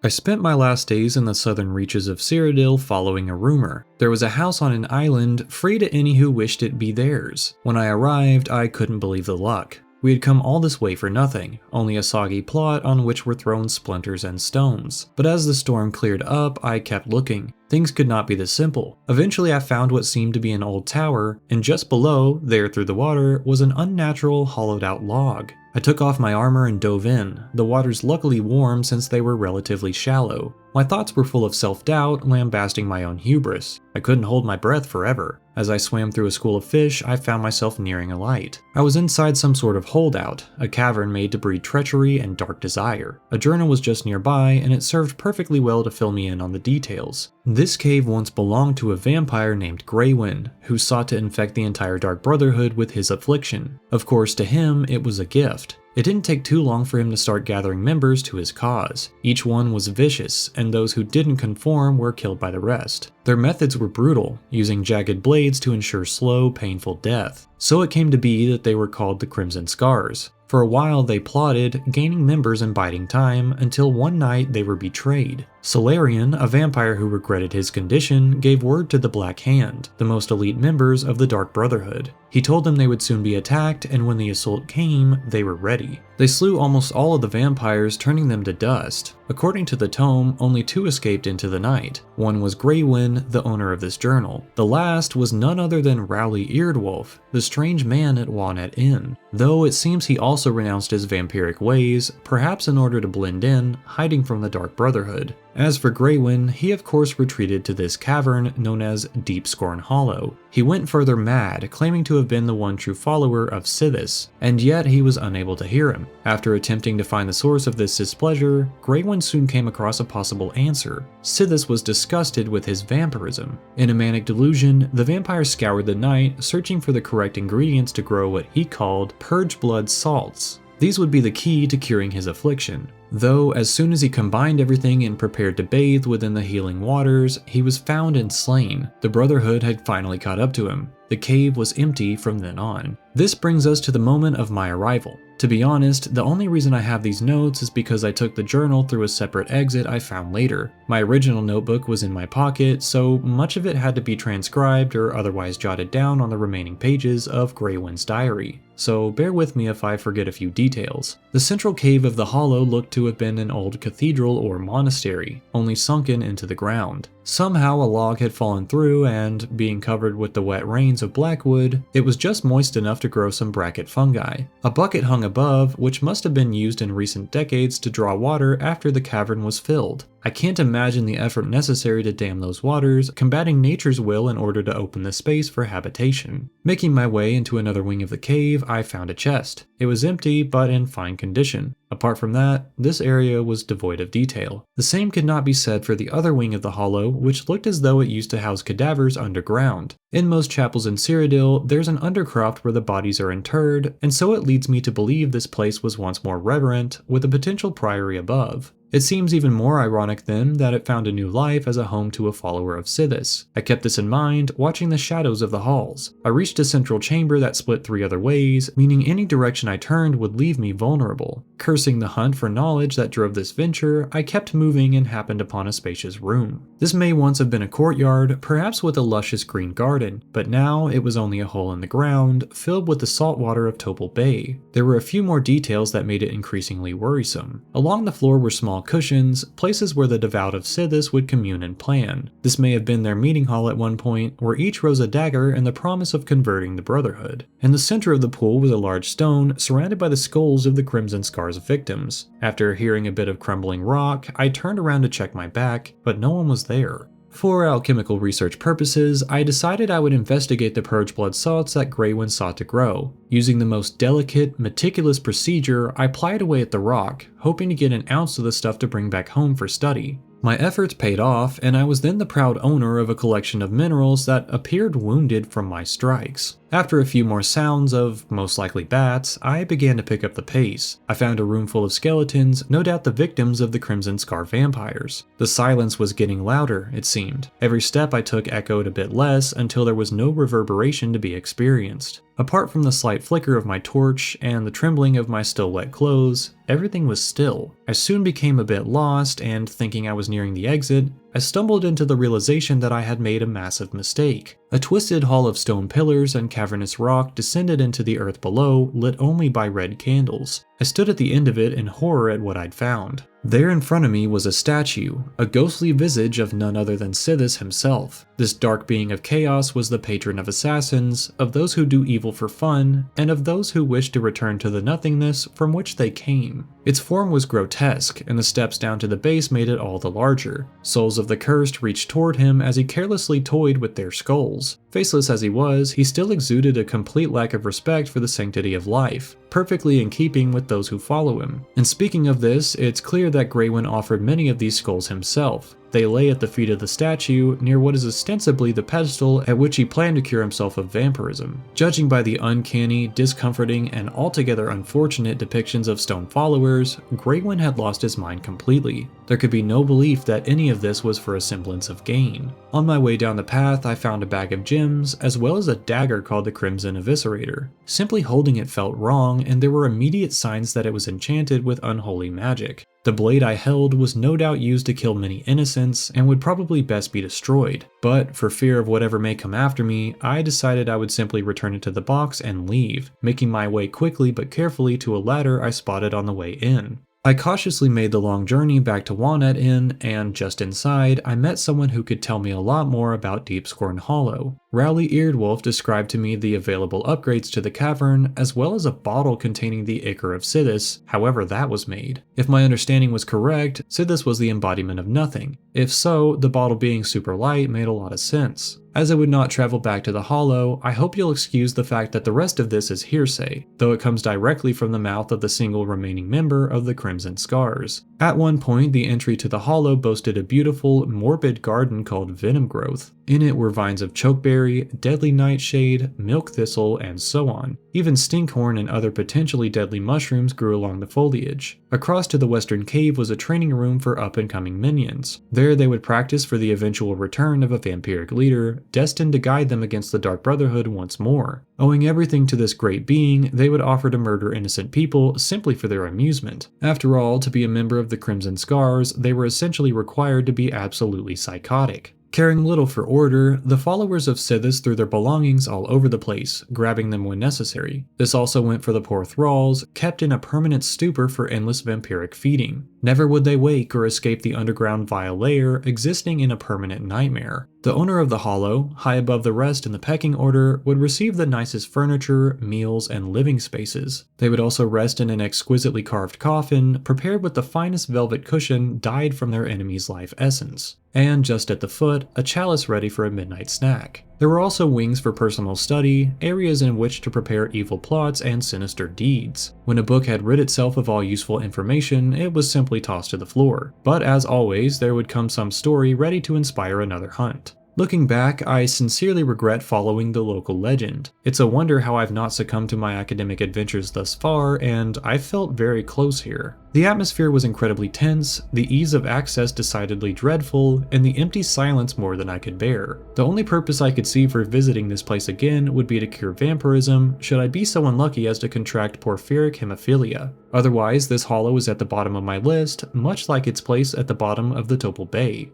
S1: I spent my last days in the southern reaches of Cyrodiil following a rumor. There was a house on an island, free to any who wished it be theirs. When I arrived, I couldn't believe the luck. We had come all this way for nothing, only a soggy plot on which were thrown splinters and stones. But as the storm cleared up, I kept looking. Things could not be this simple. Eventually I found what seemed to be an old tower, and just below, there through the water, was an unnatural hollowed out log. I took off my armor and dove in, the waters luckily warm since they were relatively shallow. My thoughts were full of self-doubt, lambasting my own hubris. I couldn't hold my breath forever. As I swam through a school of fish, I found myself nearing a light. I was inside some sort of holdout, a cavern made to breed treachery and dark desire. A journal was just nearby, and it served perfectly well to fill me in on the details. This cave once belonged to a vampire named Greywind, who sought to infect the entire Dark Brotherhood with his affliction. Of course, to him, it was a gift. It didn't take too long for him to start gathering members to his cause. Each one was vicious, and those who didn't conform were killed by the rest. Their methods were brutal, using jagged blades to ensure slow, painful death. So it came to be that they were called the Crimson Scars. For a while they plotted, gaining members and biding time, until one night they were betrayed. Solarian, a vampire who regretted his condition, gave word to the Black Hand, the most elite members of the Dark Brotherhood. He told them they would soon be attacked, and when the assault came, they were ready. They slew almost all of the vampires, turning them to dust. According to the tome, only 2 escaped into the night. One was Greywind, the owner of this journal. The last was none other than Rowley Eardwolf, the strange man at Walnut Inn. Though it seems he also renounced his vampiric ways, perhaps in order to blend in, hiding from the Dark Brotherhood. As for Greywind, he of course retreated to this cavern known as Deep Scorn Hollow. He went further mad, claiming to have been the one true follower of Sithis, and yet he was unable to hear him. After attempting to find the source of this displeasure, Greywind soon came across a possible answer. Sithis was disgusted with his vampirism. In a manic delusion, the vampire scoured the night, searching for the correct ingredients to grow what he called purge blood salts. These would be the key to curing his affliction. Though, as soon as he combined everything and prepared to bathe within the healing waters, he was found and slain. The Brotherhood had finally caught up to him. The cave was empty from then on. This brings us to the moment of my arrival. To be honest, the only reason I have these notes is because I took the journal through a separate exit I found later. My original notebook was in my pocket, so much of it had to be transcribed or otherwise jotted down on the remaining pages of Greywind's diary. So bear with me if I forget a few details. The central cave of the hollow looked to have been an old cathedral or monastery, only sunken into the ground. Somehow a log had fallen through and, being covered with the wet rains of blackwood, it was just moist enough to grow some bracket fungi. A bucket hung above, which must have been used in recent decades to draw water after the cavern was filled. I can't imagine the effort necessary to dam those waters, combating nature's will in order to open the space for habitation. Making my way into another wing of the cave, I found a chest. It was empty, but in fine condition. Apart from that, this area was devoid of detail. The same could not be said for the other wing of the hollow, which looked as though it used to house cadavers underground. In most chapels in Cyrodiil, there's an undercroft where the bodies are interred, and so it leads me to believe this place was once more reverent, with a potential priory above. It seems even more ironic then that it found a new life as a home to a follower of Sithis. I kept this in mind, watching the shadows of the halls. I reached a central chamber that split 3 other ways, meaning any direction I turned would leave me vulnerable. Cursing the hunt for knowledge that drove this venture, I kept moving and happened upon a spacious room. This may once have been a courtyard, perhaps with a luscious green garden, but now it was only a hole in the ground, filled with the salt water of Topal Bay. There were a few more details that made it increasingly worrisome. Along the floor were small cushions, places where the devout of Sithis would commune and plan. This may have been their meeting hall at one point, where each rose a dagger in the promise of converting the Brotherhood. In the center of the pool was a large stone, surrounded by the skulls of the Crimson Scars victims. After hearing a bit of crumbling rock, I turned around to check my back, but no one was there. For alchemical research purposes, I decided I would investigate the purge blood salts that Greywind sought to grow. Using the most delicate, meticulous procedure, I plied away at the rock, hoping to get an ounce of the stuff to bring back home for study. My efforts paid off, and I was then the proud owner of a collection of minerals that appeared wounded from my strikes. After a few more sounds of, most likely bats, I began to pick up the pace. I found a room full of skeletons, no doubt the victims of the Crimson Scar vampires. The silence was getting louder, it seemed. Every step I took echoed a bit less until there was no reverberation to be experienced. Apart from the slight flicker of my torch and the trembling of my still wet clothes, everything was still. I soon became a bit lost, and thinking I was nearing the exit, I stumbled into the realization that I had made a massive mistake. A twisted hall of stone pillars and cavernous rock descended into the earth below, lit only by red candles. I stood at the end of it in horror at what I'd found. There in front of me was a statue, a ghostly visage of none other than Sithis himself. This dark being of chaos was the patron of assassins, of those who do evil for fun, and of those who wish to return to the nothingness from which they came. Its form was grotesque, and the steps down to the base made it all the larger. Souls of the cursed reached toward him as he carelessly toyed with their skulls. Faceless as he was, he still exuded a complete lack of respect for the sanctity of life, perfectly in keeping with those who follow him. And speaking of this, it's clear that Graywin offered many of these skulls himself. They lay at the feet of the statue, near what is ostensibly the pedestal at which he planned to cure himself of vampirism. Judging by the uncanny, discomforting, and altogether unfortunate depictions of stone followers, Graywin had lost his mind completely. There could be no belief that any of this was for a semblance of gain. On my way down the path, I found a bag of gems, as well as a dagger called the Crimson Eviscerator. Simply holding it felt wrong, and there were immediate signs that it was enchanted with unholy magic. The blade I held was no doubt used to kill many innocents and would probably best be destroyed, but for fear of whatever may come after me, I decided I would simply return it to the box and leave, making my way quickly but carefully to a ladder I spotted on the way in. I cautiously made the long journey back to Walnut Inn, and just inside, I met someone who could tell me a lot more about Deepscorn Hollow. Rowley Eardwolf described to me the available upgrades to the cavern, as well as a bottle containing the Ichor of Sithis, however that was made. If my understanding was correct, Sithis was the embodiment of nothing. If so, the bottle being super light made a lot of sense. As I would not travel back to the Hollow, I hope you'll excuse the fact that the rest of this is hearsay, though it comes directly from the mouth of the single remaining member of the Crimson Scars. At one point, the entry to the Hollow boasted a beautiful, morbid garden called Venom Growth. In it were vines of chokeberry, deadly nightshade, milk thistle, and so on. Even stinkhorn and other potentially deadly mushrooms grew along the foliage. Across to the western cave was a training room for up-and-coming minions. There they would practice for the eventual return of a vampiric leader, destined to guide them against the Dark Brotherhood once more. Owing everything to this great being, they would offer to murder innocent people simply for their amusement. After all, to be a member of the Crimson Scars, they were essentially required to be absolutely psychotic. Caring little for order, the followers of Sithis threw their belongings all over the place, grabbing them when necessary. This also went for the poor thralls, kept in a permanent stupor for endless vampiric feeding. Never would they wake or escape the underground vile lair, existing in a permanent nightmare. The owner of the Hollow, high above the rest in the pecking order, would receive the nicest furniture, meals, and living spaces. They would also rest in an exquisitely carved coffin, prepared with the finest velvet cushion dyed from their enemy's life essence. And just at the foot, a chalice ready for a midnight snack. There were also wings for personal study, areas in which to prepare evil plots and sinister deeds. When a book had rid itself of all useful information, it was simply tossed to the floor. But as always, there would come some story ready to inspire another hunt. Looking back, I sincerely regret following the local legend. It's a wonder how I've not succumbed to my academic adventures thus far, and I felt very close here. The atmosphere was incredibly tense, the ease of access decidedly dreadful, and the empty silence more than I could bear. The only purpose I could see for visiting this place again would be to cure vampirism, should I be so unlucky as to contract porphyric hemophilia. Otherwise, this hollow is at the bottom of my list, much like its place at the bottom of the Topal Bay.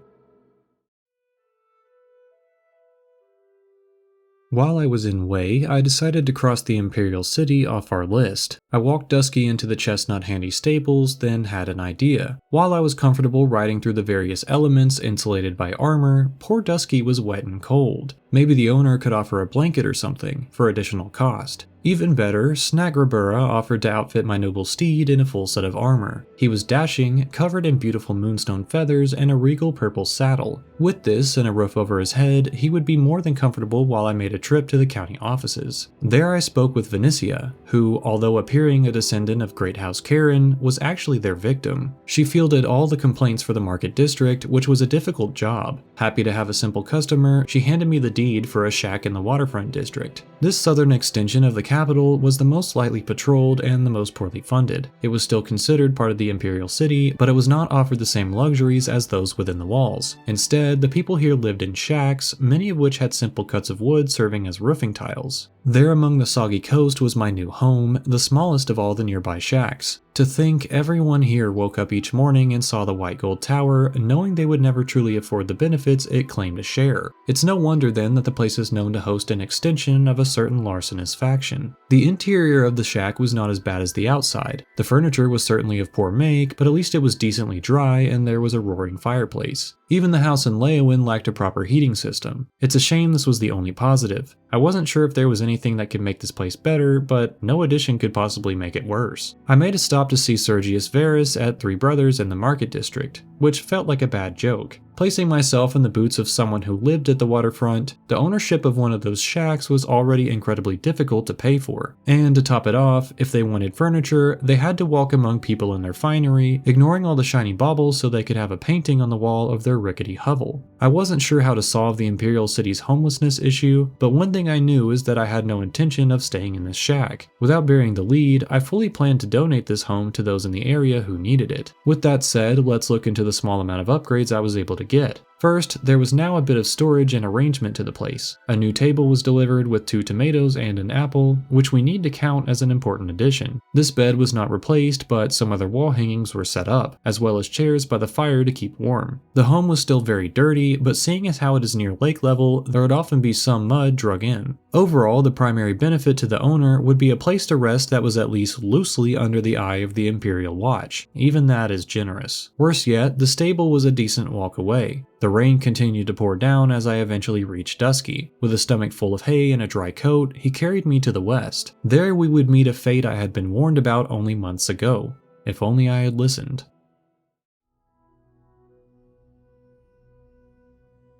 S1: While I was in Wei, I decided to cross the Imperial City off our list. I walked Dusky into the Chestnut Handy stables, then had an idea. While I was comfortable riding through the various elements insulated by armor, poor Dusky was wet and cold. Maybe the owner could offer a blanket or something, for additional cost. Even better, Snagrabura offered to outfit my noble steed in a full set of armor. He was dashing, covered in beautiful moonstone feathers and a regal purple saddle. With this and a roof over his head, he would be more than comfortable while I made a trip to the county offices. There I spoke with Vinicia, who, although appearing a descendant of Great House Karen, was actually their victim. She fielded all the complaints for the market district, which was a difficult job. Happy to have a simple customer, she handed me the deed for a shack in the waterfront district. This southern extension of the capital was the most lightly patrolled and the most poorly funded. It was still considered part of the Imperial City, but it was not offered the same luxuries as those within the walls. Instead, the people here lived in shacks, many of which had simple cuts of wood serving as roofing tiles. There among the soggy coast was my new home, the smallest of all the nearby shacks. To think everyone here woke up each morning and saw the white gold tower, knowing they would never truly afford the benefits it claimed to share. It's no wonder then that the place is known to host an extension of a certain larcenous faction. The interior of the shack was not as bad as the outside. The furniture was certainly of poor make, but at least it was decently dry and there was a roaring fireplace. Even the house in Leviathan lacked a proper heating system. It's a shame this was the only positive. I wasn't sure if there was anything that could make this place better, but no addition could possibly make it worse. I made a stop to see Sergius Varus at Three Brothers in the Market District, which felt like a bad joke. Placing myself in the boots of someone who lived at the waterfront, the ownership of one of those shacks was already incredibly difficult to pay for. And to top it off, if they wanted furniture, they had to walk among people in their finery, ignoring all the shiny baubles so they could have a painting on the wall of their rickety hovel. I wasn't sure how to solve the Imperial City's homelessness issue, but one thing I knew is that I had no intention of staying in this shack. Without bearing the lead, I fully planned to donate this home to those in the area who needed it. With that said, let's look into the small amount of upgrades I was able to get. First, there was now a bit of storage and arrangement to the place. A new table was delivered with 2 tomatoes and an apple, which we need to count as an important addition. This bed was not replaced, but some other wall hangings were set up, as well as chairs by the fire to keep warm. The home was still very dirty, but seeing as how it is near lake level, there would often be some mud drug in. Overall, the primary benefit to the owner would be a place to rest that was at least loosely under the eye of the Imperial Watch. Even that is generous. Worse yet, the stable was a decent walk away. The rain continued to pour down as I eventually reached Dusky. With a stomach full of hay and a dry coat, he carried me to the west. There we would meet a fate I had been warned about only months ago. If only I had listened.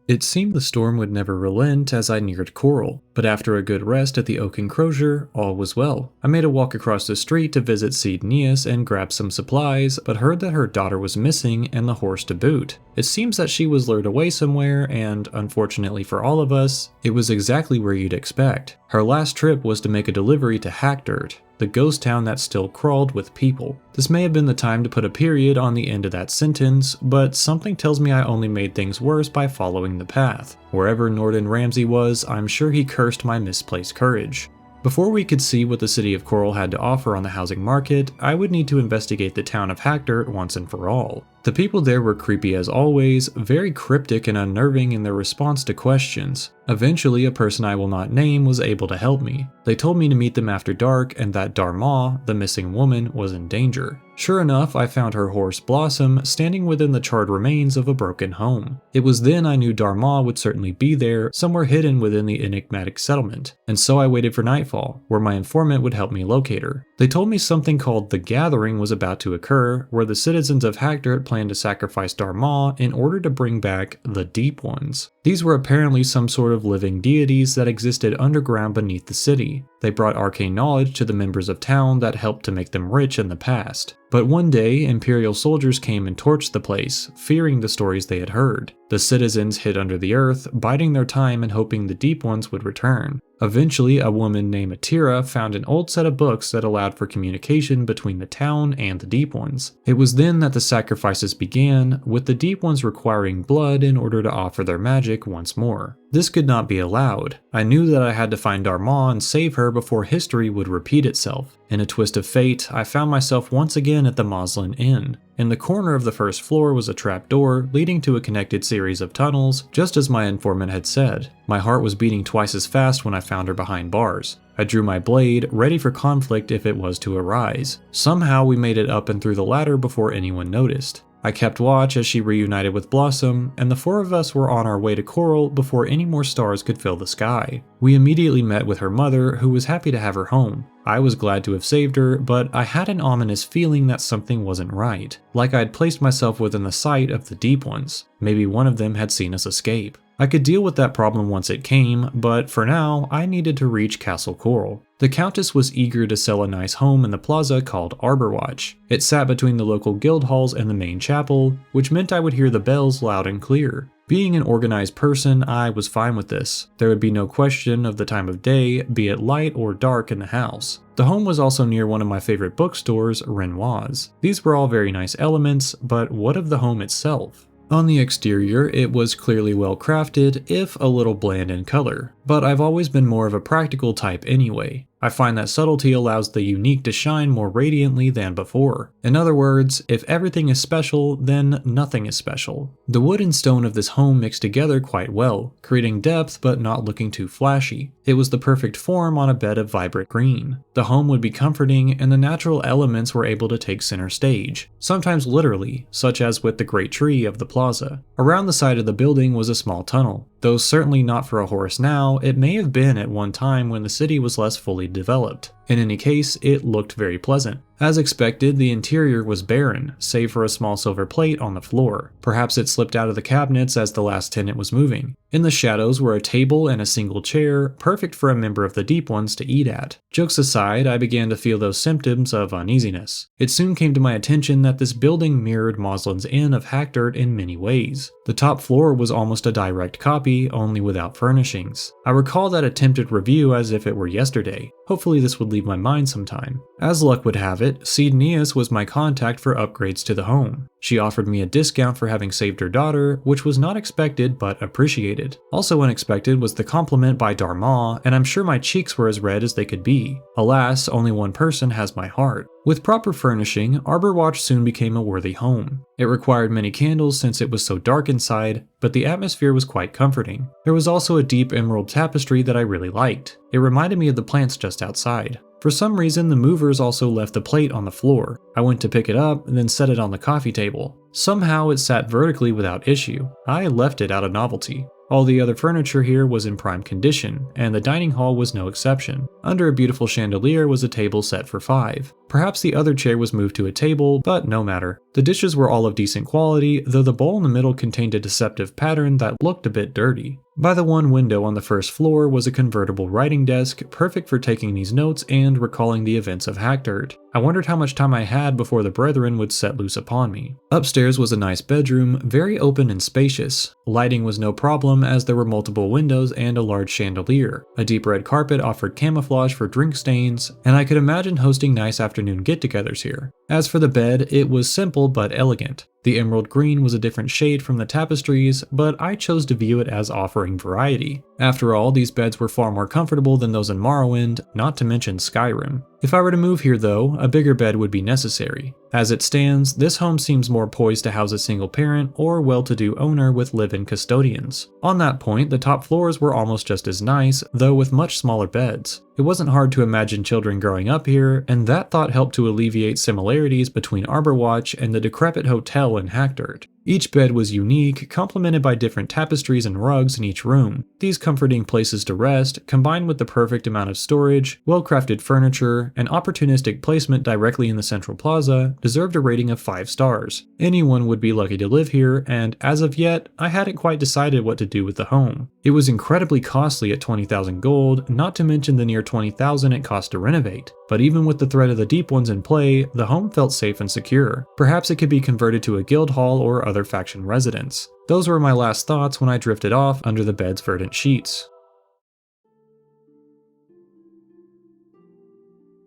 S1: It seemed the storm would never relent as I neared Coral, but after a good rest at the Oak Enclosure, all was well. I made a walk across the street to visit Seed Neas and grab some supplies, but heard that her daughter was missing and the horse to boot. It seems that she was lured away somewhere, and unfortunately for all of us, it was exactly where you'd expect. Her last trip was to make a delivery to Hackdirt, the ghost town that still crawled with people. This may have been the time to put a period on the end of that sentence, but something tells me I only made things worse by following the path. Wherever Norden Ramsey was, I'm sure he cursed my misplaced courage. Before we could see what the city of Coral had to offer on the housing market, I would need to investigate the town of Hackdirt once and for all. The people there were creepy as always, very cryptic and unnerving in their response to questions. Eventually, a person I will not name was able to help me. They told me to meet them after dark and that Darma, the missing woman, was in danger. Sure enough, I found her horse Blossom standing within the charred remains of a broken home. It was then I knew Darma would certainly be there, somewhere hidden within the enigmatic settlement, and so I waited for nightfall, where my informant would help me locate her. They told me something called the Gathering was about to occur, where the citizens of Hackdirt planned to sacrifice Darma in order to bring back the Deep Ones. These were apparently some sort of living deities that existed underground beneath the city. They brought arcane knowledge to the members of town that helped to make them rich in the past. But one day, Imperial soldiers came and torched the place, fearing the stories they had heard. The citizens hid under the earth, biding their time and hoping the Deep Ones would return. Eventually, a woman named Atira found an old set of books that allowed for communication between the town and the Deep Ones. It was then that the sacrifices began, with the Deep Ones requiring blood in order to offer their magic once more. This could not be allowed. I knew that I had to find Darma and save her before history would repeat itself. In a twist of fate, I found myself once again at the Moslin Inn. In the corner of the first floor was a trapdoor leading to a connected series of tunnels, just as my informant had said. My heart was beating twice as fast when I found her behind bars. I drew my blade, ready for conflict if it was to arise. Somehow we made it up and through the ladder before anyone noticed. I kept watch as she reunited with Blossom, and the 4 of us were on our way to Coral before any more stars could fill the sky. We immediately met with her mother, who was happy to have her home. I was glad to have saved her, but I had an ominous feeling that something wasn't right, like I had placed myself within the sight of the Deep Ones. Maybe one of them had seen us escape. I could deal with that problem once it came, but for now, I needed to reach Castle Coral. The Countess was eager to sell a nice home in the plaza called Arborwatch. It sat between the local guild halls and the main chapel, which meant I would hear the bells loud and clear. Being an organized person, I was fine with this. There would be no question of the time of day, be it light or dark in the house. The home was also near one of my favorite bookstores, Renoir's. These were all very nice elements, but what of the home itself? On the exterior, it was clearly well crafted, if a little bland in color, but I've always been more of a practical type anyway. I find that subtlety allows the unique to shine more radiantly than before. In other words, if everything is special, then nothing is special. The wood and stone of this home mixed together quite well, creating depth but not looking too flashy. It was the perfect form on a bed of vibrant green. The home would be comforting, and the natural elements were able to take center stage, sometimes literally, such as with the great tree of the plaza. Around the side of the building was a small tunnel. Though certainly not for a horse now, it may have been at one time when the city was less fully developed. In any case, it looked very pleasant. As expected, the interior was barren, save for a small silver plate on the floor. Perhaps it slipped out of the cabinets as the last tenant was moving. In the shadows were a table and a single chair, perfect for a member of the Deep Ones to eat at. Jokes aside, I began to feel those symptoms of uneasiness. It soon came to my attention that this building mirrored Moslin's Inn of Hackdirt in many ways. The top floor was almost a direct copy, only without furnishings. I recall that attempted review as if it were yesterday. Hopefully this would leave my mind sometime. As luck would have it, Seednius was my contact for upgrades to the home. She offered me a discount for having saved her daughter, which was not expected but appreciated. Also unexpected was the compliment by Darma, and I'm sure my cheeks were as red as they could be. Alas, only one person has my heart. With proper furnishing, Arborwatch soon became a worthy home. It required many candles since it was so dark inside, but the atmosphere was quite comforting. There was also a deep emerald tapestry that I really liked. It reminded me of the plants just outside. For some reason, the movers also left the plate on the floor. I went to pick it up and then set it on the coffee table. Somehow it sat vertically without issue. I left it out of novelty. All the other furniture here was in prime condition, and the dining hall was no exception. Under a beautiful chandelier was a table set for 5. Perhaps the other chair was moved to a table, but no matter. The dishes were all of decent quality, though the bowl in the middle contained a deceptive pattern that looked a bit dirty. By the one window on the first floor was a convertible writing desk, perfect for taking these notes and recalling the events of Hackdirt. I wondered how much time I had before the brethren would set loose upon me. Upstairs was a nice bedroom, very open and spacious. Lighting was no problem as there were multiple windows and a large chandelier. A deep red carpet offered camouflage for drink stains, and I could imagine hosting nice afternoon get-togethers here. As for the bed, it was simple but elegant. The emerald green was a different shade from the tapestries, but I chose to view it as offering variety. After all, these beds were far more comfortable than those in Morrowind, not to mention Skyrim. If I were to move here though, a bigger bed would be necessary. As it stands, this home seems more poised to house a single parent or well-to-do owner with live-in custodians. On that point, the top floors were almost just as nice, though with much smaller beds. It wasn't hard to imagine children growing up here, and that thought helped to alleviate similarities between Arborwatch and the decrepit hotel in Hackdirt. Each bed was unique, complemented by different tapestries and rugs in each room. These comforting places to rest, combined with the perfect amount of storage, well-crafted furniture, and opportunistic placement directly in the central plaza, deserved a rating of 5 stars. Anyone would be lucky to live here, and as of yet, I hadn't quite decided what to do with the home. It was incredibly costly at 20,000 gold, not to mention the near 20,000 it cost to renovate. But even with the threat of the Deep Ones in play, the home felt safe and secure. Perhaps it could be converted to a guild hall or other faction residence. Those were my last thoughts when I drifted off under the bed's verdant sheets.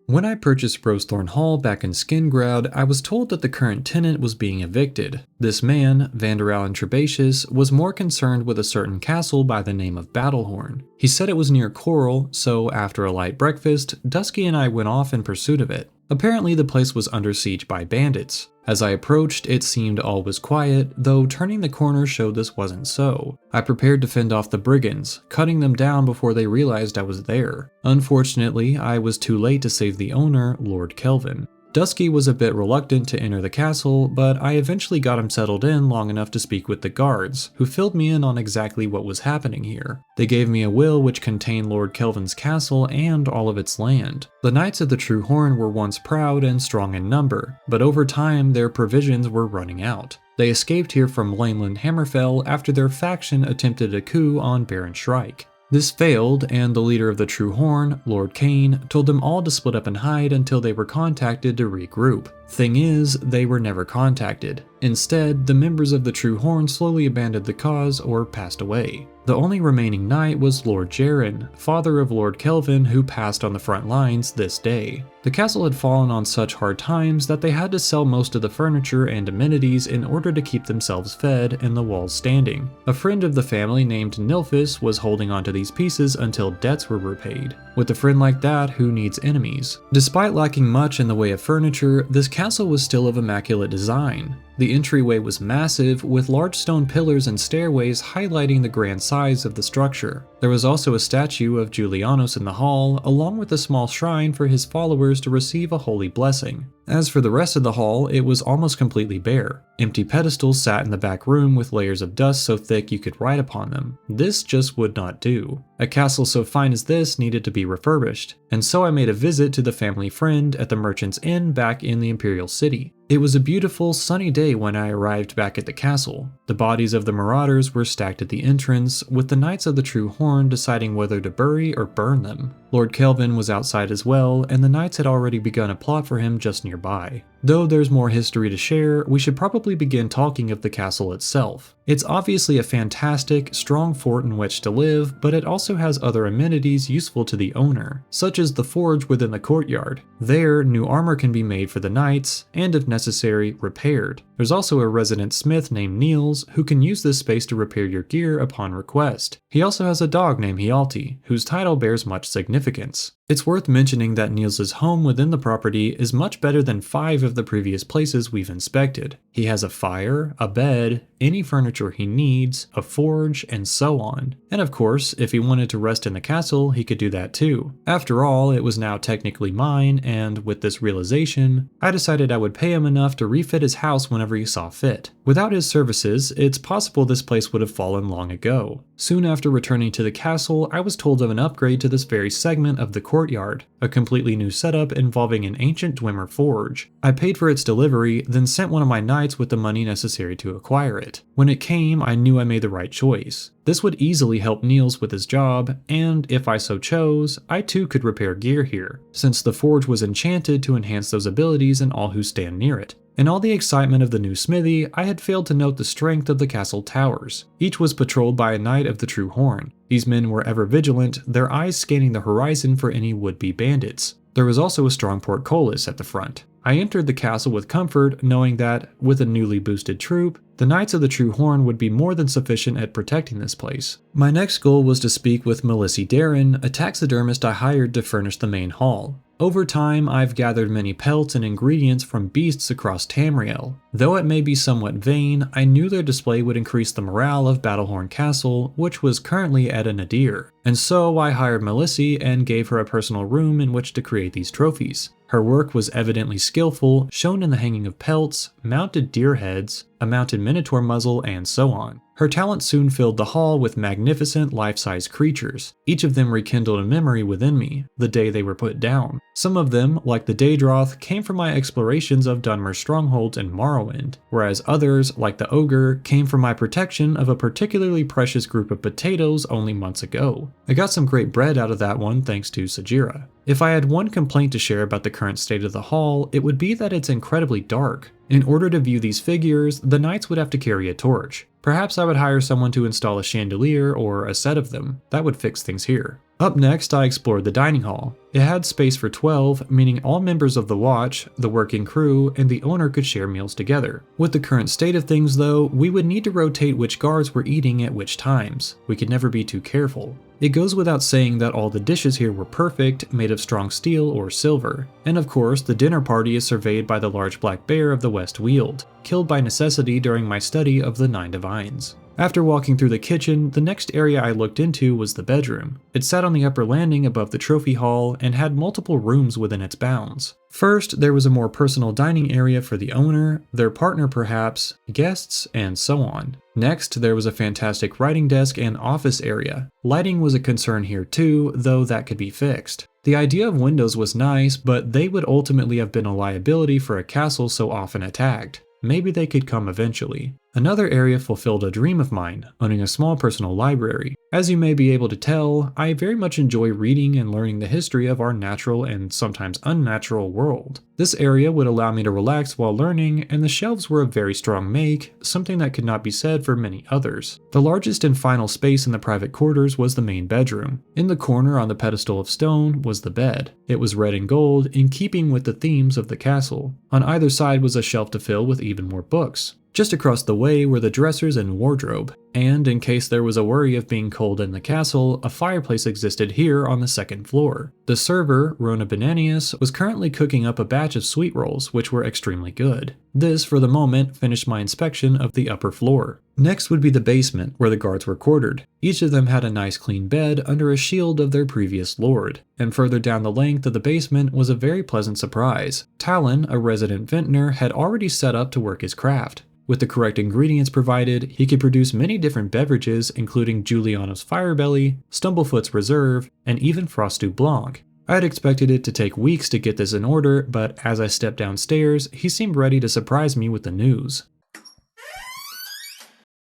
S1: When I purchased Rosethorn Hall back in Skingrad, I was told that the current tenant was being evicted. This man, Vanderalen Trebatius, was more concerned with a certain castle by the name of Battlehorn. He said it was near Coral, so after a light breakfast, Dusky and I went off in pursuit of it. Apparently the place was under siege by bandits. As I approached, it seemed all was quiet, though turning the corner showed this wasn't so. I prepared to fend off the brigands, cutting them down before they realized I was there. Unfortunately, I was too late to save the owner, Lord Kelvin. Dusky was a bit reluctant to enter the castle, but I eventually got him settled in long enough to speak with the guards, who filled me in on exactly what was happening here. They gave me a will which contained Lord Kelvin's castle and all of its land. The Knights of the True Horn were once proud and strong in number, but over time their provisions were running out. They escaped here from Laneland Hammerfell after their faction attempted a coup on Baron Shrike. This failed, and the leader of the True Horn, Lord Kane, told them all to split up and hide until they were contacted to regroup. Thing is, they were never contacted. Instead, the members of the True Horn slowly abandoned the cause or passed away. The only remaining knight was Lord Jaren, father of Lord Kelvin, who passed on the front lines this day. The castle had fallen on such hard times that they had to sell most of the furniture and amenities in order to keep themselves fed and the walls standing. A friend of the family named Nilphys was holding onto these pieces until debts were repaid. With a friend like that, who needs enemies? Despite lacking much in the way of furniture, this castle was still of immaculate design. The entryway was massive, with large stone pillars and stairways highlighting the grand size of the structure. There was also a statue of Julianos in the hall, along with a small shrine for his followers to receive a holy blessing. As for the rest of the hall, it was almost completely bare. Empty pedestals sat in the back room with layers of dust so thick you could ride upon them. This just would not do. A castle so fine as this needed to be refurbished, and so I made a visit to the family friend at the Merchant's Inn back in the Imperial City. It was a beautiful, sunny day when I arrived back at the castle. The bodies of the marauders were stacked at the entrance, with the Knights of the True Horn deciding whether to bury or burn them. Lord Kelvin was outside as well, and the Knights had already begun a plot for him just nearby. Though there's more history to share, we should probably begin talking of the castle itself. It's obviously a fantastic, strong fort in which to live, but it also has other amenities useful to the owner, such as the forge within the courtyard. There, new armor can be made for the knights, and if necessary, repaired. There's also a resident smith named Niels, who can use this space to repair your gear upon request. He also has a dog named Hjalti, whose title bears much significance. It's worth mentioning that Niels' home within the property is much better than 5 of the previous places we've inspected. He has a fire, a bed, any furniture he needs, a forge, and so on. And of course, if he wanted to rest in the castle, he could do that too. After all, it was now technically mine, and with this realization, I decided I would pay him enough to refit his house whenever he saw fit. Without his services, it's possible this place would have fallen long ago. Soon after returning to the castle, I was told of an upgrade to this very segment of the courtyard, a completely new setup involving an ancient Dwemer forge. I paid for its delivery, then sent one of my knights with the money necessary to acquire it. When it came, I knew I made the right choice. This would easily help Niels with his job, and if I so chose, I too could repair gear here, since the forge was enchanted to enhance those abilities in all who stand near it. In all the excitement of the new smithy, I had failed to note the strength of the castle towers. Each was patrolled by a knight of the True Horn. These men were ever vigilant, their eyes scanning the horizon for any would-be bandits. There was also a strong portcullis at the front. I entered the castle with comfort, knowing that, with a newly boosted troop, the Knights of the True Horn would be more than sufficient at protecting this place. My next goal was to speak with Melissy Darren, a taxidermist I hired to furnish the main hall. Over time, I've gathered many pelts and ingredients from beasts across Tamriel. Though it may be somewhat vain, I knew their display would increase the morale of Battlehorn Castle, which was currently at a nadir. And so I hired Melissy and gave her a personal room in which to create these trophies. Her work was evidently skillful, shown in the hanging of pelts, mounted deer heads, a mounted minotaur muzzle, and so on. Her talent soon filled the hall with magnificent life-size creatures. Each of them rekindled a memory within me, the day they were put down. Some of them, like the Daedroth, came from my explorations of Dunmer's strongholds in Morrowind, whereas others, like the Ogre, came from my protection of a particularly precious group of potatoes only months ago. I got some great bread out of that one thanks to Sagira. If I had one complaint to share about the current state of the hall, it would be that it's incredibly dark. In order to view these figures, the knights would have to carry a torch. Perhaps I would hire someone to install a chandelier or a set of them. That would fix things here. Up next, I explored the dining hall. It had space for 12, meaning all members of the watch, the working crew, and the owner could share meals together. With the current state of things though, we would need to rotate which guards were eating at which times. We could never be too careful. It goes without saying that all the dishes here were perfect, made of strong steel or silver. And of course, the dinner party is surveyed by the large black bear of the West Weald, killed by necessity during my study of the 9 Divines. After walking through the kitchen, the next area I looked into was the bedroom. It sat on the upper landing above the trophy hall and had multiple rooms within its bounds. First, there was a more personal dining area for the owner, their partner perhaps, guests, and so on. Next, there was a fantastic writing desk and office area. Lighting was a concern here too, though that could be fixed. The idea of windows was nice, but they would ultimately have been a liability for a castle so often attacked. Maybe they could come eventually. Another area fulfilled a dream of mine, owning a small personal library. As you may be able to tell, I very much enjoy reading and learning the history of our natural and sometimes unnatural world. This area would allow me to relax while learning, and the shelves were of very strong make, something that could not be said for many others. The largest and final space in the private quarters was the main bedroom. In the corner on the pedestal of stone was the bed. It was red and gold, in keeping with the themes of the castle. On either side was a shelf to fill with even more books. Just across the way were the dressers and wardrobe, and in case there was a worry of being cold in the castle, a fireplace existed here on the second floor. The server, Rona Benanius, was currently cooking up a batch of sweet rolls, which were extremely good. This, for the moment, finished my inspection of the upper floor. Next would be the basement, where the guards were quartered. Each of them had a nice clean bed under a shield of their previous lord. And further down the length of the basement was a very pleasant surprise. Talon, a resident vintner, had already set up to work his craft. With the correct ingredients provided, he could produce many different beverages, including Giuliano's Firebelly, Stumblefoot's Reserve, and even Frost du Blanc. I had expected it to take weeks to get this in order, but as I stepped downstairs, he seemed ready to surprise me with the news.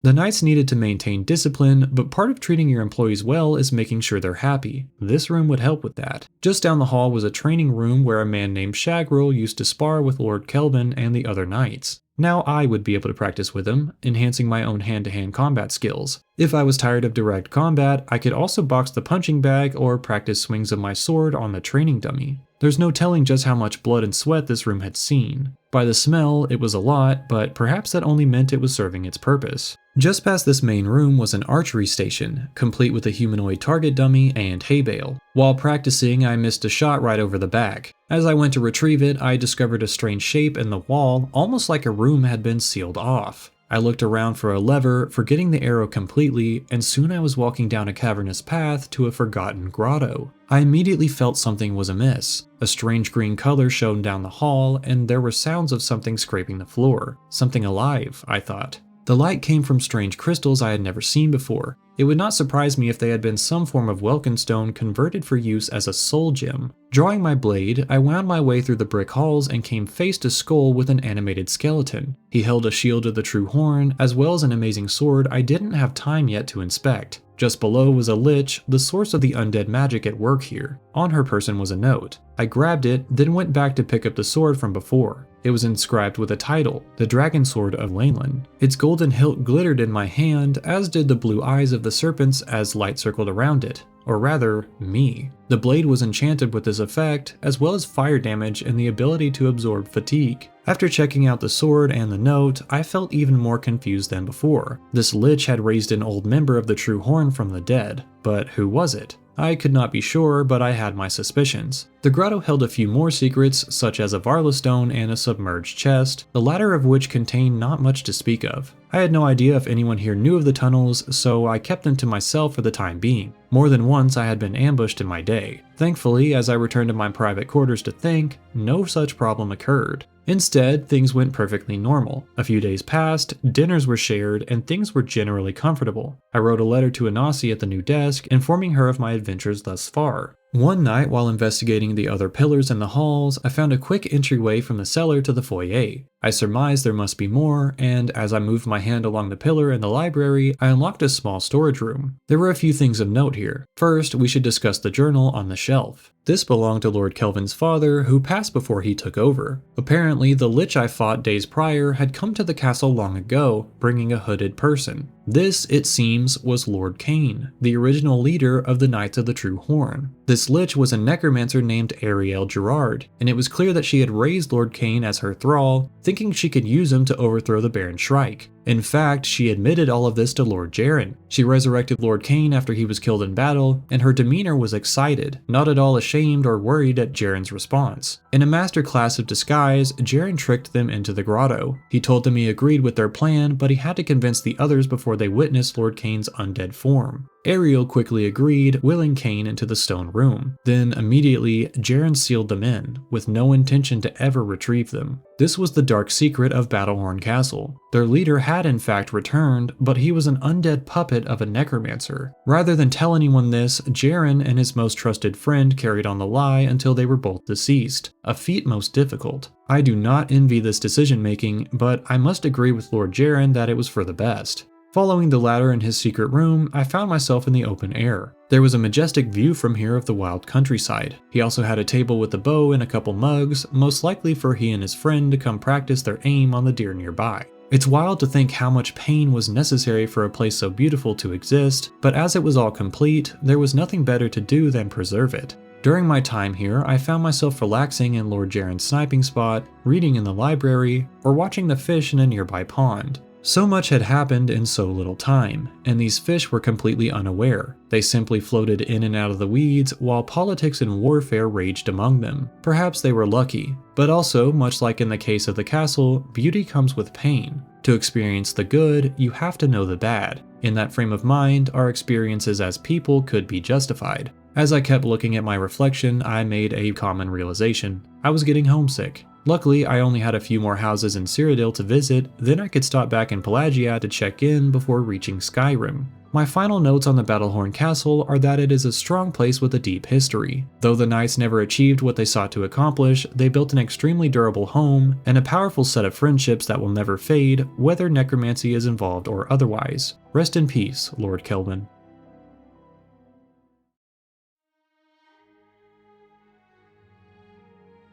S1: The knights needed to maintain discipline, but part of treating your employees well is making sure they're happy. This room would help with that. Just down the hall was a training room where a man named Shagrel used to spar with Lord Kelvin and the other knights. Now I would be able to practice with him, enhancing my own hand-to-hand combat skills. If I was tired of direct combat, I could also box the punching bag or practice swings of my sword on the training dummy. There's no telling just how much blood and sweat this room had seen. By the smell, it was a lot, but perhaps that only meant it was serving its purpose. Just past this main room was an archery station, complete with a humanoid target dummy and hay bale. While practicing, I missed a shot right over the back. As I went to retrieve it, I discovered a strange shape in the wall, almost like a room had been sealed off. I looked around for a lever, forgetting the arrow completely, and soon I was walking down a cavernous path to a forgotten grotto. I immediately felt something was amiss. A strange green color shone down the hall, and there were sounds of something scraping the floor. Something alive, I thought. The light came from strange crystals I had never seen before. It would not surprise me if they had been some form of Welkenstone converted for use as a soul gem. Drawing my blade, I wound my way through the brick halls and came face to skull with an animated skeleton. He held a shield of the true horn, as well as an amazing sword I didn't have time yet to inspect. Just below was a lich, the source of the undead magic at work here. On her person was a note. I grabbed it, then went back to pick up the sword from before. It was inscribed with a title, the Dragon Sword of Laneland. Its golden hilt glittered in my hand, as did the blue eyes of the serpents as light circled around it. Or rather, me. The blade was enchanted with this effect, as well as fire damage and the ability to absorb fatigue. After checking out the sword and the note, I felt even more confused than before. This lich had raised an old member of the True Horn from the dead, but who was it? I could not be sure, but I had my suspicions. The grotto held a few more secrets, such as a Varla stone and a submerged chest, the latter of which contained not much to speak of. I had no idea if anyone here knew of the tunnels, so I kept them to myself for the time being. More than once I had been ambushed in my day. Thankfully, as I returned to my private quarters to think, no such problem occurred. Instead, things went perfectly normal. A few days passed, dinners were shared, and things were generally comfortable. I wrote a letter to Anasi at the new desk, informing her of my adventures thus far. One night, while investigating the other pillars in the halls, I found a quick entryway from the cellar to the foyer. I surmised there must be more, and as I moved my hand along the pillar in the library, I unlocked a small storage room. There were a few things of note here. First, we should discuss the journal on the shelf. This belonged to Lord Kelvin's father, who passed before he took over. Apparently, the lich I fought days prior had come to the castle long ago, bringing a hooded person. This, it seems, was Lord Kane, the original leader of the Knights of the True Horn. This lich was a necromancer named Ariel Gerard, and it was clear that she had raised Lord Kane as her thrall, thinking she could use him to overthrow the Baron Shrike. In fact, she admitted all of this to Lord Jaren. She resurrected Lord Kane after he was killed in battle, and her demeanor was excited, not at all ashamed or worried at Jaren's response. In a masterclass of disguise, Jaren tricked them into the grotto. He told them he agreed with their plan, but he had to convince the others before they witnessed Lord Kane's undead form. Ariel quickly agreed, wheeling Cain into the stone room. Then, immediately, Jaren sealed them in, with no intention to ever retrieve them. This was the dark secret of Battlehorn Castle. Their leader had in fact returned, but he was an undead puppet of a necromancer. Rather than tell anyone this, Jaren and his most trusted friend carried on the lie until they were both deceased, a feat most difficult. I do not envy this decision making, but I must agree with Lord Jaren that it was for the best. Following the ladder in his secret room, I found myself in the open air. There was a majestic view from here of the wild countryside. He also had a table with a bow and a couple mugs, most likely for he and his friend to come practice their aim on the deer nearby. It's wild to think how much pain was necessary for a place so beautiful to exist, but as it was all complete, there was nothing better to do than preserve it. During my time here, I found myself relaxing in Lord Jaren's sniping spot, reading in the library, or watching the fish in a nearby pond. So much had happened in so little time, and these fish were completely unaware. They simply floated in and out of the weeds while politics and warfare raged among them. Perhaps they were lucky, but also, much like in the case of the castle, beauty comes with pain. To experience the good, you have to know the bad. In that frame of mind, our experiences as people could be justified. As I kept looking at my reflection, I made a common realization. I was getting homesick. Luckily, I only had a few more houses in Cyrodiil to visit, then I could stop back in Pelagia to check in before reaching Skyrim. My final notes on the Battlehorn Castle are that it is a strong place with a deep history. Though the knights never achieved what they sought to accomplish, they built an extremely durable home and a powerful set of friendships that will never fade, whether necromancy is involved or otherwise. Rest in peace, Lord Kelvin.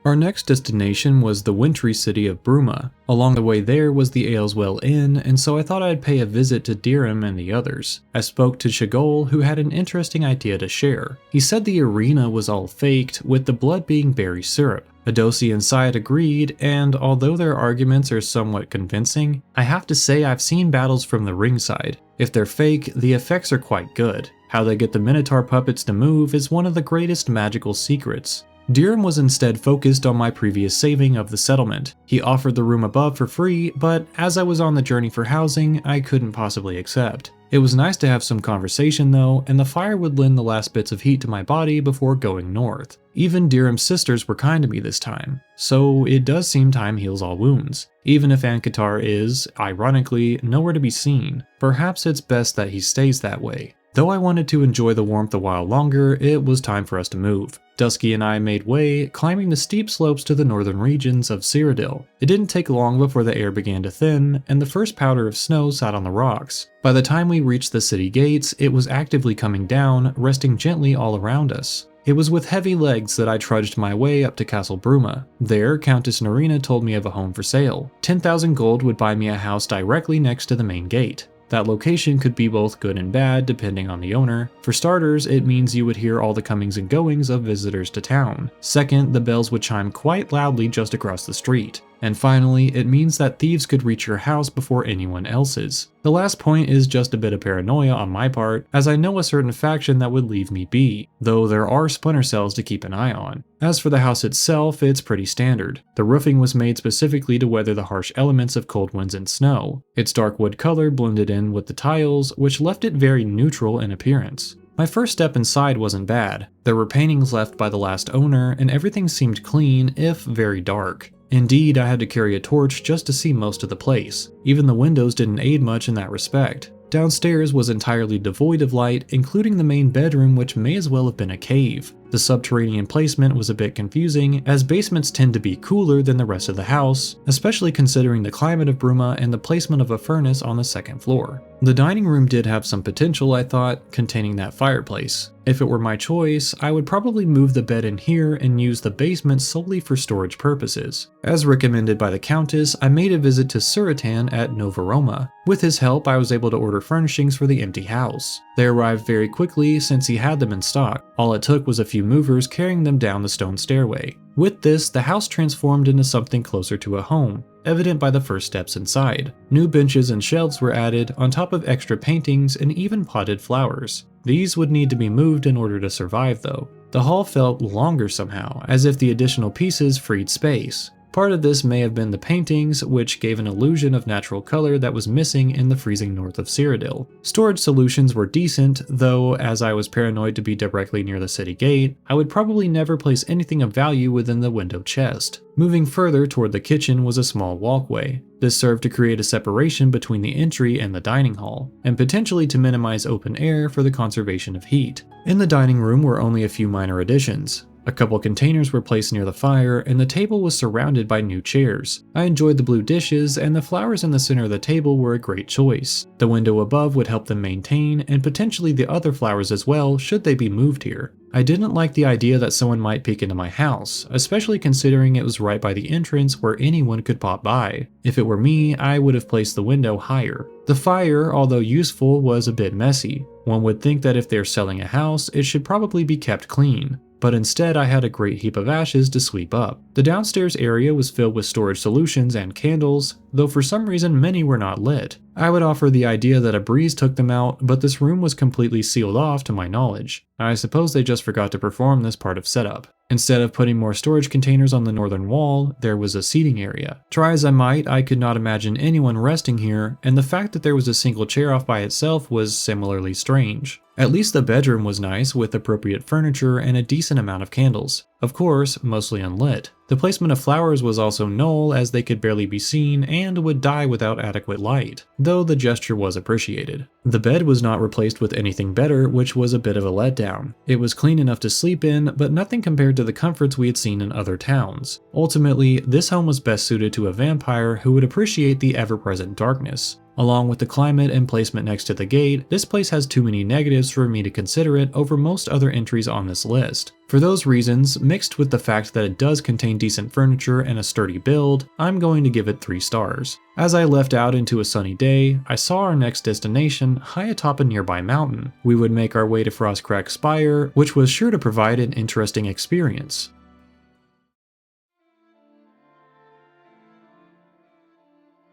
S1: Our next destination was the wintry city of Bruma. Along the way there was the Ayleswell Inn, and so I thought I'd pay a visit to Dirham and the others. I spoke to Shigol, who had an interesting idea to share. He said the arena was all faked, with the blood being berry syrup. Adosi and Syed agreed, and although their arguments are somewhat convincing, I have to say I've seen battles from the ringside. If they're fake, the effects are quite good. How they get the Minotaur puppets to move is one of the greatest magical secrets. Dirham was instead focused on my previous saving of the settlement. He offered the room above for free, but as I was on the journey for housing, I couldn't possibly accept. It was nice to have some conversation though, and the fire would lend the last bits of heat to my body before going north. Even Dirham's sisters were kind to me this time, so it does seem time heals all wounds. Even if Ankatar is, ironically, nowhere to be seen, perhaps it's best that he stays that way. Though I wanted to enjoy the warmth a while longer, it was time for us to move. Dusky and I made way, climbing the steep slopes to the northern regions of Cyrodiil. It didn't take long before the air began to thin, and the first powder of snow sat on the rocks. By the time we reached the city gates, it was actively coming down, resting gently all around us. It was with heavy legs that I trudged my way up to Castle Bruma. There, Countess Narina told me of a home for sale. 10,000 gold would buy me a house directly next to the main gate. That location could be both good and bad depending on the owner. For starters, it means you would hear all the comings and goings of visitors to town. Second, the bells would chime quite loudly just across the street. And finally, it means that thieves could reach your house before anyone else's. The last point is just a bit of paranoia on my part, as I know a certain faction that would leave me be, though there are splinter cells to keep an eye on. As for the house itself, it's pretty standard. The roofing was made specifically to weather the harsh elements of cold winds and snow. Its dark wood color blended in with the tiles, which left it very neutral in appearance. My first step inside wasn't bad. There were paintings left by the last owner, and everything seemed clean, if very dark. Indeed, I had to carry a torch just to see most of the place. Even the windows didn't aid much in that respect. Downstairs was entirely devoid of light, including the main bedroom, which may as well have been a cave. The subterranean placement was a bit confusing, as basements tend to be cooler than the rest of the house, especially considering the climate of Bruma and the placement of a furnace on the second floor. The dining room did have some potential, I thought, containing that fireplace. If it were my choice, I would probably move the bed in here and use the basement solely for storage purposes. As recommended by the Countess, I made a visit to Suratan at Novaroma. With his help, I was able to order furnishings for the empty house. They arrived very quickly since he had them in stock. All it took was a few movers carrying them down the stone stairway. With this, the house transformed into something closer to a home, evident by the first steps inside. New benches and shelves were added, on top of extra paintings and even potted flowers. These would need to be moved in order to survive though. The hall felt longer somehow, as if the additional pieces freed space. Part of this may have been the paintings, which gave an illusion of natural color that was missing in the freezing north of Cyrodiil. Storage solutions were decent, though as I was paranoid to be directly near the city gate, I would probably never place anything of value within the window chest. Moving further toward the kitchen was a small walkway. This served to create a separation between the entry and the dining hall, and potentially to minimize open air for the conservation of heat. In the dining room were only a few minor additions. A couple containers were placed near the fire, and the table was surrounded by new chairs. I enjoyed the blue dishes, and the flowers in the center of the table were a great choice. The window above would help them maintain, and potentially the other flowers as well should they be moved here. I didn't like the idea that someone might peek into my house, especially considering it was right by the entrance where anyone could pop by. If it were me, I would have placed the window higher. The fire, although useful, was a bit messy. One would think that if they're selling a house, it should probably be kept clean. But instead I had a great heap of ashes to sweep up. The downstairs area was filled with storage solutions and candles, though for some reason many were not lit. I would offer the idea that a breeze took them out, but this room was completely sealed off to my knowledge. I suppose they just forgot to perform this part of setup. Instead of putting more storage containers on the northern wall, there was a seating area. Try as I might, I could not imagine anyone resting here, and the fact that there was a single chair off by itself was similarly strange. At least the bedroom was nice, with appropriate furniture and a decent amount of candles. Of course, mostly unlit. The placement of flowers was also null, as they could barely be seen and would die without adequate light, though the gesture was appreciated. The bed was not replaced with anything better, which was a bit of a letdown. It was clean enough to sleep in, but nothing compared to the comforts we had seen in other towns. Ultimately, this home was best suited to a vampire who would appreciate the ever-present darkness. Along with the climate and placement next to the gate, this place has too many negatives for me to consider it over most other entries on this list. For those reasons, mixed with the fact that it does contain decent furniture and a sturdy build, I'm going to give it 3 stars. As I left out into a sunny day, I saw our next destination high atop a nearby mountain. We would make our way to Frostcrag Spire, which was sure to provide an interesting experience.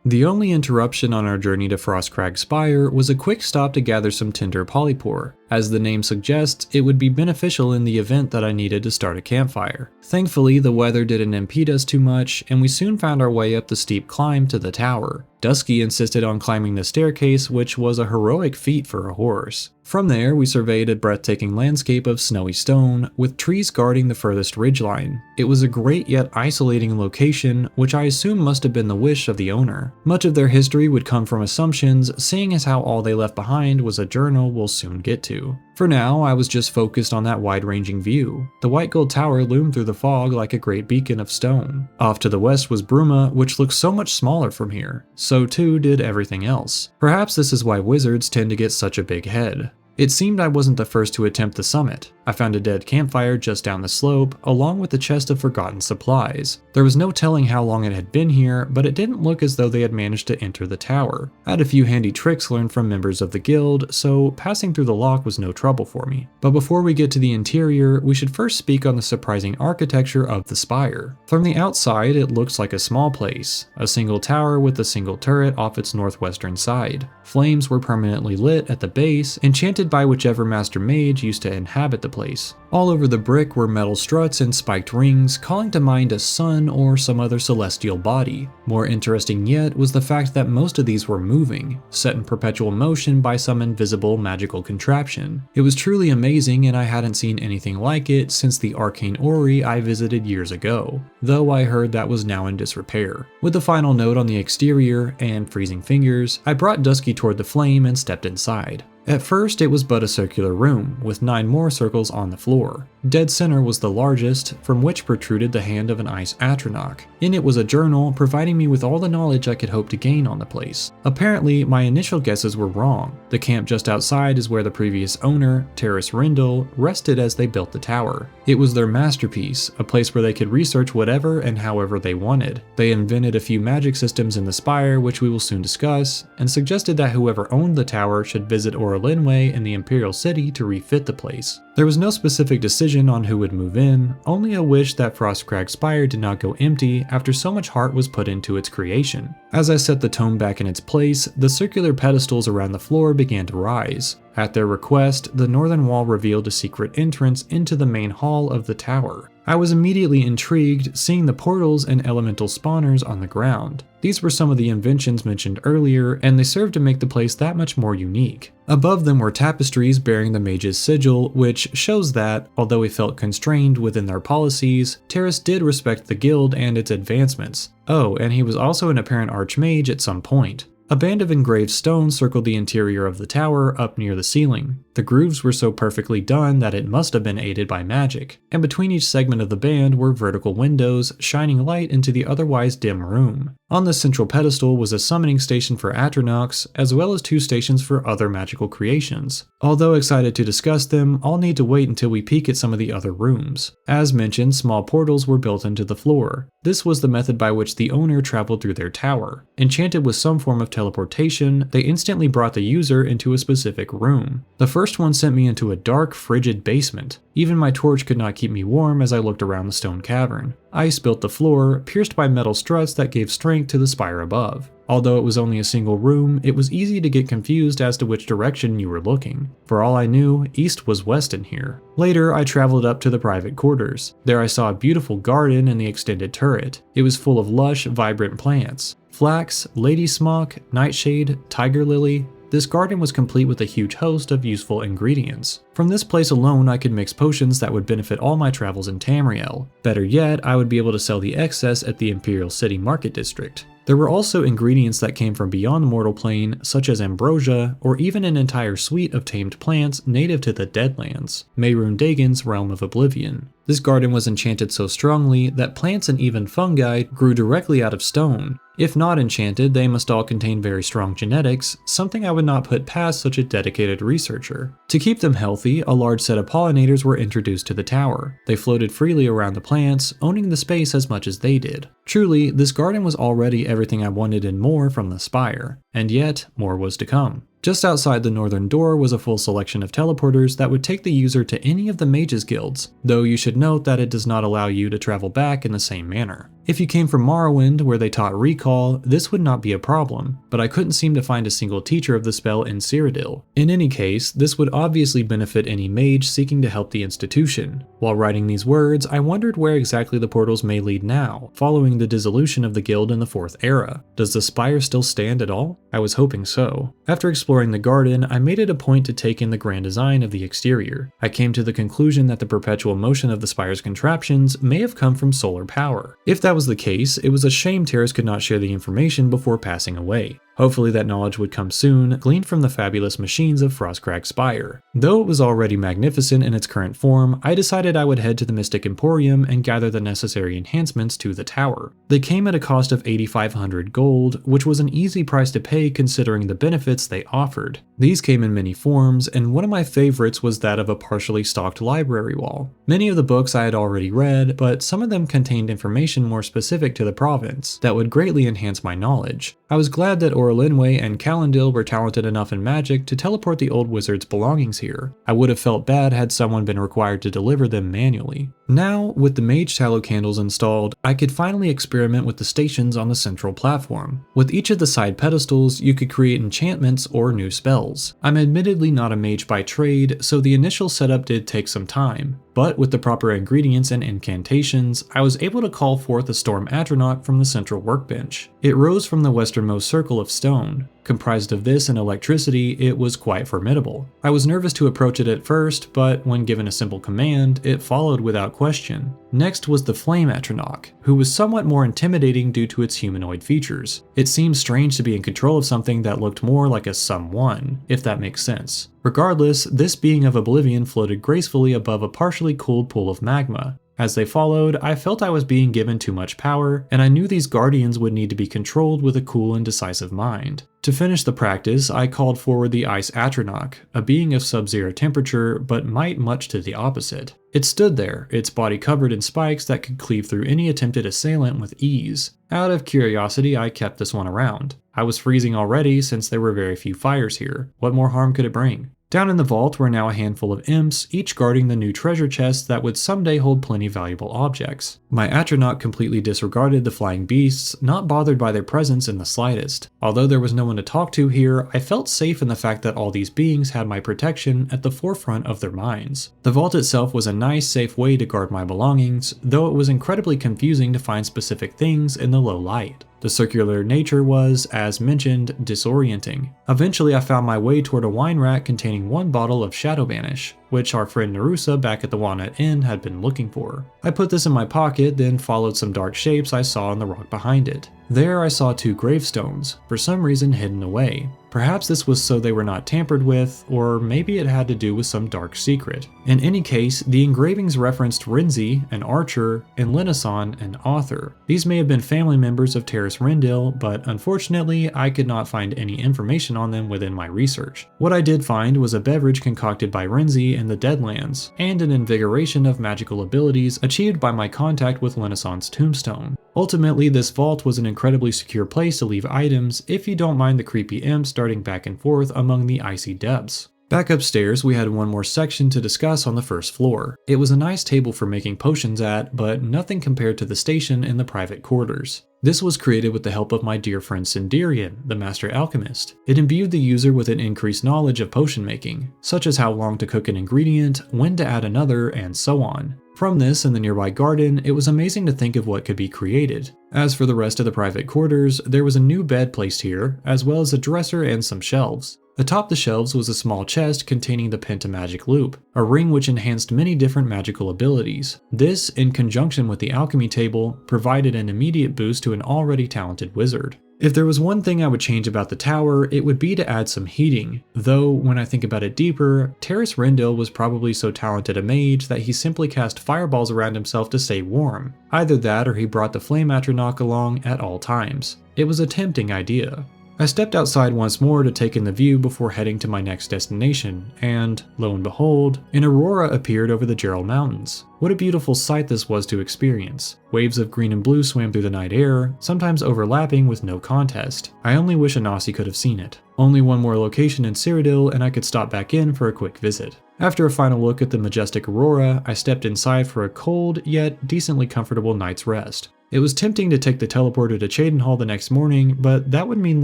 S1: The only interruption on our journey to Frostcrag Spire was a quick stop to gather some tinder polypore. As the name suggests, it would be beneficial in the event that I needed to start a campfire. Thankfully, the weather didn't impede us too much, and we soon found our way up the steep climb to the tower. Dusky insisted on climbing the staircase, which was a heroic feat for a horse. From there, we surveyed a breathtaking landscape of snowy stone, with trees guarding the furthest ridgeline. It was a great yet isolating location, which I assume must have been the wish of the owner. Much of their history would come from assumptions, seeing as how all they left behind was a journal we'll soon get to. For now, I was just focused on that wide-ranging view. The white gold tower loomed through the fog like a great beacon of stone. Off to the west was Bruma, which looked so much smaller from here. So too did everything else. Perhaps this is why wizards tend to get such a big head. It seemed I wasn't the first to attempt the summit. I found a dead campfire just down the slope, along with a chest of forgotten supplies. There was no telling how long it had been here, but it didn't look as though they had managed to enter the tower. I had a few handy tricks learned from members of the guild, so passing through the lock was no trouble for me. But before we get to the interior, we should first speak on the surprising architecture of the spire. From the outside, it looks like a small place, a single tower with a single turret off its northwestern side. Flames were permanently lit at the base, enchanted by whichever master mage used to inhabit the place. All over the brick were metal struts and spiked rings, calling to mind a sun or some other celestial body. More interesting yet was the fact that most of these were moving, set in perpetual motion by some invisible magical contraption. It was truly amazing, and I hadn't seen anything like it since the arcane orrery I visited years ago, though I heard that was now in disrepair. With the final note on the exterior and freezing fingers, I brought Dusky toward the flame and stepped inside. At first, it was but a circular room, with 9 more circles on the floor. Dead center was the largest, from which protruded the hand of an ice atronach. In it was a journal, providing me with all the knowledge I could hope to gain on the place. Apparently, my initial guesses were wrong. The camp just outside is where the previous owner, Terrace Rindle, rested as they built the tower. It was their masterpiece, a place where they could research whatever and however they wanted. They invented a few magic systems in the spire, which we will soon discuss, and suggested that whoever owned the tower should visit Linway in the Imperial City to refit the place. There was no specific decision on who would move in, only a wish that Frostcrag Spire did not go empty after so much heart was put into its creation. As I set the tome back in its place, the circular pedestals around the floor began to rise. At their request, the northern wall revealed a secret entrance into the main hall of the tower. I was immediately intrigued seeing the portals and elemental spawners on the ground. These were some of the inventions mentioned earlier, and they served to make the place that much more unique. Above them were tapestries bearing the mage's sigil, which shows that, although we felt constrained within their policies, Terrace did respect the guild and its advancements. Oh, and he was also an apparent archmage at some point. A band of engraved stone circled the interior of the tower up near the ceiling. The grooves were so perfectly done that it must have been aided by magic, and between each segment of the band were vertical windows shining light into the otherwise dim room. On the central pedestal was a summoning station for Atronachs, as well as 2 stations for other magical creations. Although excited to discuss them, I'll need to wait until we peek at some of the other rooms. As mentioned, small portals were built into the floor. This was the method by which the owner traveled through their tower. Enchanted with some form of teleportation, they instantly brought the user into a specific room. The first one sent me into a dark, frigid basement. Even my torch could not keep me warm as I looked around the stone cavern. Ice built the floor, pierced by metal struts that gave strength to the spire above. Although it was only a single room, it was easy to get confused as to which direction you were looking. For all I knew, east was west in here. Later, I traveled up to the private quarters. There I saw a beautiful garden in the extended turret. It was full of lush, vibrant plants. Flax, lady smock, nightshade, tiger lily. This garden was complete with a huge host of useful ingredients. From this place alone, I could mix potions that would benefit all my travels in Tamriel. Better yet, I would be able to sell the excess at the Imperial City Market District. There were also ingredients that came from beyond the mortal plane, such as ambrosia, or even an entire suite of tamed plants native to the Deadlands, Mehrunes Dagon's realm of Oblivion. This garden was enchanted so strongly that plants and even fungi grew directly out of stone. If not enchanted, they must all contain very strong genetics, something I would not put past such a dedicated researcher. To keep them healthy, a large set of pollinators were introduced to the tower. They floated freely around the plants, owning the space as much as they did. Truly, this garden was already everything I wanted and more from the spire, and yet more was to come. Just outside the northern door was a full selection of teleporters that would take the user to any of the mages guilds, though you should note that it does not allow you to travel back in the same manner. If you came from Morrowind, where they taught recall, this would not be a problem, but I couldn't seem to find a single teacher of the spell in Cyrodiil. In any case, this would obviously benefit any mage seeking to help the institution. While writing these words, I wondered where exactly the portals may lead now, following the dissolution of the guild in the 4th era. Does the spire still stand at all? I was hoping so. After exploring the garden, I made it a point to take in the grand design of the exterior. I came to the conclusion that the perpetual motion of the spire's contraptions may have come from solar power. If that was the case, it was a shame Terrace could not share the information before passing away. Hopefully that knowledge would come soon, gleaned from the fabulous machines of Frostcrag Spire. Though it was already magnificent in its current form, I decided I would head to the Mystic Emporium and gather the necessary enhancements to the tower. They came at a cost of 8,500 gold, which was an easy price to pay considering the benefits they offered. These came in many forms, and one of my favorites was that of a partially stocked library wall. Many of the books I had already read, but some of them contained information more specific to the province that would greatly enhance my knowledge. I was glad that Orlinwe and Calendil were talented enough in magic to teleport the old wizard's belongings here. I would have felt bad had someone been required to deliver them manually. Now, with the mage tallow candles installed, I could finally experiment with the stations on the central platform. With each of the side pedestals, you could create enchantments or new spells. I'm admittedly not a mage by trade, so the initial setup did take some time. But with the proper ingredients and incantations, I was able to call forth a storm Atronach from the central workbench. It rose from the westernmost circle of stone. Comprised of this and electricity, it was quite formidable. I was nervous to approach it at first, but when given a simple command, it followed without question. Next was the Flame Atronach, who was somewhat more intimidating due to its humanoid features. It seemed strange to be in control of something that looked more like a someone, if that makes sense. Regardless, this being of Oblivion floated gracefully above a partially cooled pool of magma. As they followed, I felt I was being given too much power, and I knew these guardians would need to be controlled with a cool and decisive mind. To finish the practice, I called forward the Ice Atronach, a being of sub-zero temperature, but might much to the opposite. It stood there, its body covered in spikes that could cleave through any attempted assailant with ease. Out of curiosity, I kept this one around. I was freezing already since there were very few fires here. What more harm could it bring? Down in the vault were now a handful of imps, each guarding the new treasure chests that would someday hold plenty valuable objects. My atronach completely disregarded the flying beasts, not bothered by their presence in the slightest. Although there was no one to talk to here, I felt safe in the fact that all these beings had my protection at the forefront of their minds. The vault itself was a nice, safe way to guard my belongings, though it was incredibly confusing to find specific things in the low light. The circular nature was, as mentioned, disorienting. Eventually I found my way toward a wine rack containing one bottle of Shadow Banish, which our friend Narusa back at the Walnut Inn had been looking for. I put this in my pocket, then followed some dark shapes I saw in the rock behind it. There I saw 2 gravestones, for some reason hidden away. Perhaps this was so they were not tampered with, or maybe it had to do with some dark secret. In any case, the engravings referenced Renzi, an archer, and Lenasan, an author. These may have been family members of Terrace Rendil, but unfortunately I could not find any information on them within my research. What I did find was a beverage concocted by Renzi in the Deadlands, and an invigoration of magical abilities achieved by my contact with Lenasan's tombstone. Ultimately, this vault was an incredibly secure place to leave items if you don't mind the creepy imps darting back and forth among the icy depths. Back upstairs, we had one more section to discuss on the first floor. It was a nice table for making potions at, but nothing compared to the station in the private quarters. This was created with the help of my dear friend Sindirian, the master alchemist. It imbued the user with an increased knowledge of potion making, such as how long to cook an ingredient, when to add another, and so on. From this and the nearby garden, it was amazing to think of what could be created. As for the rest of the private quarters, there was a new bed placed here, as well as a dresser and some shelves. Atop the shelves was a small chest containing the Pentamagic Loop, a ring which enhanced many different magical abilities. This, in conjunction with the alchemy table, provided an immediate boost to an already talented wizard. If there was one thing I would change about the tower, it would be to add some heating, though when I think about it deeper, Terrace Rendil was probably so talented a mage that he simply cast fireballs around himself to stay warm. Either that or he brought the flame atronach along at all times. It was a tempting idea. I stepped outside once more to take in the view before heading to my next destination, and, lo and behold, an aurora appeared over the Gerald Mountains. What a beautiful sight this was to experience. Waves of green and blue swam through the night air, sometimes overlapping with no contest. I only wish Anasi could have seen it. Only one more location in Cyrodiil and I could stop back in for a quick visit. After a final look at the majestic aurora, I stepped inside for a cold, yet decently comfortable night's rest. It was tempting to take the teleporter to Cheydinhal the next morning, but that would mean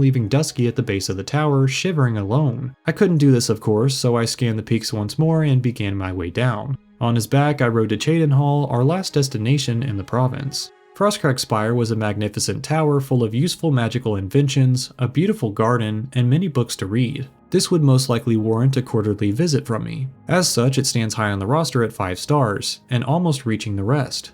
S1: leaving Dusky at the base of the tower, shivering alone. I couldn't do this of course, so I scanned the peaks once more and began my way down. On his back, I rode to Cheydinhal, our last destination in the province. Frostcrack Spire was a magnificent tower full of useful magical inventions, a beautiful garden, and many books to read. This would most likely warrant a quarterly visit from me. As such, it stands high on the roster at 5 stars, and almost reaching the rest.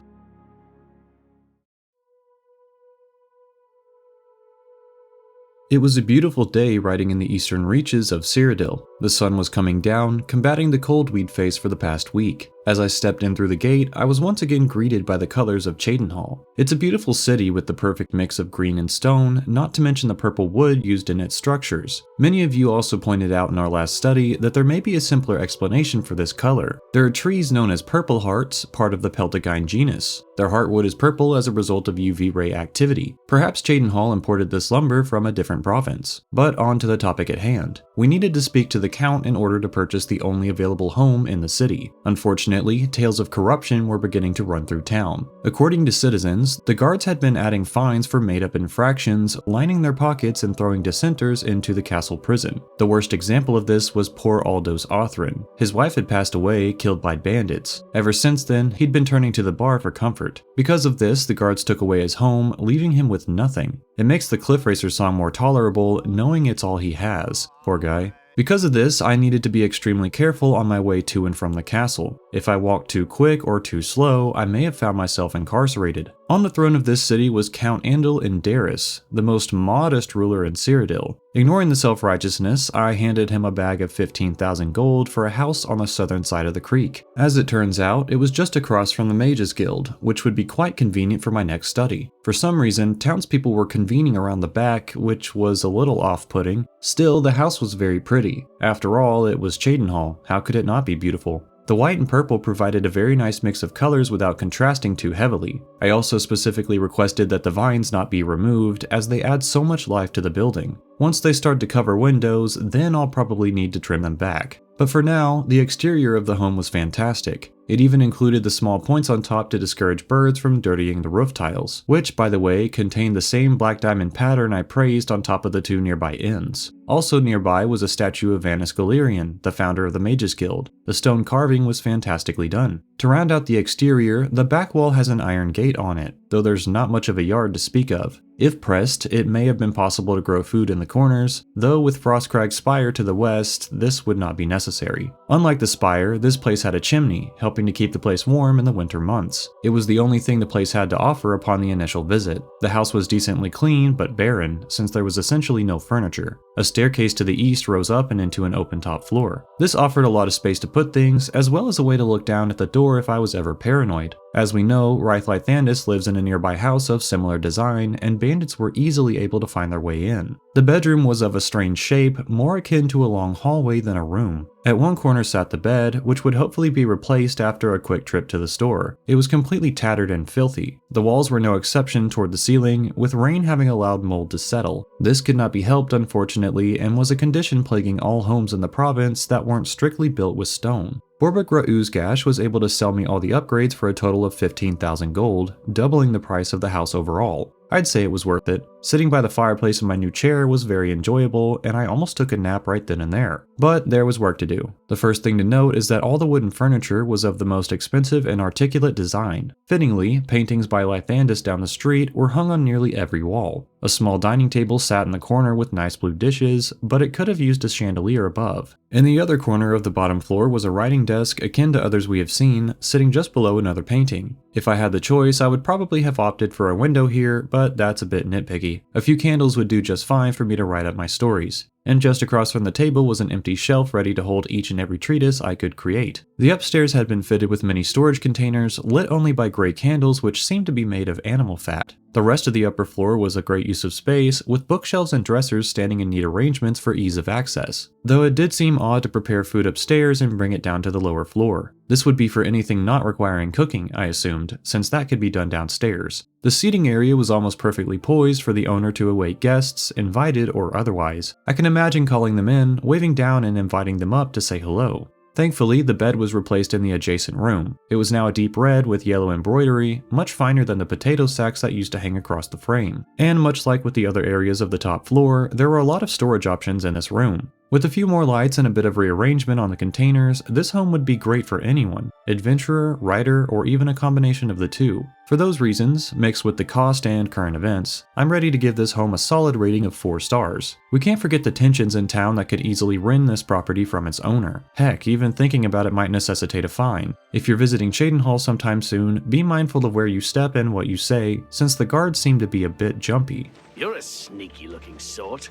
S1: It was a beautiful day riding in the eastern reaches of Cyrodiil. The sun was coming down, combating the cold we'd faced for the past week. As I stepped in through the gate, I was once again greeted by the colors of Cheydinhal. It's a beautiful city with the perfect mix of green and stone, not to mention the purple wood used in its structures. Many of you also pointed out in our last study that there may be a simpler explanation for this color. There are trees known as purple hearts, part of the Peltagine genus. Their heartwood is purple as a result of UV ray activity. Perhaps Cheydinhal imported this lumber from a different province. But on to the topic at hand. We needed to speak to the Count in order to purchase the only available home in the city. Unfortunately, tales of corruption were beginning to run through town. According to citizens, the guards had been adding fines for made-up infractions, lining their pockets and throwing dissenters into the castle prison. The worst example of this was poor Aldous Othrin. His wife had passed away, killed by bandits. Ever since then, he'd been turning to the bar for comfort. Because of this, the guards took away his home, leaving him with nothing. It makes the Cliff Racer song more tolerable, knowing it's all he has. Poor guy. Because of this, I needed to be extremely careful on my way to and from the castle. If I walked too quick or too slow, I may have found myself incarcerated. On the throne of this city was Count Andal Indaris, the most modest ruler in Cyrodiil. Ignoring the self-righteousness, I handed him a bag of 15,000 gold for a house on the southern side of the creek. As it turns out, it was just across from the Mages Guild, which would be quite convenient for my next study. For some reason, townspeople were convening around the back, which was a little off-putting. Still, the house was very pretty. After all, it was Cheydinhal. How could it not be beautiful? The white and purple provided a very nice mix of colors without contrasting too heavily. I also specifically requested that the vines not be removed, as they add so much life to the building. Once they start to cover windows, then I'll probably need to trim them back. But for now, the exterior of the home was fantastic. It even included the small points on top to discourage birds from dirtying the roof tiles, which, by the way, contained the same black diamond pattern I praised on top of the two nearby inns. Also nearby was a statue of Vanus Galerian, the founder of the Mages Guild. The stone carving was fantastically done. To round out the exterior, the back wall has an iron gate on it, though there's not much of a yard to speak of. If pressed, it may have been possible to grow food in the corners, though with Frostcrag's spire to the west, this would not be necessary. Unlike the spire, this place had a chimney, helping to keep the place warm in the winter months. It was the only thing the place had to offer upon the initial visit. The house was decently clean, but barren, since there was essentially no furniture. A staircase to the east rose up and into an open top floor. This offered a lot of space to put things, as well as a way to look down at the door if I was ever paranoid. As we know, Lythandis lives in a nearby house of similar design, and bandits were easily able to find their way in. The bedroom was of a strange shape, more akin to a long hallway than a room. At one corner sat the bed, which would hopefully be replaced after a quick trip to the store. It was completely tattered and filthy. The walls were no exception toward the ceiling, with rain having allowed mold to settle. This could not be helped, unfortunately, and was a condition plaguing all homes in the province that weren't strictly built with stone. Borbuk Rauzgash was able to sell me all the upgrades for a total of 15,000 gold, doubling the price of the house overall. I'd say it was worth it. Sitting by the fireplace in my new chair was very enjoyable, and I almost took a nap right then and there. But there was work to do. The first thing to note is that all the wooden furniture was of the most expensive and articulate design. Fittingly, paintings by Lythandis down the street were hung on nearly every wall. A small dining table sat in the corner with nice blue dishes, but it could have used a chandelier above. In the other corner of the bottom floor was a writing desk akin to others we have seen, sitting just below another painting. If I had the choice, I would probably have opted for a window here, but that's a bit nitpicky. A few candles would do just fine for me to write up my stories. And just across from the table was an empty shelf ready to hold each and every treatise I could create. The upstairs had been fitted with many storage containers, lit only by gray candles which seemed to be made of animal fat. The rest of the upper floor was a great use of space, with bookshelves and dressers standing in neat arrangements for ease of access. Though it did seem odd to prepare food upstairs and bring it down to the lower floor. This would be for anything not requiring cooking, I assumed, since that could be done downstairs. The seating area was almost perfectly poised for the owner to await guests, invited or otherwise. I can imagine calling them in, waving down and inviting them up to say hello. Thankfully, the bed was replaced in the adjacent room. It was now a deep red with yellow embroidery, much finer than the potato sacks that used to hang across the frame. And much like with the other areas of the top floor, there were a lot of storage options in this room. With a few more lights and a bit of rearrangement on the containers, this home would be great for anyone, adventurer, writer, or even a combination of the two. For those reasons, mixed with the cost and current events, I'm ready to give this home a solid rating of 4 stars. We can't forget the tensions in town that could easily rend this property from its owner. Heck, even thinking about it might necessitate a fine. If you're visiting Cheydinhal sometime soon, be mindful of where you step and what you say, since the guards seem to be a bit jumpy.
S4: You're a sneaky looking sort.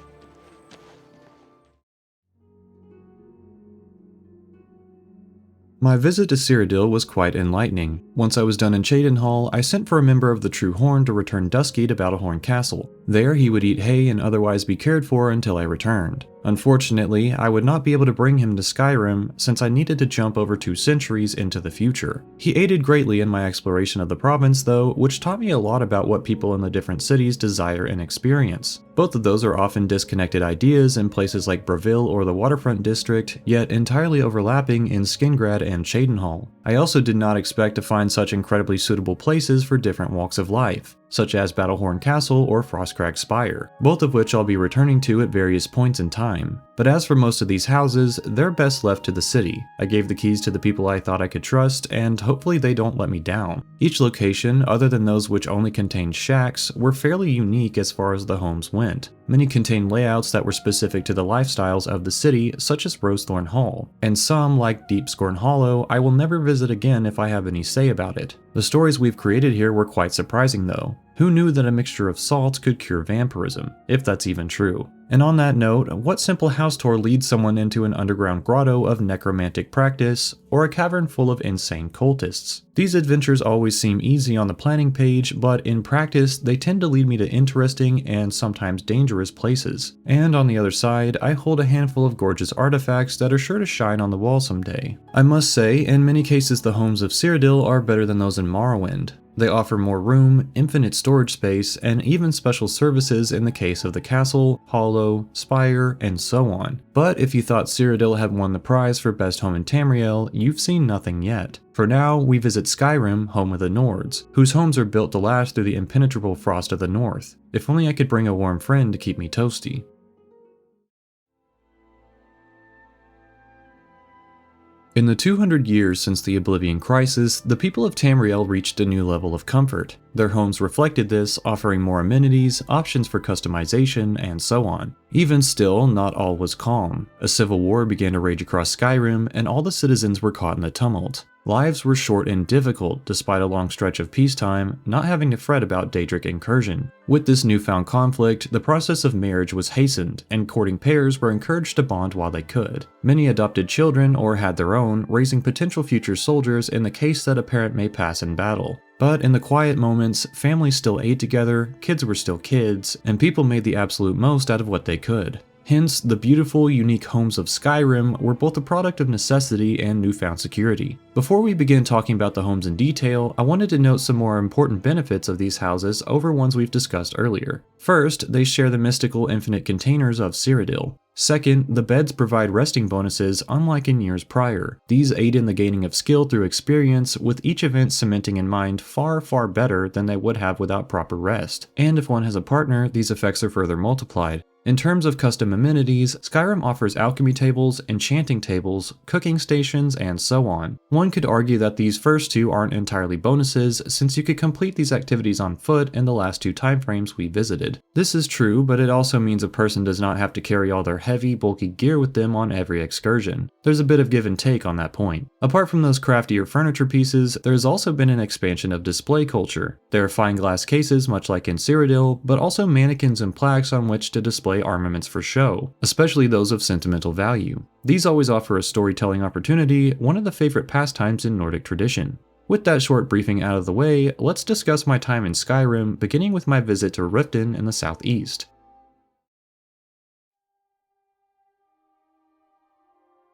S1: My visit to Cyrodiil was quite enlightening. Once I was done in Cheydinhal, I sent for a member of the True Horn to return Dusky to Battlehorn Castle. There he would eat hay and otherwise be cared for until I returned. Unfortunately, I would not be able to bring him to Skyrim since I needed to jump over 2 centuries into the future. He aided greatly in my exploration of the province though, which taught me a lot about what people in the different cities desire and experience. Both of those are often disconnected ideas in places like Bravil or the Waterfront District, yet entirely overlapping in Skingrad and Cheydinhal. I also did not expect to find such incredibly suitable places for different walks of life, such as Battlehorn Castle or Frostcrag Spire, both of which I'll be returning to at various points in time. But as for most of these houses, they're best left to the city. I gave the keys to the people I thought I could trust, and hopefully they don't let me down. Each location, other than those which only contained shacks, were fairly unique as far as the homes went. Many contained layouts that were specific to the lifestyles of the city, such as Rosethorn Hall, and some, like Deepscorn Hollow, I will never visit again if I have any say about it. The stories we've created here were quite surprising though. Who knew that a mixture of salt could cure vampirism, if that's even true? And on that note, what simple house tour leads someone into an underground grotto of necromantic practice, or a cavern full of insane cultists? These adventures always seem easy on the planning page, but in practice, they tend to lead me to interesting and sometimes dangerous places. And on the other side, I hold a handful of gorgeous artifacts that are sure to shine on the wall someday. I must say, in many cases the homes of Cyrodiil are better than those in Morrowind. They offer more room, infinite storage space, and even special services in the case of the castle, hollow, spire, and so on. But if you thought Cyrodiil had won the prize for best home in Tamriel, you've seen nothing yet. For now, we visit Skyrim, home of the Nords, whose homes are built to last through the impenetrable frost of the north. If only I could bring a warm friend to keep me toasty. In the 200 years since the Oblivion crisis, the people of Tamriel reached a new level of comfort. Their homes reflected this, offering more amenities, options for customization, and so on. Even still, not all was calm. A civil war began to rage across Skyrim, and all the citizens were caught in the tumult. Lives were short and difficult, despite a long stretch of peacetime, not having to fret about Daedric incursion. With this newfound conflict, the process of marriage was hastened, and courting pairs were encouraged to bond while they could. Many adopted children or had their own, raising potential future soldiers in the case that a parent may pass in battle. But in the quiet moments, families still ate together, kids were still kids, and people made the absolute most out of what they could. Hence, the beautiful, unique homes of Skyrim were both a product of necessity and newfound security. Before we begin talking about the homes in detail, I wanted to note some more important benefits of these houses over ones we've discussed earlier. First, they share the mystical infinite containers of Cyrodiil. Second, the beds provide resting bonuses unlike in years prior. These aid in the gaining of skill through experience, with each event cementing in mind far better than they would have without proper rest. And if one has a partner, these effects are further multiplied. In terms of custom amenities, Skyrim offers alchemy tables, enchanting tables, cooking stations, and so on. One could argue that these first two aren't entirely bonuses, since you could complete these activities on foot in the last two timeframes we visited. This is true, but it also means a person does not have to carry all their heavy, bulky gear with them on every excursion. There's a bit of give and take on that point. Apart from those craftier furniture pieces, there's also been an expansion of display culture. There are fine glass cases much like in Cyrodiil, but also mannequins and plaques on which to display armaments for show, especially those of sentimental value. These always offer a storytelling opportunity, one of the favorite pastimes in Nordic tradition. With that short briefing out of the way, let's discuss my time in Skyrim, beginning with my visit to Riften in the southeast.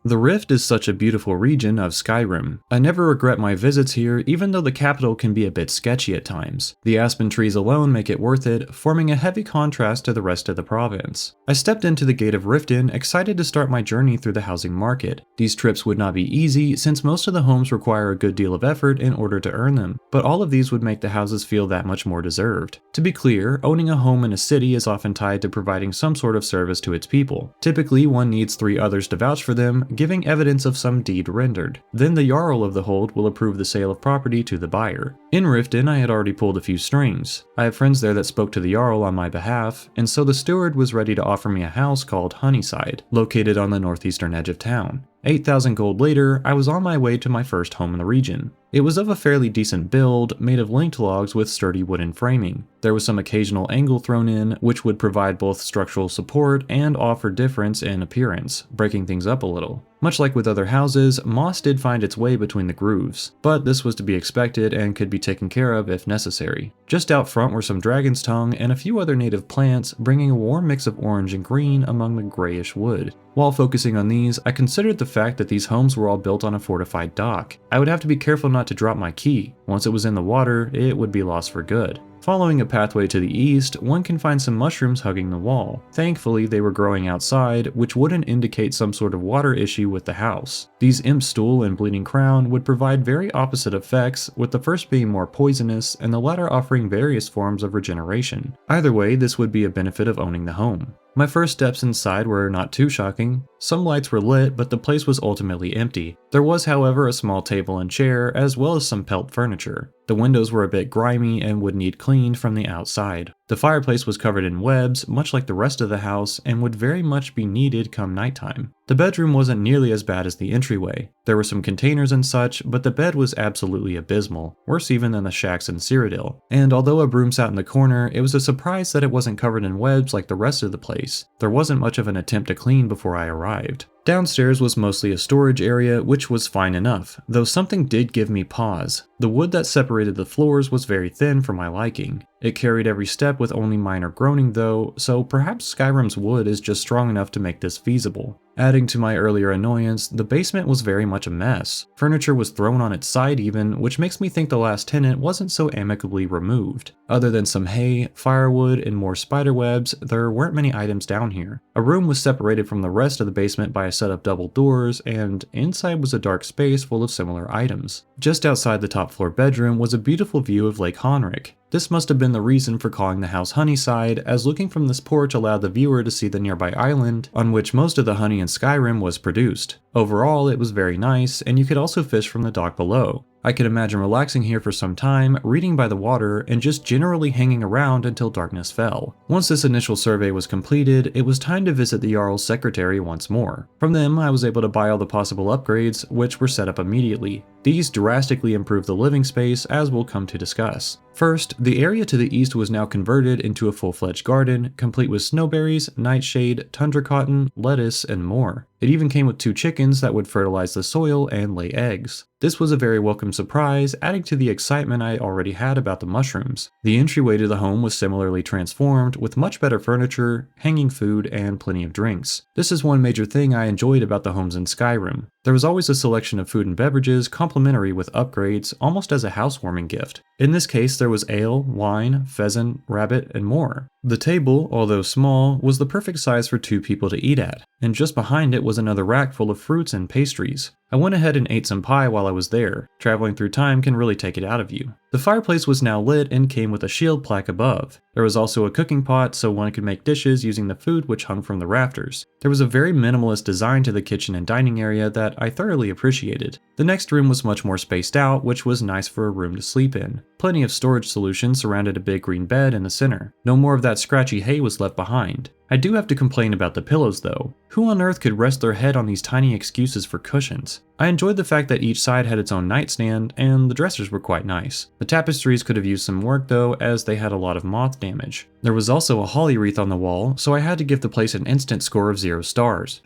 S1: The Rift is such a beautiful region of Skyrim. I never regret my visits here, even though the capital can be a bit sketchy at times. The aspen trees alone make it worth it, forming a heavy contrast to the rest of the province. I stepped into the gate of Riften, excited to start my journey through the housing market. These trips would not be easy, since most of the homes require a good deal of effort in order to earn them, but all of these would make the houses feel that much more deserved. To be clear, owning a home in a city is often tied to providing some sort of service to its people. Typically, one needs 3 others to vouch for them, giving evidence of some deed rendered. Then the Jarl of the hold will approve the sale of property to the buyer. In Riften, I had already pulled a few strings. I have friends there that spoke to the Jarl on my behalf, and so the steward was ready to offer me a house called Honeyside, located on the northeastern edge of town. 8,000 gold later, I was on my way to my first home in the region. It was of a fairly decent build, made of linked logs with sturdy wooden framing. There was some occasional angle thrown in, which would provide both structural support and offer difference in appearance, breaking things up a little. Much like with other houses, moss did find its way between the grooves, but this was to be expected and could be taken care of if necessary. Just out front were some dragon's tongue and a few other native plants, bringing a warm mix of orange and green among the grayish wood. While focusing on these, I considered the fact that these homes were all built on a fortified dock. I would have to be careful not to drop my key. Once it was in the water, it would be lost for good. Following a pathway to the east, one can find some mushrooms hugging the wall. Thankfully, they were growing outside, which wouldn't indicate some sort of water issue with the house. These imp stool and bleeding crown would provide very opposite effects, with the first being more poisonous and the latter offering various forms of regeneration. Either way, this would be a benefit of owning the home. My first steps inside were not too shocking. Some lights were lit, but the place was ultimately empty. There was, however, a small table and chair, as well as some pelt furniture. The windows were a bit grimy and would need cleaned from the outside. The fireplace was covered in webs, much like the rest of the house, and would very much be needed come nighttime. The bedroom wasn't nearly as bad as the entryway. There were some containers and such, but the bed was absolutely abysmal, worse even than the shacks in Cyrodiil. And although a broom sat in the corner, it was a surprise that it wasn't covered in webs like the rest of the place. There wasn't much of an attempt to clean before I arrived. Downstairs was mostly a storage area, which was fine enough, though something did give me pause. The wood that separated the floors was very thin for my liking. It carried every step with only minor groaning though, so perhaps Skyrim's wood is just strong enough to make this feasible. Adding to my earlier annoyance, the basement was very much a mess. Furniture was thrown on its side even, which makes me think the last tenant wasn't so amicably removed. Other than some hay, firewood, and more spiderwebs, there weren't many items down here. A room was separated from the rest of the basement by a set of double doors, and inside was a dark space full of similar items. Just outside the top floor bedroom was a beautiful view of Lake Honrick. This must have been the reason for calling the house Honeyside, as looking from this porch allowed the viewer to see the nearby island on which most of the honey in Skyrim was produced. Overall, it was very nice, and you could also fish from the dock below. I could imagine relaxing here for some time, reading by the water, and just generally hanging around until darkness fell. Once this initial survey was completed, it was time to visit the Jarl's secretary once more. From them, I was able to buy all the possible upgrades, which were set up immediately. These drastically improved the living space, as we'll come to discuss. First, the area to the east was now converted into a full-fledged garden, complete with snowberries, nightshade, tundra cotton, lettuce, and more. It even came with 2 chickens that would fertilize the soil and lay eggs. This was a very welcome surprise, adding to the excitement I already had about the mushrooms. The entryway to the home was similarly transformed, with much better furniture, hanging food, and plenty of drinks. This is one major thing I enjoyed about the homes in Skyrim. There was always a selection of food and beverages complimentary with upgrades, almost as a housewarming gift. In this case, there was ale, wine, pheasant, rabbit, and more. The table, although small, was the perfect size for 2 people to eat at, and just behind it was another rack full of fruits and pastries. I went ahead and ate some pie while I was there. Traveling through time can really take it out of you. The fireplace was now lit and came with a shield plaque above. There was also a cooking pot so one could make dishes using the food which hung from the rafters. There was a very minimalist design to the kitchen and dining area that I thoroughly appreciated. The next room was much more spaced out, which was nice for a room to sleep in. Plenty of storage solutions surrounded a big green bed in the center. No more of that scratchy hay was left behind. I do have to complain about the pillows though. Who on earth could rest their head on these tiny excuses for cushions? I enjoyed the fact that each side had its own nightstand, and the dressers were quite nice. The tapestries could have used some work though, as they had a lot of moth damage. There was also a holly wreath on the wall, so I had to give the place an instant score of 0 stars.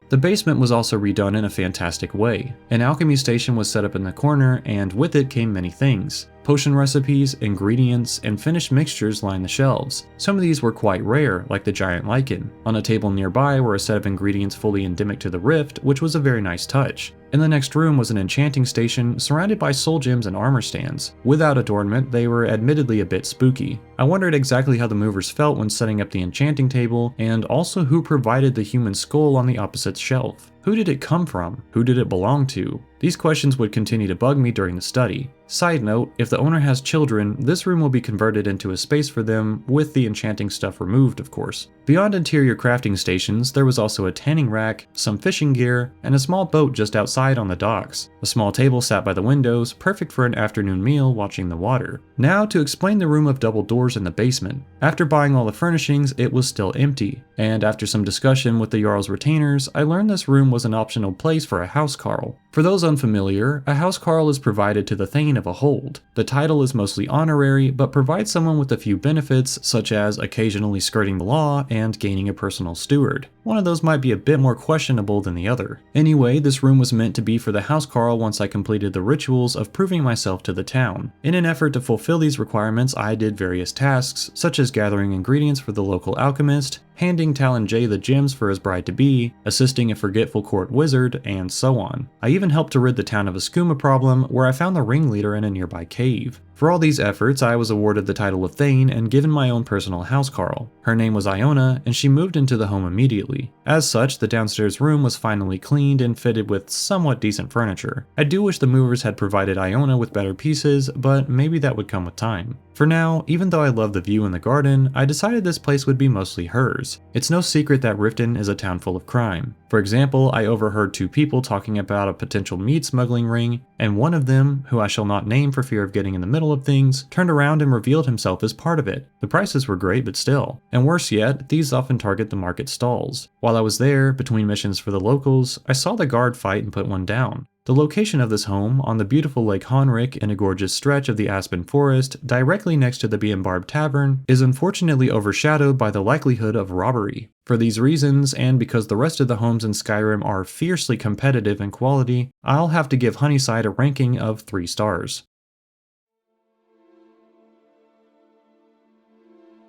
S1: The basement was also redone in a fantastic way. An alchemy station was set up in the corner, and with it came many things. Potion recipes, ingredients, and finished mixtures lined the shelves. Some of these were quite rare, like the giant lichen. On a table nearby were a set of ingredients fully endemic to the rift, which was a very nice touch. In the next room was an enchanting station surrounded by soul gems and armor stands. Without adornment, they were admittedly a bit spooky. I wondered exactly how the movers felt when setting up the enchanting table, and also who provided the human skull on the opposite shelf. Who did it come from? Who did it belong to? These questions would continue to bug me during the study. Side note, if the owner has children, this room will be converted into a space for them, with the enchanting stuff removed, of course. Beyond interior crafting stations, there was also a tanning rack, some fishing gear, and a small boat just outside on the docks. A small table sat by the windows, perfect for an afternoon meal watching the water. Now to explain the room of double doors in the basement. After buying all the furnishings, it was still empty, and after some discussion with the Jarl's retainers, I learned this room was an optional place for a housecarl. For those unfamiliar, a housecarl is provided to the Thane of a hold. The title is mostly honorary, but provides someone with a few benefits, such as occasionally skirting the law and gaining a personal steward. One of those might be a bit more questionable than the other. Anyway, this room was meant to be for the housecarl once I completed the rituals of proving myself to the town. In an effort to fulfill these requirements, I did various tasks, such as gathering ingredients for the local alchemist, handing Talon J the gems for his bride-to-be, assisting a forgetful court wizard, and so on. I even helped to rid the town of a skooma problem, where I found the ringleader in a nearby cave. For all these efforts, I was awarded the title of Thane and given my own personal housecarl. Her name was Iona, and she moved into the home immediately. As such, the downstairs room was finally cleaned and fitted with somewhat decent furniture. I do wish the movers had provided Iona with better pieces, but maybe that would come with time. For now, even though I love the view in the garden, I decided this place would be mostly hers. It's no secret that Riften is a town full of crime. For example, I overheard 2 people talking about a potential meat smuggling ring, and one of them, who I shall not name for fear of getting in the middle of things, turned around and revealed himself as part of it. The prices were great, but still. And worse yet, these often target the market stalls. While I was there, between missions for the locals, I saw the guard fight and put one down. The location of this home, on the beautiful Lake Honrick in a gorgeous stretch of the Aspen Forest, directly next to the Bee and Barb Tavern, is unfortunately overshadowed by the likelihood of robbery. For these reasons, and because the rest of the homes in Skyrim are fiercely competitive in quality, I'll have to give Honeyside a ranking of 3 stars.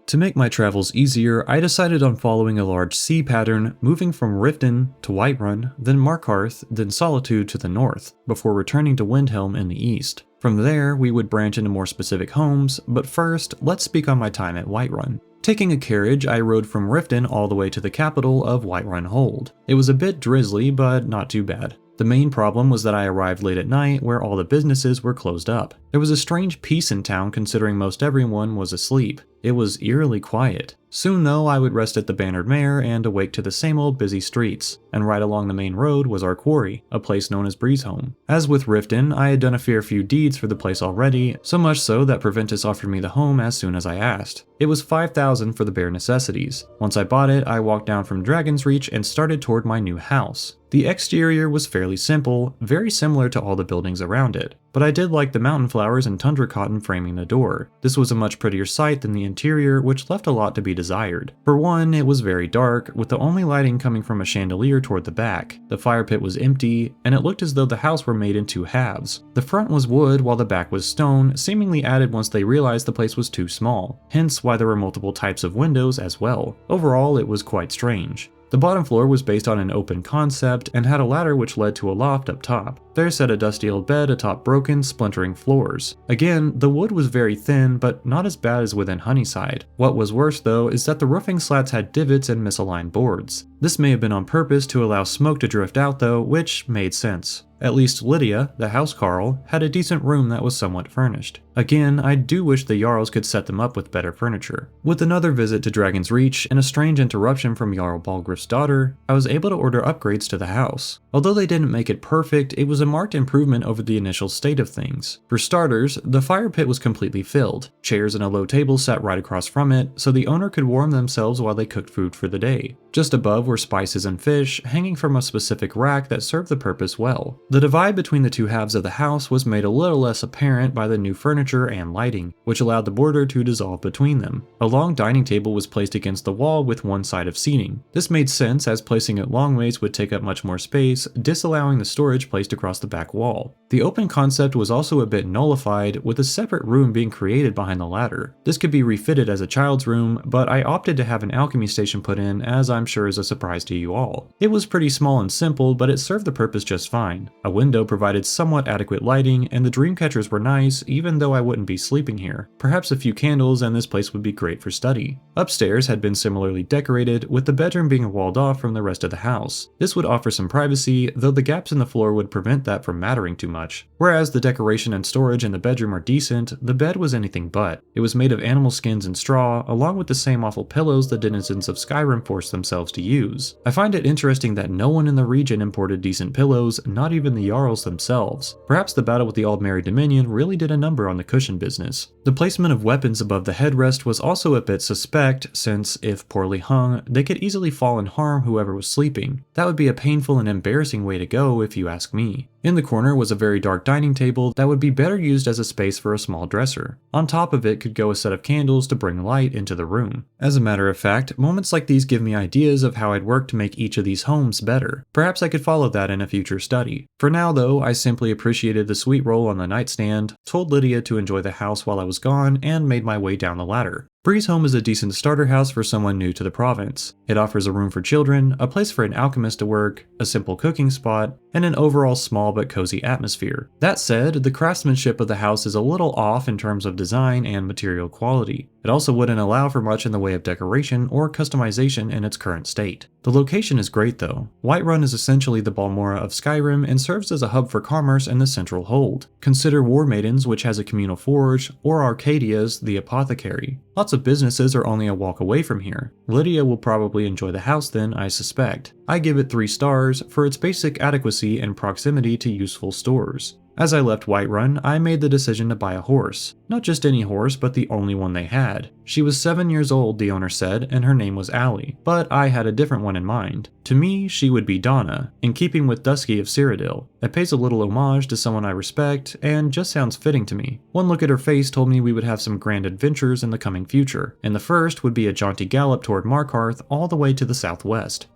S1: To make my travels easier, I decided on following a large sea pattern, moving from Riften to Whiterun, then Markarth, then Solitude to the north, before returning to Windhelm in the east. From there, we would branch into more specific homes, but first, let's speak on my time at Whiterun. Taking a carriage, I rode from Riften all the way to the capital of Whiterun Hold. It was a bit drizzly, but not too bad. The main problem was that I arrived late at night where all the businesses were closed up. There was a strange peace in town considering most everyone was asleep. It was eerily quiet. Soon though, I would rest at the Bannered Mare and awake to the same old busy streets, and right along the main road was our quarry, a place known as Breezeholm. As with Riften, I had done a fair few deeds for the place already, so much so that Proventus offered me the home as soon as I asked. It was 5,000 for the bare necessities. Once I bought it, I walked down from Dragon's Reach and started toward my new house. The exterior was fairly simple, very similar to all the buildings around it, but I did like the mountain flowers and tundra cotton framing the door. This was a much prettier sight than the interior, which left a lot to be desired. For one, it was very dark, with the only lighting coming from a chandelier toward the back. The fire pit was empty, and it looked as though the house were made in two halves. The front was wood while the back was stone, seemingly added once they realized the place was too small, hence why there were multiple types of windows as well. Overall, it was quite strange. The bottom floor was based on an open concept and had a ladder which led to a loft up top. There sat a dusty old bed atop broken, splintering floors. Again, the wood was very thin, but not as bad as within Honeyside. What was worse though is that the roofing slats had divots and misaligned boards. This may have been on purpose to allow smoke to drift out though, which made sense. At least Lydia, the housecarl, had a decent room that was somewhat furnished. Again, I do wish the Jarls could set them up with better furniture. With another visit to Dragon's Reach and a strange interruption from Jarl Balgriff's daughter, I was able to order upgrades to the house. Although they didn't make it perfect, it was a marked improvement over the initial state of things. For starters, the fire pit was completely filled. Chairs and a low table sat right across from it, so the owner could warm themselves while they cooked food for the day. Just above were spices and fish, hanging from a specific rack that served the purpose well. The divide between the two halves of the house was made a little less apparent by the new furniture and lighting, which allowed the border to dissolve between them. A long dining table was placed against the wall with one side of seating. This made sense as placing it longways would take up much more space, disallowing the storage placed across the back wall. The open concept was also a bit nullified, with a separate room being created behind the ladder. This could be refitted as a child's room, but I opted to have an alchemy station put in, as I'm sure is a surprise to you all. It was pretty small and simple, but it served the purpose just fine. A window provided somewhat adequate lighting, and the dream catchers were nice, even though I wouldn't be sleeping here. Perhaps a few candles and this place would be great for study. Upstairs had been similarly decorated, with the bedroom being walled off from the rest of the house. This would offer some privacy, though the gaps in the floor would prevent that from mattering too much. Whereas the decoration and storage in the bedroom are decent, the bed was anything but. It was made of animal skins and straw, along with the same awful pillows the denizens of Skyrim forced themselves to use. I find it interesting that no one in the region imported decent pillows, not even the Jarls themselves. Perhaps the battle with the Aldmeri Dominion really did a number on the cushion business. The placement of weapons above the headrest was also a bit suspect, since, if poorly hung, they could easily fall and harm whoever was sleeping. That would be a painful and embarrassing way to go, if you ask me. In the corner was a very dark dining table that would be better used as a space for a small dresser. On top of it could go a set of candles to bring light into the room. As a matter of fact, moments like these give me ideas of how I'd work to make each of these homes better. Perhaps I could follow that in a future study. For now though, I simply appreciated the sweet roll on the nightstand, told Lydia to enjoy the house while I was gone, and made my way down the ladder. Breezeholm is a decent starter house for someone new to the province. It offers a room for children, a place for an alchemist to work, a simple cooking spot, and an overall small but cozy atmosphere. That said, the craftsmanship of the house is a little off in terms of design and material quality. It also wouldn't allow for much in the way of decoration or customization in its current state. The location is great though. Whiterun is essentially the Balmora of Skyrim and serves as a hub for commerce in the central hold. Consider War Maidens, which has a communal forge, or Arcadia's the apothecary. Lots of businesses are only a walk away from here. Lydia will probably enjoy the house then, I suspect. I give it 3 stars for its basic adequacy and proximity to useful stores. As I left Whiterun, I made the decision to buy a horse. Not just any horse, but the only one they had. She was 7 years old, the owner said, and her name was Allie, but I had a different one in mind. To me, she would be Donna, in keeping with Dusky of Cyrodiil. It pays a little homage to someone I respect, and just sounds fitting to me. One look at her face told me we would have some grand adventures in the coming future, and the first would be a jaunty gallop toward Markarth all the way to the southwest.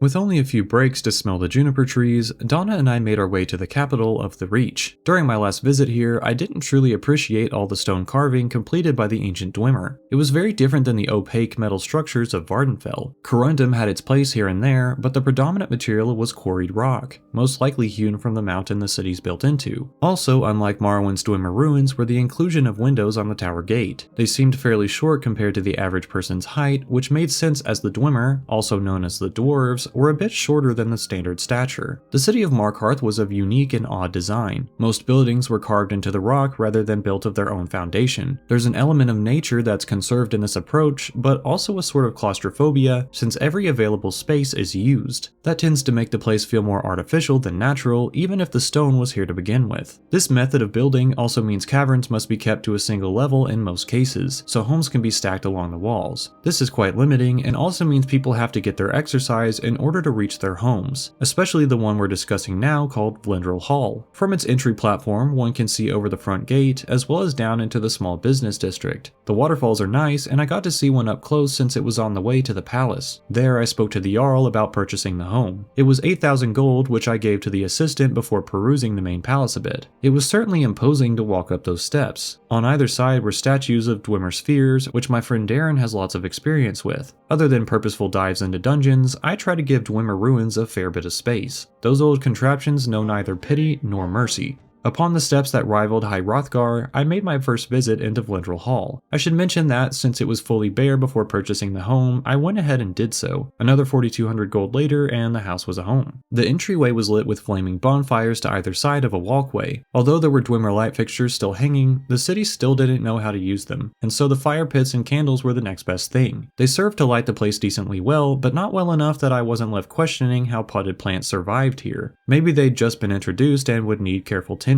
S1: With only a few breaks to smell the juniper trees, Donna and I made our way to the capital of the Reach. During my last visit here, I didn't truly appreciate all the stone carving completed by the ancient Dwemer. It was very different than the opaque metal structures of Vardenfell. Corundum had its place here and there, but the predominant material was quarried rock, most likely hewn from the mountain the city's built into. Also, unlike Morrowind's Dwemer ruins, were the inclusion of windows on the tower gate. They seemed fairly short compared to the average person's height, which made sense as the Dwemer, also known as the dwarves, were a bit shorter than the standard stature. The city of Markarth was of unique and odd design. Most buildings were carved into the rock rather than built of their own foundation. There's an element of nature that's conserved in this approach, but also a sort of claustrophobia since every available space is used. That tends to make the place feel more artificial than natural, even if the stone was here to begin with. This method of building also means caverns must be kept to a single level in most cases, so homes can be stacked along the walls. This is quite limiting and also means people have to get their exercise in order to reach their homes, especially the one we're discussing now called Vlindrel Hall. From its entry platform, one can see over the front gate, as well as down into the small business district. The waterfalls are nice, and I got to see one up close since it was on the way to the palace. There I spoke to the Jarl about purchasing the home. It was 8,000 gold, which I gave to the assistant before perusing the main palace a bit. It was certainly imposing to walk up those steps. On either side were statues of Dwemer spheres, which my friend Darren has lots of experience with. Other than purposeful dives into dungeons, I try to give Dwemer ruins a fair bit of space. Those old contraptions know neither pity nor mercy. Upon the steps that rivaled High Hrothgar, I made my first visit into Vlindrel Hall. I should mention that, since it was fully bare before purchasing the home, I went ahead and did so. Another 4,200 gold later, and the house was a home. The entryway was lit with flaming bonfires to either side of a walkway. Although there were Dwemer light fixtures still hanging, the city still didn't know how to use them, and so the fire pits and candles were the next best thing. They served to light the place decently well, but not well enough that I wasn't left questioning how potted plants survived here. Maybe they'd just been introduced and would need careful tending.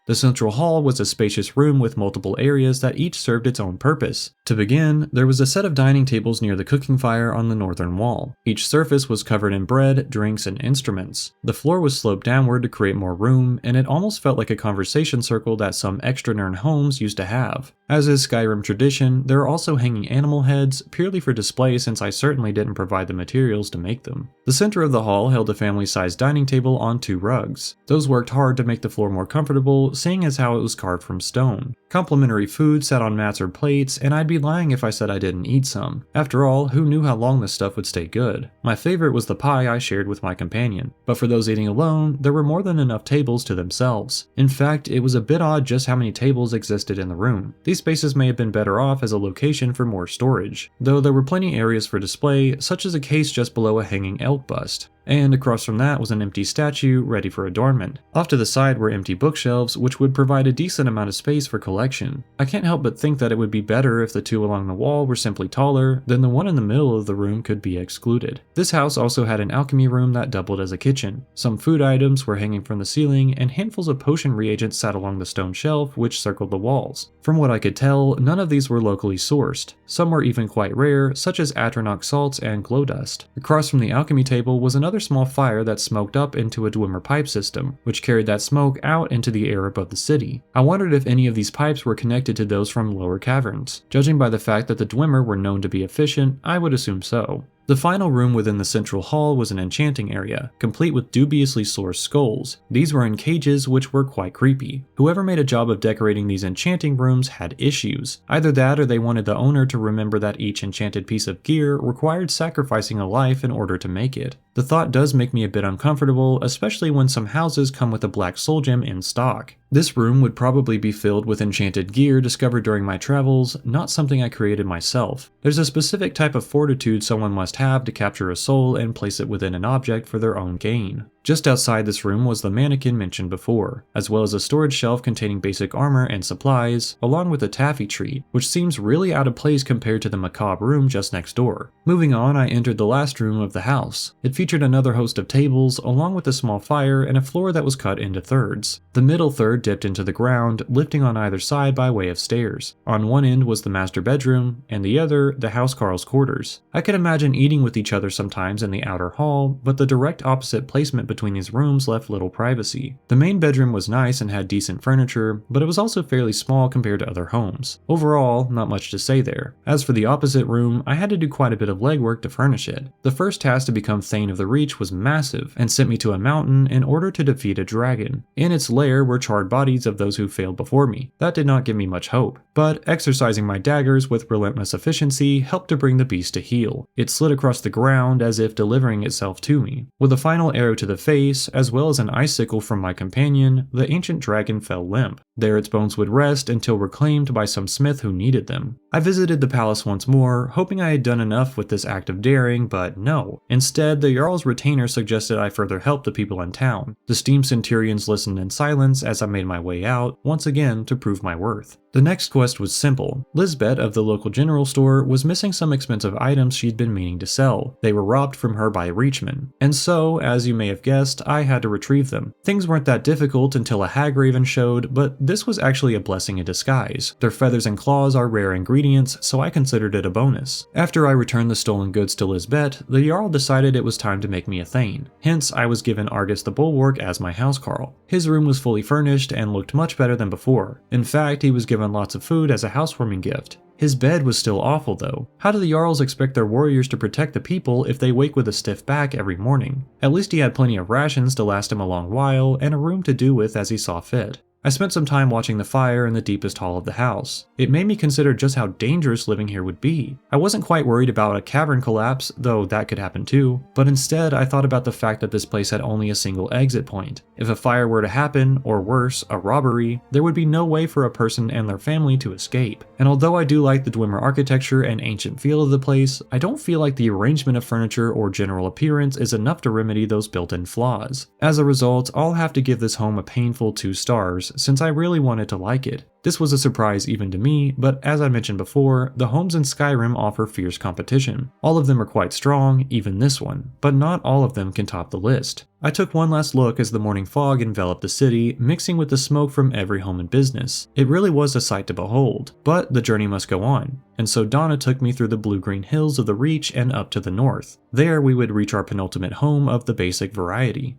S1: The central hall was a spacious room with multiple areas that each served its own purpose. To begin, there was a set of dining tables near the cooking fire on the northern wall. Each surface was covered in bread, drinks, and instruments. The floor was sloped downward to create more room, and it almost felt like a conversation circle that some extra-nern homes used to have. As is Skyrim tradition, there are also hanging animal heads, purely for display since I certainly didn't provide the materials to make them. The center of the hall held a family-sized dining table on 2 rugs. Those worked hard to make the floor more comfortable, seeing as how it was carved from stone. Complimentary food sat on mats or plates, and I'd be lying if I said I didn't eat some. After all, who knew how long this stuff would stay good? My favorite was the pie I shared with my companion, but for those eating alone, there were more than enough tables to themselves. In fact, it was a bit odd just how many tables existed in the room. These spaces may have been better off as a location for more storage, though there were plenty areas for display, such as a case just below a hanging elk bust. And across from that was an empty statue ready for adornment. Off to the side were empty bookshelves, which would provide a decent amount of space for collection. I can't help but think that it would be better if the 2 along the wall were simply taller, then the one in the middle of the room could be excluded. This house also had an alchemy room that doubled as a kitchen. Some food items were hanging from the ceiling, and handfuls of potion reagents sat along the stone shelf which circled the walls. From what I could tell, none of these were locally sourced. Some were even quite rare, such as Atronach salts and glow dust. Across from the alchemy table was another small fire that smoked up into a Dwemer pipe system, which carried that smoke out into the air above the city. I wondered if any of these pipes were connected to those from lower caverns. Judging by the fact that the Dwemer were known to be efficient, I would assume so. The final room within the central hall was an enchanting area, complete with dubiously sourced skulls. These were in cages which were quite creepy. Whoever made a job of decorating these enchanting rooms had issues. Either that or they wanted the owner to remember that each enchanted piece of gear required sacrificing a life in order to make it. The thought does make me a bit uncomfortable, especially when some houses come with a black soul gem in stock. This room would probably be filled with enchanted gear discovered during my travels, not something I created myself. There's a specific type of fortitude someone must have to capture a soul and place it within an object for their own gain. Just outside this room was the mannequin mentioned before, as well as a storage shelf containing basic armor and supplies, along with a taffy tree, which seems really out of place compared to the macabre room just next door. Moving on, I entered the last room of the house. It featured another host of tables, along with a small fire and a floor that was cut into thirds. The middle third dipped into the ground, lifting on either side by way of stairs. On one end was the master bedroom, and the other, the housecarl's quarters. I could imagine eating with each other sometimes in the outer hall, but the direct opposite placement between these rooms left little privacy. The main bedroom was nice and had decent furniture, but it was also fairly small compared to other homes. Overall, not much to say there. As for the opposite room, I had to do quite a bit of legwork to furnish it. The first task to become Thane of the Reach was massive, and sent me to a mountain in order to defeat a dragon. In its lair were charred bodies of those who failed before me. That did not give me much hope, but exercising my daggers with relentless efficiency helped to bring the beast to heel. It slid across the ground as if delivering itself to me. With a final arrow to the face, as well as an icicle from my companion, the ancient dragon fell limp. There its bones would rest until reclaimed by some smith who needed them. I visited the palace once more, hoping I had done enough with this act of daring, but no. Instead, the Jarl's retainer suggested I further help the people in town. The steam centurions listened in silence as I made my way out, once again to prove my worth. The next quest was simple. Lisbeth of the local general store was missing some expensive items she'd been meaning to sell. They were robbed from her by Reachmen, and so, as you may have guessed, I had to retrieve them. Things weren't that difficult until a hag raven showed, but this was actually a blessing in disguise. Their feathers and claws are rare ingredients, so I considered it a bonus. After I returned the stolen goods to Lisbeth, the Jarl decided it was time to make me a Thane. Hence, I was given Argus the Bulwark as my housecarl. His room was fully furnished and looked much better than before. In fact, he was given lots of food as a housewarming gift. His bed was still awful though. How do the Jarls expect their warriors to protect the people if they wake with a stiff back every morning? At least he had plenty of rations to last him a long while and a room to do with as he saw fit. I spent some time watching the fire in the deepest hall of the house. It made me consider just how dangerous living here would be. I wasn't quite worried about a cavern collapse, though that could happen too, but instead I thought about the fact that this place had only a single exit point. If a fire were to happen, or worse, a robbery, there would be no way for a person and their family to escape. And although I do like the Dwemer architecture and ancient feel of the place, I don't feel like the arrangement of furniture or general appearance is enough to remedy those built-in flaws. As a result, I'll have to give this home a painful 2 stars, since I really wanted to like it. This was a surprise even to me, but as I mentioned before, the homes in Skyrim offer fierce competition. All of them are quite strong, even this one, but not all of them can top the list. I took one last look as the morning fog enveloped the city, mixing with the smoke from every home and business. It really was a sight to behold, but the journey must go on, and so Donna took me through the blue-green hills of the Reach and up to the north. There we would reach our penultimate home of the basic variety.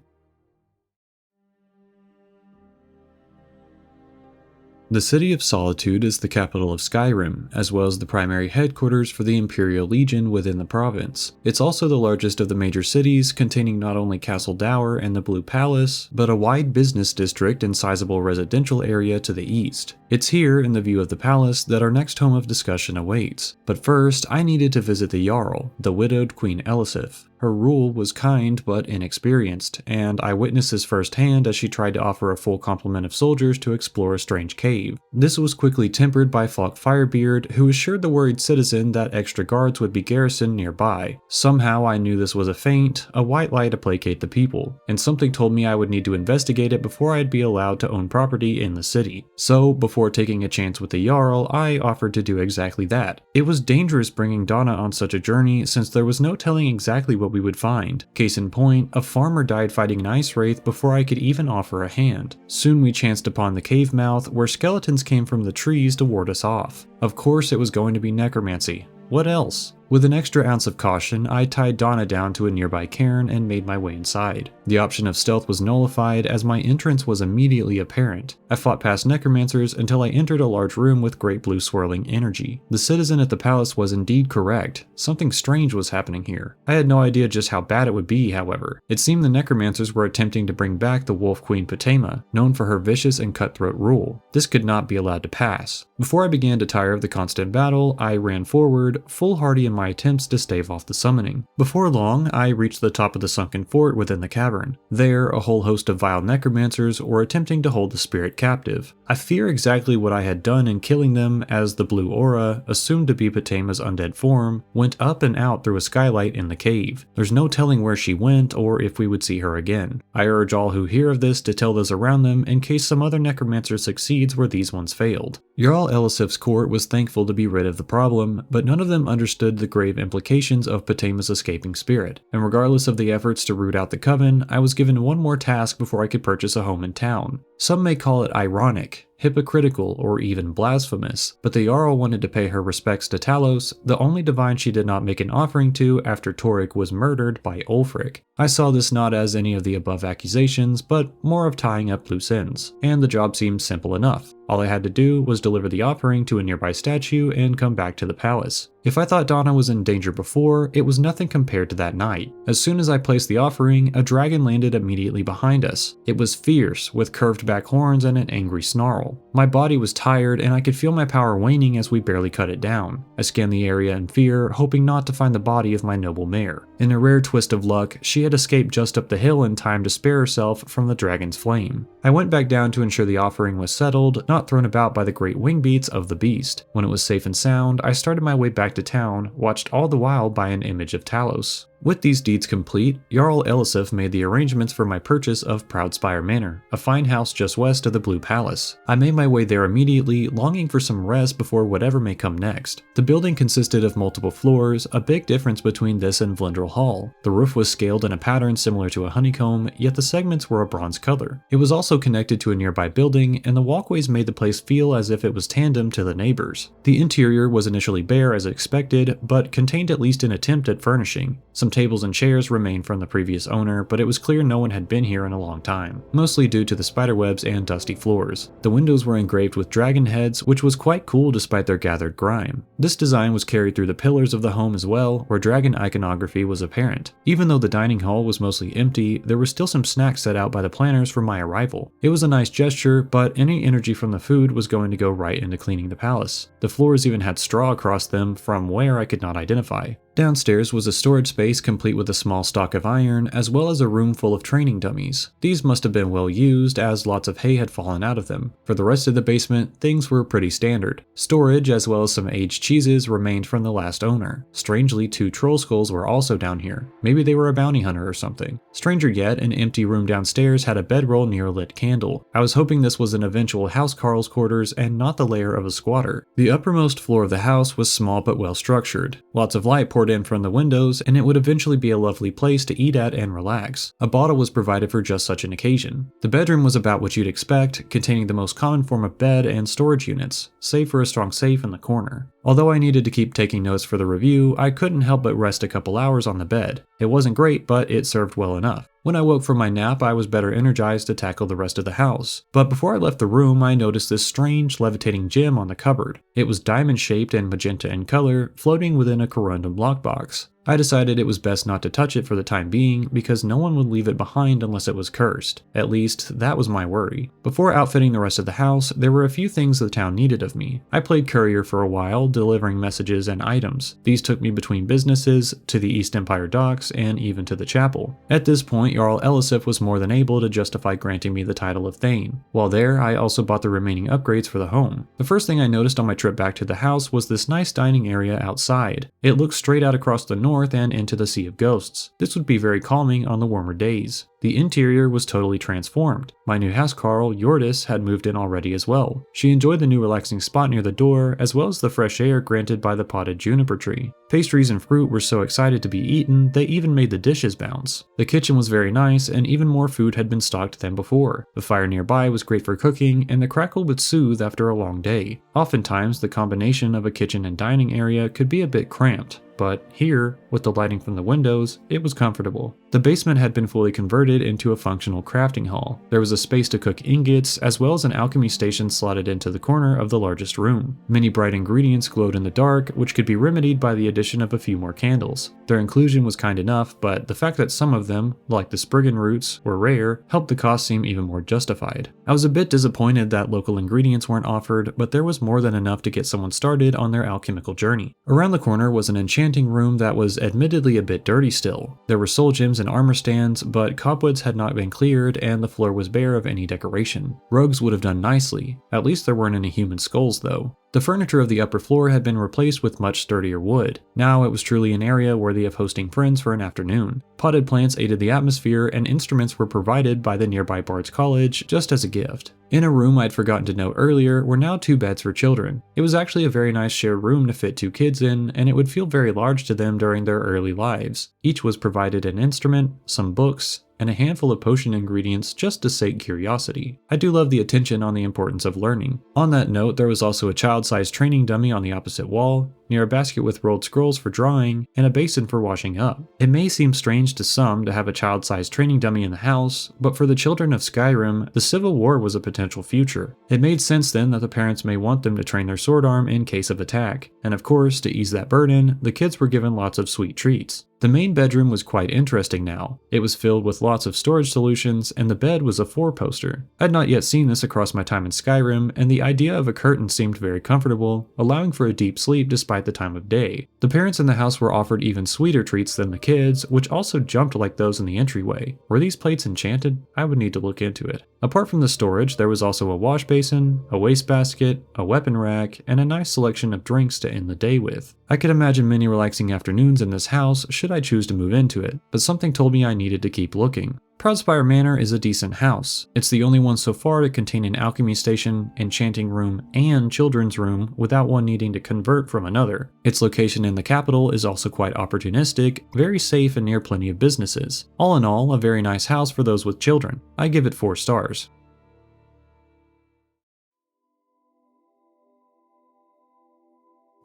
S1: The City of Solitude is the capital of Skyrim, as well as the primary headquarters for the Imperial Legion within the province. It's also the largest of the major cities, containing not only Castle Dour and the Blue Palace, but a wide business district and sizable residential area to the east. It's here, in the view of the palace, that our next home of discussion awaits. But first, I needed to visit the Jarl, the widowed Queen Elisif. Her rule was kind but inexperienced, and I witnessed this firsthand as she tried to offer a full complement of soldiers to explore a strange cave. This was quickly tempered by Flock Firebeard, who assured the worried citizen that extra guards would be garrisoned nearby. Somehow I knew this was a feint, a white lie to placate the people, and something told me I would need to investigate it before I'd be allowed to own property in the city. So, before taking a chance with the Jarl, I offered to do exactly that. It was dangerous bringing Donna on such a journey since there was no telling exactly what we would find. Case in point, a farmer died fighting an ice wraith before I could even offer a hand. Soon we chanced upon the cave mouth where skeletons came from the trees to ward us off. Of course it was going to be necromancy. What else? With an extra ounce of caution, I tied Donna down to a nearby cairn and made my way inside. The option of stealth was nullified as my entrance was immediately apparent. I fought past necromancers until I entered a large room with great blue swirling energy. The citizen at the palace was indeed correct. Something strange was happening here. I had no idea just how bad it would be, however. It seemed the necromancers were attempting to bring back the Wolf Queen Potema, known for her vicious and cutthroat rule. This could not be allowed to pass. Before I began to tire of the constant battle, I ran forward, foolhardy in my attempts to stave off the summoning. Before long, I reached the top of the sunken fort within the cavern. There, a whole host of vile necromancers were attempting to hold the spirit captive. I fear exactly what I had done in killing them, as the blue aura, assumed to be Potema's undead form, went up and out through a skylight in the cave. There's no telling where she went or if we would see her again. I urge all who hear of this to tell those around them in case some other necromancer succeeds where these ones failed. Jarl Elisif's court was thankful to be rid of the problem, but none of them understood the grave implications of Potema's escaping spirit, and regardless of the efforts to root out the coven, I was given one more task before I could purchase a home in town. Some may call it ironic, hypocritical, or even blasphemous, but the Jarl wanted to pay her respects to Talos, the only divine she did not make an offering to after Torek was murdered by Ulfric. I saw this not as any of the above accusations, but more of tying up loose ends, and the job seemed simple enough. All I had to do was deliver the offering to a nearby statue and come back to the palace. If I thought Donna was in danger before, it was nothing compared to that night. As soon as I placed the offering, a dragon landed immediately behind us. It was fierce, with curved back horns and an angry snarl. My body was tired and I could feel my power waning as we barely cut it down. I scanned the area in fear, hoping not to find the body of my noble mare. In a rare twist of luck, she had escaped just up the hill in time to spare herself from the dragon's flame. I went back down to ensure the offering was settled, not thrown about by the great wing beats of the beast. When it was safe and sound, I started my way back to town, watched all the while by an image of Talos. With these deeds complete, Jarl Elisif made the arrangements for my purchase of Proudspire Manor, a fine house just west of the Blue Palace. I made my way there immediately, longing for some rest before whatever may come next. The building consisted of multiple floors, a big difference between this and Vlindrel Hall. The roof was scaled in a pattern similar to a honeycomb, yet the segments were a bronze color. It was also connected to a nearby building, and the walkways made the place feel as if it was tandem to the neighbors. The interior was initially bare as expected, but contained at least an attempt at furnishing. Some tables and chairs remained from the previous owner, but it was clear no one had been here in a long time, mostly due to the spiderwebs and dusty floors. The windows were engraved with dragon heads, which was quite cool despite their gathered grime. This design was carried through the pillars of the home as well, where dragon iconography was apparent. Even though the dining hall was mostly empty, there were still some snacks set out by the planners for my arrival. It was a nice gesture, but any energy from the food was going to go right into cleaning the palace. The floors even had straw across them from where I could not identify. Downstairs was a storage space complete with a small stock of iron, as well as a room full of training dummies. These must have been well used, as lots of hay had fallen out of them. For the rest of the basement, things were pretty standard. Storage, as well as some aged cheeses, remained from the last owner. Strangely, 2 troll skulls were also down here. Maybe they were a bounty hunter or something. Stranger yet, an empty room downstairs had a bedroll near a lit candle. I was hoping this was an eventual housecarl's quarters and not the lair of a squatter. The uppermost floor of the house was small but well structured. Lots of light poured in from the windows, and it would eventually be a lovely place to eat at and relax. A bottle was provided for just such an occasion. The bedroom was about what you'd expect, containing the most common form of bed and storage units, save for a strong safe in the corner. Although I needed to keep taking notes for the review, I couldn't help but rest a couple hours on the bed. It wasn't great, but it served well enough. When I woke from my nap, I was better energized to tackle the rest of the house. But before I left the room, I noticed this strange, levitating gem on the cupboard. It was diamond-shaped and magenta in color, floating within a corundum lockbox. I decided it was best not to touch it for the time being because no one would leave it behind unless it was cursed. At least, that was my worry. Before outfitting the rest of the house, there were a few things the town needed of me. I played courier for a while, delivering messages and items. These took me between businesses, to the East Empire docks, and even to the chapel. At this point, Jarl Elisif was more than able to justify granting me the title of Thane. While there, I also bought the remaining upgrades for the home. The first thing I noticed on my trip back to the house was this nice dining area outside. It looked straight out across the north and into the Sea of Ghosts. This would be very calming on the warmer days. The interior was totally transformed. My new housecarl, Yordis, had moved in already as well. She enjoyed the new relaxing spot near the door, as well as the fresh air granted by the potted juniper tree. Pastries and fruit were so excited to be eaten, they even made the dishes bounce. The kitchen was very nice, and even more food had been stocked than before. The fire nearby was great for cooking, and the crackle would soothe after a long day. Oftentimes, the combination of a kitchen and dining area could be a bit cramped. But here, with the lighting from the windows, it was comfortable. The basement had been fully converted into a functional crafting hall. There was a space to cook ingots, as well as an alchemy station slotted into the corner of the largest room. Many bright ingredients glowed in the dark, which could be remedied by the addition of a few more candles. Their inclusion was kind enough, but the fact that some of them, like the Spriggan roots, were rare, helped the cost seem even more justified. I was a bit disappointed that local ingredients weren't offered, but there was more than enough to get someone started on their alchemical journey. Around the corner was an enchanting room that was admittedly a bit dirty still. There were soul gems and armor stands, but cobwebs had not been cleared and the floor was bare of any decoration. Rugs would have done nicely. At least there weren't any human skulls though. The furniture of the upper floor had been replaced with much sturdier wood. Now it was truly an area worthy of hosting friends for an afternoon. Potted plants aided the atmosphere, and instruments were provided by the nearby Bard's College just as a gift. In a room I'd forgotten to note earlier were now 2 beds for children. It was actually a very nice shared room to fit 2 kids in, and it would feel very large to them during their early lives. Each was provided an instrument, some books, and a handful of potion ingredients just to sate curiosity. I do love the attention on the importance of learning. On that note, there was also a child-sized training dummy on the opposite wall, near a basket with rolled scrolls for drawing, and a basin for washing up. It may seem strange to some to have a child-sized training dummy in the house, but for the children of Skyrim, the Civil War was a potential future. It made sense then that the parents may want them to train their sword arm in case of attack, and of course, to ease that burden, the kids were given lots of sweet treats. The main bedroom was quite interesting now. It was filled with lots of storage solutions, and the bed was a 4-poster. I'd not yet seen this across my time in Skyrim, and the idea of a curtain seemed very comfortable, allowing for a deep sleep despite the time of day. The parents in the house were offered even sweeter treats than the kids, which also jumped like those in the entryway. Were these plates enchanted? I would need to look into it. Apart from the storage, there was also a wash basin, a wastebasket, a weapon rack, and a nice selection of drinks to end the day with. I could imagine many relaxing afternoons in this house should I choose to move into it, but something told me I needed to keep looking. Proudspire Manor is a decent house. It's the only one so far to contain an alchemy station, enchanting room, and children's room without one needing to convert from another. Its location in the capital is also quite opportunistic, very safe and near plenty of businesses. All in all, a very nice house for those with children. I give it 4 stars.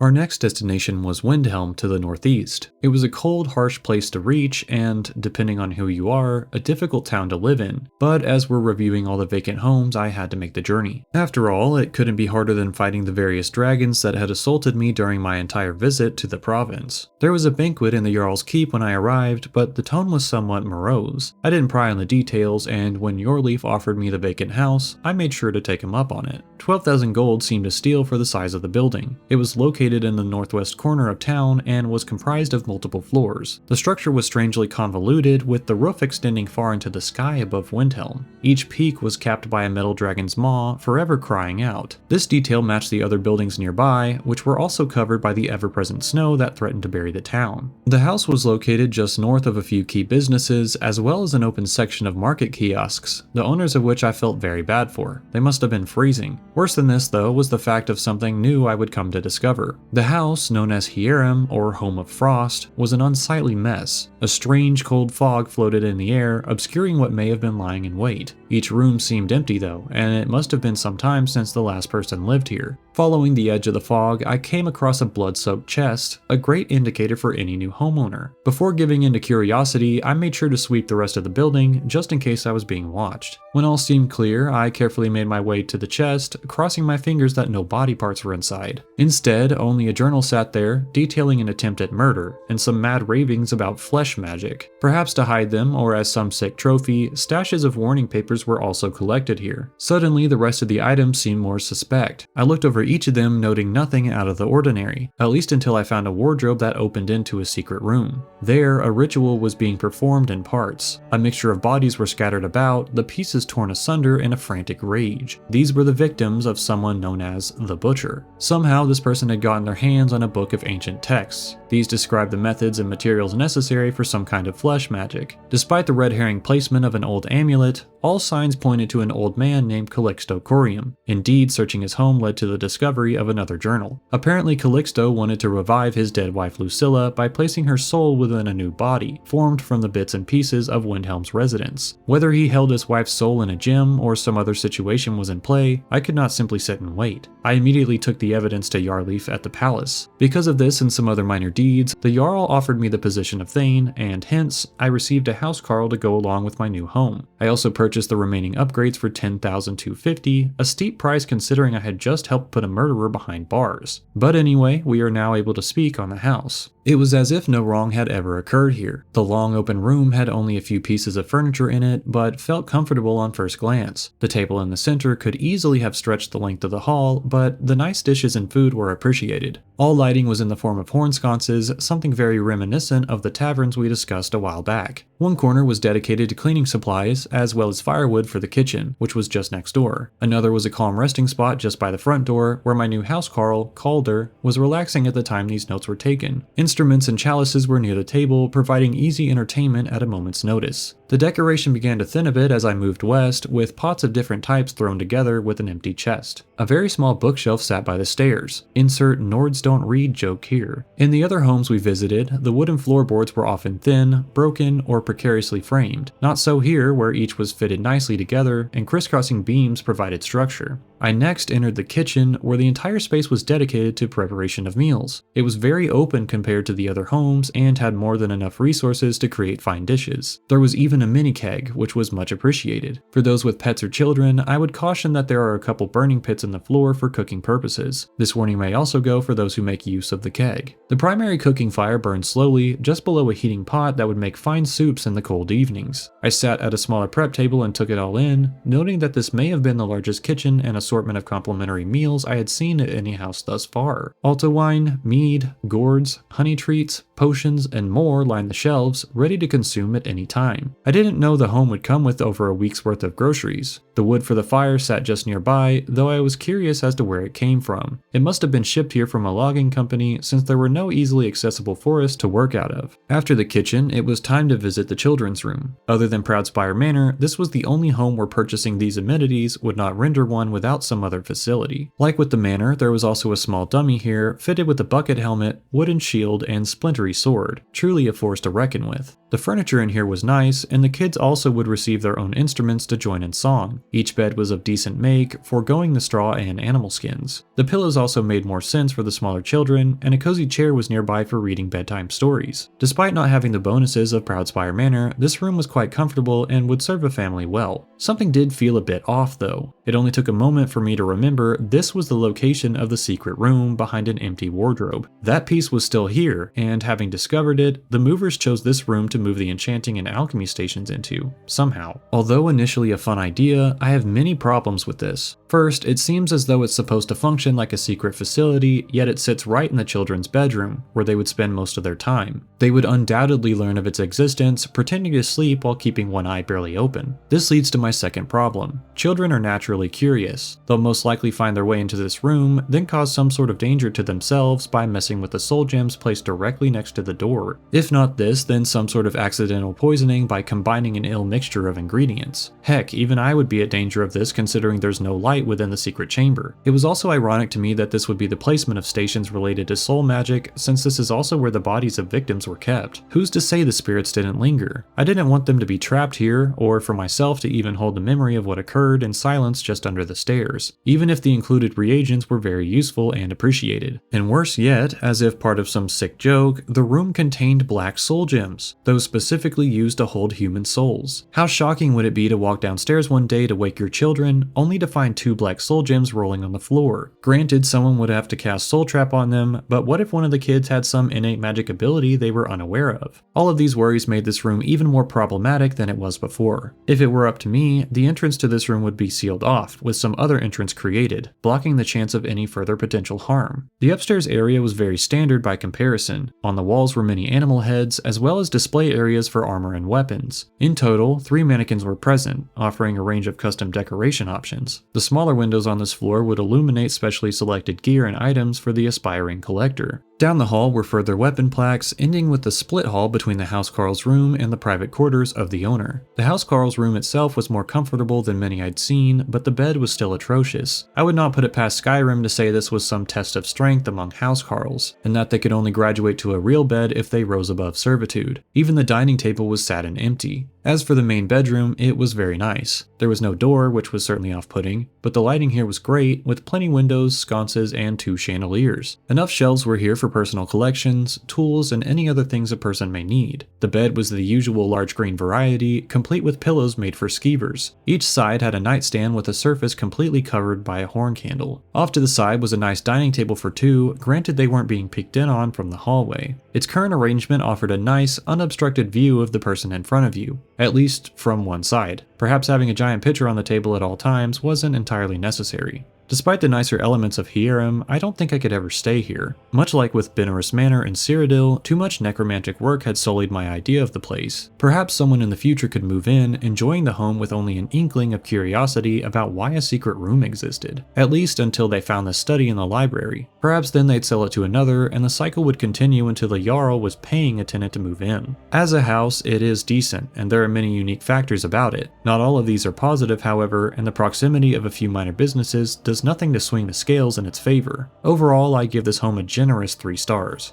S1: Our next destination was Windhelm to the northeast. It was a cold, harsh place to reach and, depending on who you are, a difficult town to live in. But as we're reviewing all the vacant homes, I had to make the journey. After all, it couldn't be harder than fighting the various dragons that had assaulted me during my entire visit to the province. There was a banquet in the Jarl's Keep when I arrived, but the tone was somewhat morose. I didn't pry on the details, and when Yorleaf offered me the vacant house, I made sure to take him up on it. 12,000 gold seemed a steal for the size of the building. It was located in the northwest corner of town and was comprised of multiple floors. The structure was strangely convoluted, with the roof extending far into the sky above Windhelm. Each peak was capped by a metal dragon's maw, forever crying out. This detail matched the other buildings nearby, which were also covered by the ever-present snow that threatened to bury the town. The house was located just north of a few key businesses, as well as an open section of market kiosks, the owners of which I felt very bad for. They must have been freezing. Worse than this, though, was the fact of something new I would come to discover. The house, known as Hierim, or Home of Frost, was an unsightly mess. A strange cold fog floated in the air, obscuring what may have been lying in wait. Each room seemed empty though, and it must have been some time since the last person lived here. Following the edge of the fog, I came across a blood-soaked chest, a great indicator for any new homeowner. Before giving in to curiosity, I made sure to sweep the rest of the building, just in case I was being watched. When all seemed clear, I carefully made my way to the chest, crossing my fingers that no body parts were inside. Instead, only a journal sat there, detailing an attempt at murder, and some mad ravings about flesh magic. Perhaps to hide them, or as some sick trophy, stashes of warning papers were also collected here. Suddenly, the rest of the items seemed more suspect. I looked over each of them, noting nothing out of the ordinary, at least until I found a wardrobe that opened into a secret room. There, a ritual was being performed in parts. A mixture of bodies were scattered about, the pieces torn asunder in a frantic rage. These were the victims of someone known as the Butcher. Somehow, this person had gotten their hands on a book of ancient texts. These described the methods and materials necessary for some kind of flesh magic. Despite the red herring placement of an old amulet, all signs pointed to an old man named Calixto Corium. Indeed, searching his home led to the discovery of another journal. Apparently, Calixto wanted to revive his dead wife Lucilla by placing her soul within a new body, formed from the bits and pieces of Windhelm's residence. Whether he held his wife's soul in a gem or some other situation was in play, I could not simply sit and wait. I immediately took the evidence to Yarleaf at the palace. Because of this and some other minor deeds, the Jarl offered me the position of Thane, and hence, I received a housecarl to go along with my new home. I also purchased the remaining upgrades for 10,250, a steep price considering I had just helped put a murderer behind bars. But anyway, we are now able to speak on the house. It was as if no wrong had ever occurred here. The long open room had only a few pieces of furniture in it, but felt comfortable on first glance. The table in the center could easily have stretched the length of the hall, but the nice dishes and food were appreciated. All lighting was in the form of horn sconces, something very reminiscent of the taverns we discussed a while back. One corner was dedicated to cleaning supplies, as well as firewood for the kitchen, which was just next door. Another was a calm resting spot just by the front door, where my new housecarl, Calder, was relaxing at the time these notes were taken. Instruments and chalices were near the table, providing easy entertainment at a moment's notice. The decoration began to thin a bit as I moved west, with pots of different types thrown together with an empty chest. A very small bookshelf sat by the stairs. Insert Nords don't read joke here. In the other homes we visited, the wooden floorboards were often thin, broken, or precariously framed. Not so here, where each was fitted nicely together and crisscrossing beams provided structure. I next entered the kitchen, where the entire space was dedicated to preparation of meals. It was very open compared to the other homes and had more than enough resources to create fine dishes. There was even a mini keg, which was much appreciated. For those with pets or children, I would caution that there are a couple burning pits in the floor for cooking purposes. This warning may also go for those who make use of the keg. The primary cooking fire burned slowly, just below a heating pot that would make fine soups in the cold evenings. I sat at a smaller prep table and took it all in, noting that this may have been the largest kitchen and assortment of complimentary meals I had seen at any house thus far. Alta wine, mead, gourds, honey treats, potions, and more lined the shelves, ready to consume at any time. I didn't know the home would come with over a week's worth of groceries. The wood for the fire sat just nearby, though I was curious as to where it came from. It must have been shipped here from a logging company, since there were no easily accessible forests to work out of. After the kitchen, it was time to visit the children's room. Other than Proudspire Manor, this was the only home where purchasing these amenities would not render one without some other facility. Like with the manor, there was also a small dummy here, fitted with a bucket helmet, wooden shield, and splintery sword. Truly a force to reckon with. The furniture in here was nice, and the kids also would receive their own instruments to join in song. Each bed was of decent make, foregoing the straw and animal skins. The pillows also made more sense for the smaller children, and a cozy chair was nearby for reading bedtime stories. Despite not having the bonuses of Proudspire Manor, this room was quite comfortable and would serve a family well. Something did feel a bit off though. It only took a moment for me to remember this was the location of the secret room behind an empty wardrobe. That piece was still here, and having discovered it, the movers chose this room to move the enchanting and alchemy stations into, somehow. Although initially a fun idea, I have many problems with this. First, it seems as though it's supposed to function like a secret facility, yet it sits right in the children's bedroom, where they would spend most of their time. They would undoubtedly learn of its existence, pretending to sleep while keeping one eye barely open. This leads to my second problem. Children are naturally curious. They'll most likely find their way into this room, then cause some sort of danger to themselves by messing with the soul gems placed directly next to the door. If not this, then some sort of accidental poisoning by combining an ill mixture of ingredients. Heck, even I would be at danger of this considering there's no light within the secret chamber. It was also ironic to me that this would be the placement of stations related to soul magic, since this is also where the bodies of victims were kept. Who's to say the spirits didn't linger? I didn't want them to be trapped here, or for myself to even hold the memory of what occurred in silence just under the stairs, even if the included reagents were very useful and appreciated. And worse yet, as if part of some sick joke, the room contained black soul gems, those specifically used to hold human souls. How shocking would it be to walk downstairs one day to wake your children, only to find two black soul gems rolling on the floor? Granted, someone would have to cast Soul Trap on them, but what if one of the kids had some innate magic ability they were unaware of? All of these worries made this room even more problematic than it was before. If it were up to me, the entrance to this room would be sealed off, with some other entrance created, blocking the chance of any further potential harm. The upstairs area was very standard by comparison. On the walls were many animal heads, as well as display areas for armor and weapons. In total, 3 mannequins were present, offering a range of custom decoration options. The smaller windows on this floor would illuminate specially selected gear and items for the aspiring collector. Down the hall were further weapon plaques, ending with the split hall between the housecarl's room and the private quarters of the owner. The housecarl's room itself was more comfortable than many I'd seen, but the bed was still atrocious. I would not put it past Skyrim to say this was some test of strength among housecarls, and that they could only graduate to a real bed if they rose above servitude. Even the dining table was sad and empty. As for the main bedroom, it was very nice. There was no door, which was certainly off-putting, but the lighting here was great, with plenty windows, sconces, and 2 chandeliers. Enough shelves were here for personal collections, tools, and any other things a person may need. The bed was the usual large green variety, complete with pillows made for skeevers. Each side had a nightstand with a surface completely covered by a horn candle. Off to the side was a nice dining table for 2, granted they weren't being peeked in on from the hallway. Its current arrangement offered a nice, unobstructed view of the person in front of you. At least from one side. Perhaps having a giant picture on the table at all times wasn't entirely necessary. Despite the nicer elements of Hierim, I don't think I could ever stay here. Much like with Benaris Manor and Cyrodiil, too much necromantic work had sullied my idea of the place. Perhaps someone in the future could move in, enjoying the home with only an inkling of curiosity about why a secret room existed, at least until they found the study in the library. Perhaps then they'd sell it to another, and the cycle would continue until the Jarl was paying a tenant to move in. As a house, it is decent, and there are many unique factors about it. Not all of these are positive, however, and the proximity of a few minor businesses does nothing to swing the scales in its favor. Overall, I give this home a generous 3 stars.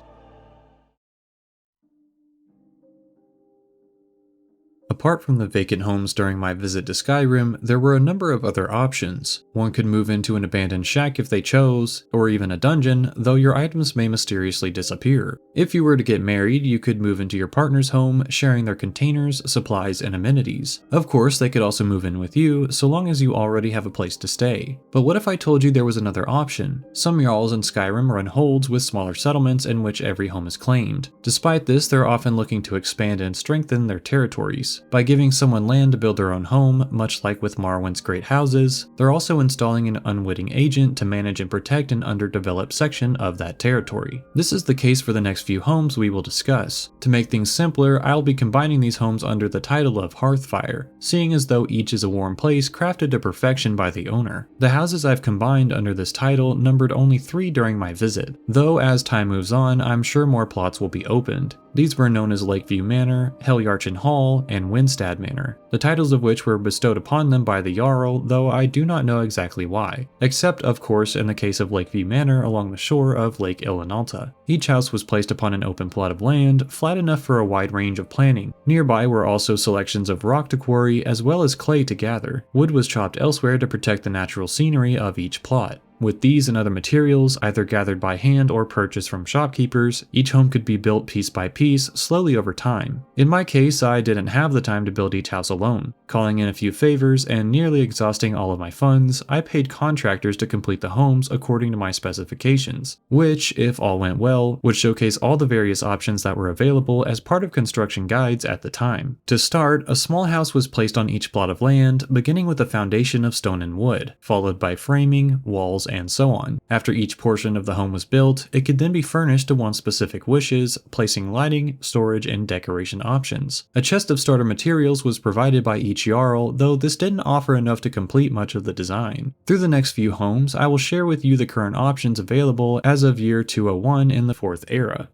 S1: Apart from the vacant homes during my visit to Skyrim, there were a number of other options. One could move into an abandoned shack if they chose, or even a dungeon, though your items may mysteriously disappear. If you were to get married, you could move into your partner's home, sharing their containers, supplies, and amenities. Of course, they could also move in with you, so long as you already have a place to stay. But what if I told you there was another option? Some Jarls in Skyrim run holds with smaller settlements in which every home is claimed. Despite this, they're often looking to expand and strengthen their territories. By giving someone land to build their own home, much like with Morrowind's great houses, they're also installing an unwitting agent to manage and protect an underdeveloped section of that territory. This is the case for the next few homes we will discuss. To make things simpler, I'll be combining these homes under the title of Hearthfire, seeing as though each is a warm place crafted to perfection by the owner. The houses I've combined under this title numbered only 3 during my visit, though as time moves on, I'm sure more plots will be opened. These were known as Lakeview Manor, Heljarchen Hall, and Windstad Manor, the titles of which were bestowed upon them by the Jarl, though I do not know exactly why, except of course in the case of Lakeview Manor along the shore of Lake Ilinalta. Each house was placed upon an open plot of land, flat enough for a wide range of planning. Nearby were also selections of rock to quarry as well as clay to gather. Wood was chopped elsewhere to protect the natural scenery of each plot. With these and other materials, either gathered by hand or purchased from shopkeepers, each home could be built piece by piece, slowly over time. In my case, I didn't have the time to build each house alone. Calling in a few favors and nearly exhausting all of my funds, I paid contractors to complete the homes according to my specifications, which, if all went well, would showcase all the various options that were available as part of construction guides at the time. To start, a small house was placed on each plot of land, beginning with a foundation of stone and wood, followed by framing, walls, and so on. After each portion of the home was built, it could then be furnished to one's specific wishes, placing lighting, storage, and decoration options. A chest of starter materials was provided by each Jarl, though this didn't offer enough to complete much of the design. Through the next few homes, I will share with you the current options available as of year 201 in the 4th era.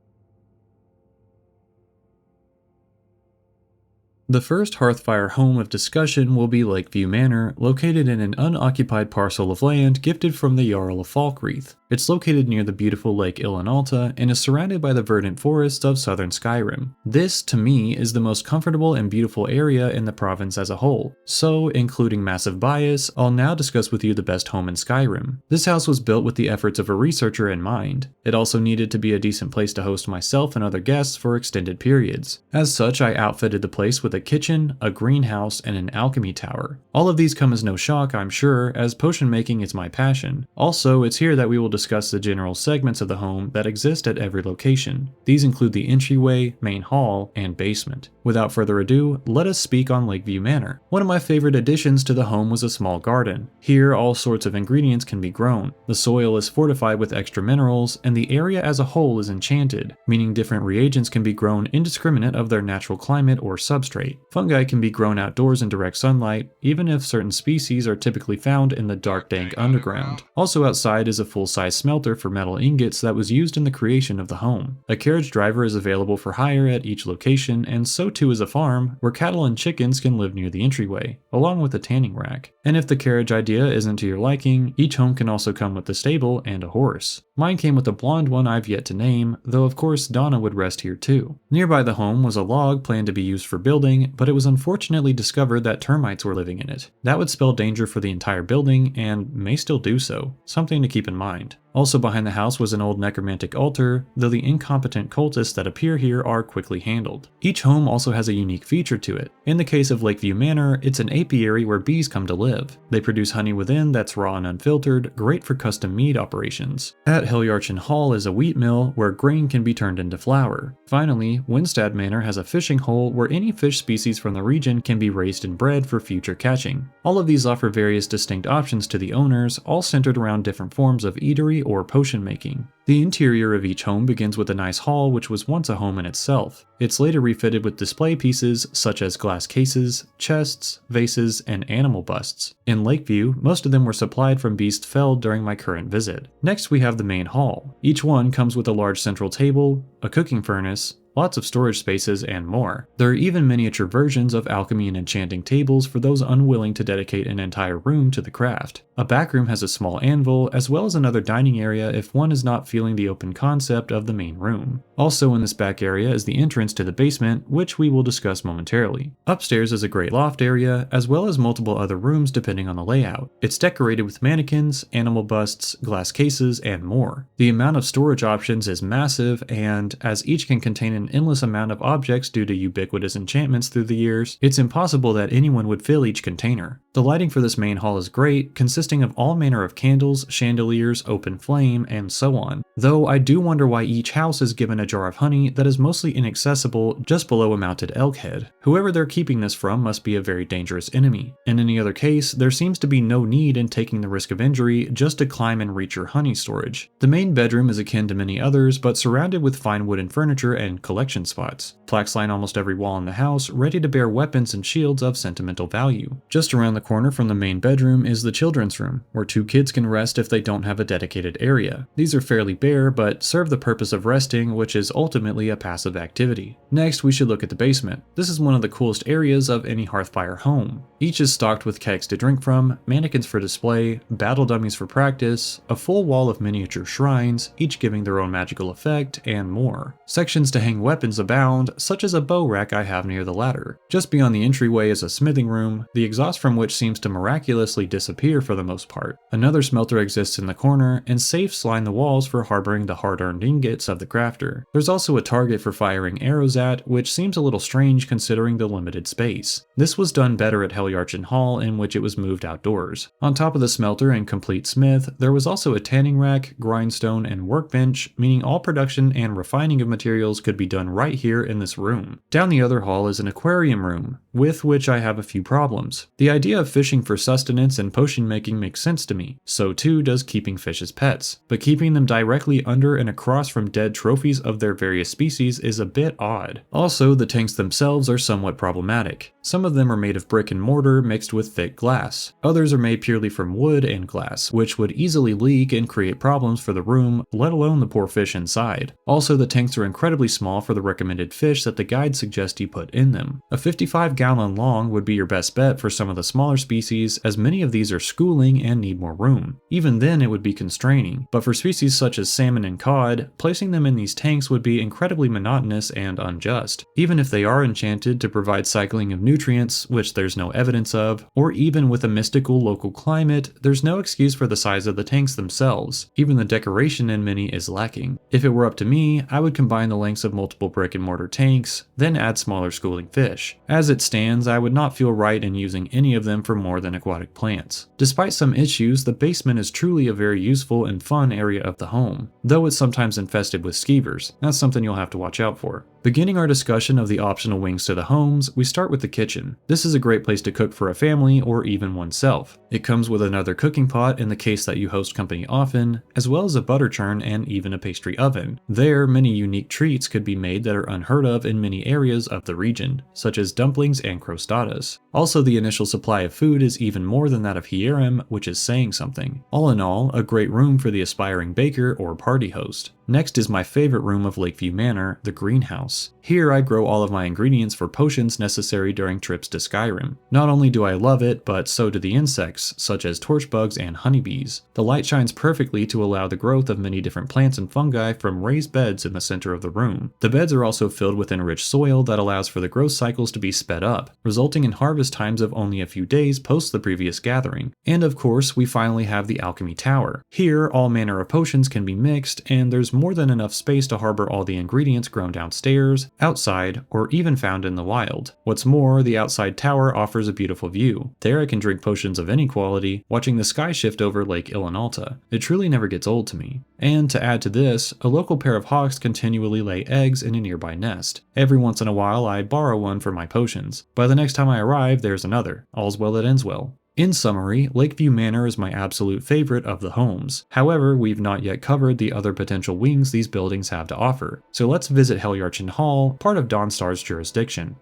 S1: The first Hearthfire home of discussion will be Lakeview Manor, located in an unoccupied parcel of land gifted from the Jarl of Falkreath. It's located near the beautiful Lake Ilinalta and is surrounded by the verdant forests of southern Skyrim. This, to me, is the most comfortable and beautiful area in the province as a whole. So, including massive bias, I'll now discuss with you the best home in Skyrim. This house was built with the efforts of a researcher in mind. It also needed to be a decent place to host myself and other guests for extended periods. As such, I outfitted the place with a kitchen, a greenhouse, and an alchemy tower. All of these come as no shock, I'm sure, as potion making is my passion. Also, it's here that we will discuss the general segments of the home that exist at every location. These include the entryway, main hall, and basement. Without further ado, let us speak on Lakeview Manor. One of my favorite additions to the home was a small garden. Here, all sorts of ingredients can be grown. The soil is fortified with extra minerals, and the area as a whole is enchanted, meaning different reagents can be grown indiscriminate of their natural climate or substrate. Fungi can be grown outdoors in direct sunlight, even if certain species are typically found in the dark, dank underground. Also outside is a full-size smelter for metal ingots that was used in the creation of the home. A carriage driver is available for hire at each location, and so too is a farm, where cattle and chickens can live near the entryway, along with a tanning rack. And if the carriage idea isn't to your liking, each home can also come with a stable and a horse. Mine came with a blonde one I've yet to name, though of course Donna would rest here too. Nearby the home was a log planned to be used for building, but it was unfortunately discovered that termites were living in it. That would spell danger for the entire building, and may still do so, something to keep in mind. Also behind the house was an old necromantic altar, though the incompetent cultists that appear here are quickly handled. Each home also has a unique feature to it. In the case of Lakeview Manor, it's an apiary where bees come to live. They produce honey within that's raw and unfiltered, great for custom mead operations. At Helyarchen Hall is a wheat mill where grain can be turned into flour. Finally, Winstad Manor has a fishing hole where any fish species from the region can be raised and bred for future catching. All of these offer various distinct options to the owners, all centered around different forms of eatery or potion making. The interior of each home begins with a nice hall which was once a home in itself. It's later refitted with display pieces such as glass cases, chests, vases, and animal busts. In Lakeview, most of them were supplied from beasts felled during my current visit. Next we have the main hall. Each one comes with a large central table, a cooking furnace, lots of storage spaces, and more. There are even miniature versions of alchemy and enchanting tables for those unwilling to dedicate an entire room to the craft. A back room has a small anvil, as well as another dining area if one is not feeling the open concept of the main room. Also in this back area is the entrance to the basement, which we will discuss momentarily. Upstairs is a great loft area, as well as multiple other rooms depending on the layout. It's decorated with mannequins, animal busts, glass cases, and more. The amount of storage options is massive, and as each can contain an endless amount of objects due to ubiquitous enchantments through the years, it's impossible that anyone would fill each container. The lighting for this main hall is great, consisting of all manner of candles, chandeliers, open flame, and so on. Though I do wonder why each house is given a jar of honey that is mostly inaccessible just below a mounted elk head. Whoever they're keeping this from must be a very dangerous enemy. In any other case, there seems to be no need in taking the risk of injury just to climb and reach your honey storage. The main bedroom is akin to many others, but surrounded with fine wooden furniture and collection spots. Plaques line almost every wall in the house, ready to bear weapons and shields of sentimental value. Just around the corner from the main bedroom is the children's room, where 2 kids can rest if they don't have a dedicated area. These are fairly bare, but serve the purpose of resting, which is ultimately a passive activity. Next, we should look at the basement. This is one of the coolest areas of any Hearthfire home. Each is stocked with kegs to drink from, mannequins for display, battle dummies for practice, a full wall of miniature shrines, each giving their own magical effect, and more. Sections to hang weapons abound, such as a bow rack I have near the ladder. Just beyond the entryway is a smithing room, the exhaust from which seems to miraculously disappear for the most part. Another smelter exists in the corner, and safes line the walls for harboring the hard-earned ingots of the crafter. There's also a target for firing arrows at, which seems a little strange considering the limited space. This was done better at Helyarchen Hall, in which it was moved outdoors. On top of the smelter and complete smith, there was also a tanning rack, grindstone, and workbench, meaning all production and refining of materials could be done right here in this room. Down the other hall is an aquarium room, with which I have a few problems. The idea of fishing for sustenance and potion making makes sense to me, so too does keeping fish as pets, but keeping them directly under and across from dead trophies of their various species is a bit odd. Also, the tanks themselves are somewhat problematic. Some of them are made of brick and mortar mixed with thick glass. Others are made purely from wood and glass, which would easily leak and create problems for the room, let alone the poor fish inside. Also, the tanks are incredibly small for the recommended fish that the guide suggests you put in them. A 55-gallon long would be your best bet for some of the smaller species, as many of these are schooling and need more room. Even then it would be constraining, but for species such as salmon and cod, placing them in these tanks would be incredibly monotonous and unjust. Even if they are enchanted to provide cycling of nutrients, which there's no evidence of, or even with a mystical local climate, there's no excuse for the size of the tanks themselves. Even the decoration in many is lacking. If it were up to me, I would combine the lengths of multiple brick and mortar tanks, then add smaller schooling fish. As it stands, I would not feel right in using any of them for more than aquatic plants. Despite some issues, the basement is truly a very useful and fun area of the home, though it's sometimes infested with skeevers. That's something you'll have to watch out for. Beginning our discussion of the optional wings to the homes, we start with the kitchen. This is a great place to cook for a family or even oneself. It comes with another cooking pot in the case that you host company often, as well as a butter churn and even a pastry oven. There, many unique treats could be made that are unheard of in many areas of the region, such as dumplings and crostadas. Also, the initial supply of food is even more than that of Hierim, which is saying something. All in all, a great room for the aspiring baker or party host. Next is my favorite room of Lakeview Manor, the greenhouse. Here I grow all of my ingredients for potions necessary during trips to Skyrim. Not only do I love it, but so do the insects, such as torchbugs and honeybees. The light shines perfectly to allow the growth of many different plants and fungi from raised beds in the center of the room. The beds are also filled with enriched soil that allows for the growth cycles to be sped up, resulting in harvest times of only a few days post the previous gathering. And of course, we finally have the alchemy tower. Here, all manner of potions can be mixed, and there's more than enough space to harbor all the ingredients grown downstairs, outside, or even found in the wild. What's more, the outside tower offers a beautiful view. There I can drink potions of any quality, watching the sky shift over Lake Ilinalta. It truly never gets old to me. And to add to this, a local pair of hawks continually lay eggs in a nearby nest. Every once in a while I borrow one for my potions. By the next time I arrive, there's another. All's well that ends well. In summary, Lakeview Manor is my absolute favorite of the homes. However, we've not yet covered the other potential wings these buildings have to offer. So let's visit Helyarchen Hall, part of Dawnstar's jurisdiction.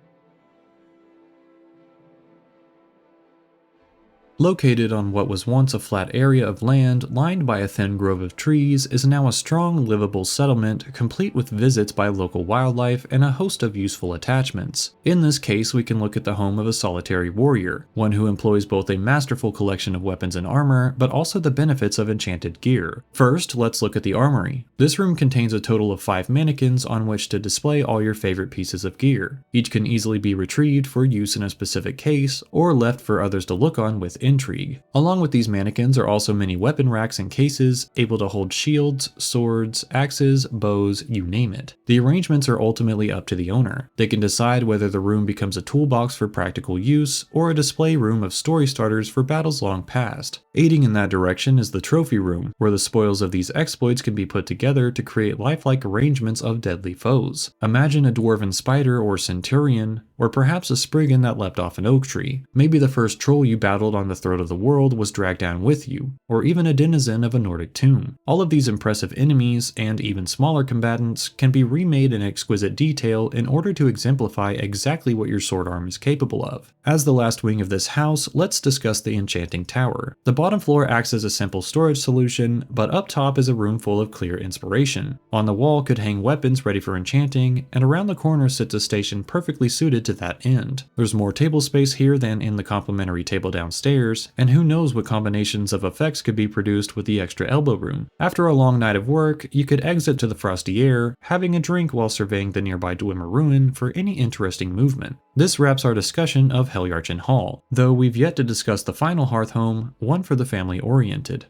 S1: Located on what was once a flat area of land lined by a thin grove of trees, is now a strong, livable settlement complete with visits by local wildlife and a host of useful attachments. In this case, we can look at the home of a solitary warrior, one who employs both a masterful collection of weapons and armor, but also the benefits of enchanted gear. First, let's look at the armory. This room contains a total of 5 mannequins on which to display all your favorite pieces of gear. Each can easily be retrieved for use in a specific case, or left for others to look on with intrigue. Along with these mannequins are also many weapon racks and cases, able to hold shields, swords, axes, bows, you name it. The arrangements are ultimately up to the owner. They can decide whether the room becomes a toolbox for practical use, or a display room of story starters for battles long past. Aiding in that direction is the trophy room, where the spoils of these exploits can be put together to create lifelike arrangements of deadly foes. Imagine a dwarven spider or centurion, or perhaps a spriggan that leapt off an oak tree. Maybe the first troll you battled on the throat of the world was dragged down with you, or even a denizen of a Nordic tomb. All of these impressive enemies, and even smaller combatants, can be remade in exquisite detail in order to exemplify exactly what your sword arm is capable of. As the last wing of this house, let's discuss the enchanting tower. The bottom floor acts as a simple storage solution, but up top is a room full of clear inspiration. On the wall could hang weapons ready for enchanting, and around the corner sits a station perfectly suited to that end. There's more table space here than in the complimentary table downstairs, and who knows what combinations of effects could be produced with the extra elbow room. After a long night of work, you could exit to the frosty air, having a drink while surveying the nearby Dwemer ruin for any interesting movement. This wraps our discussion of Helyarchen Hall, though we've yet to discuss the final hearth home, one for the family-oriented.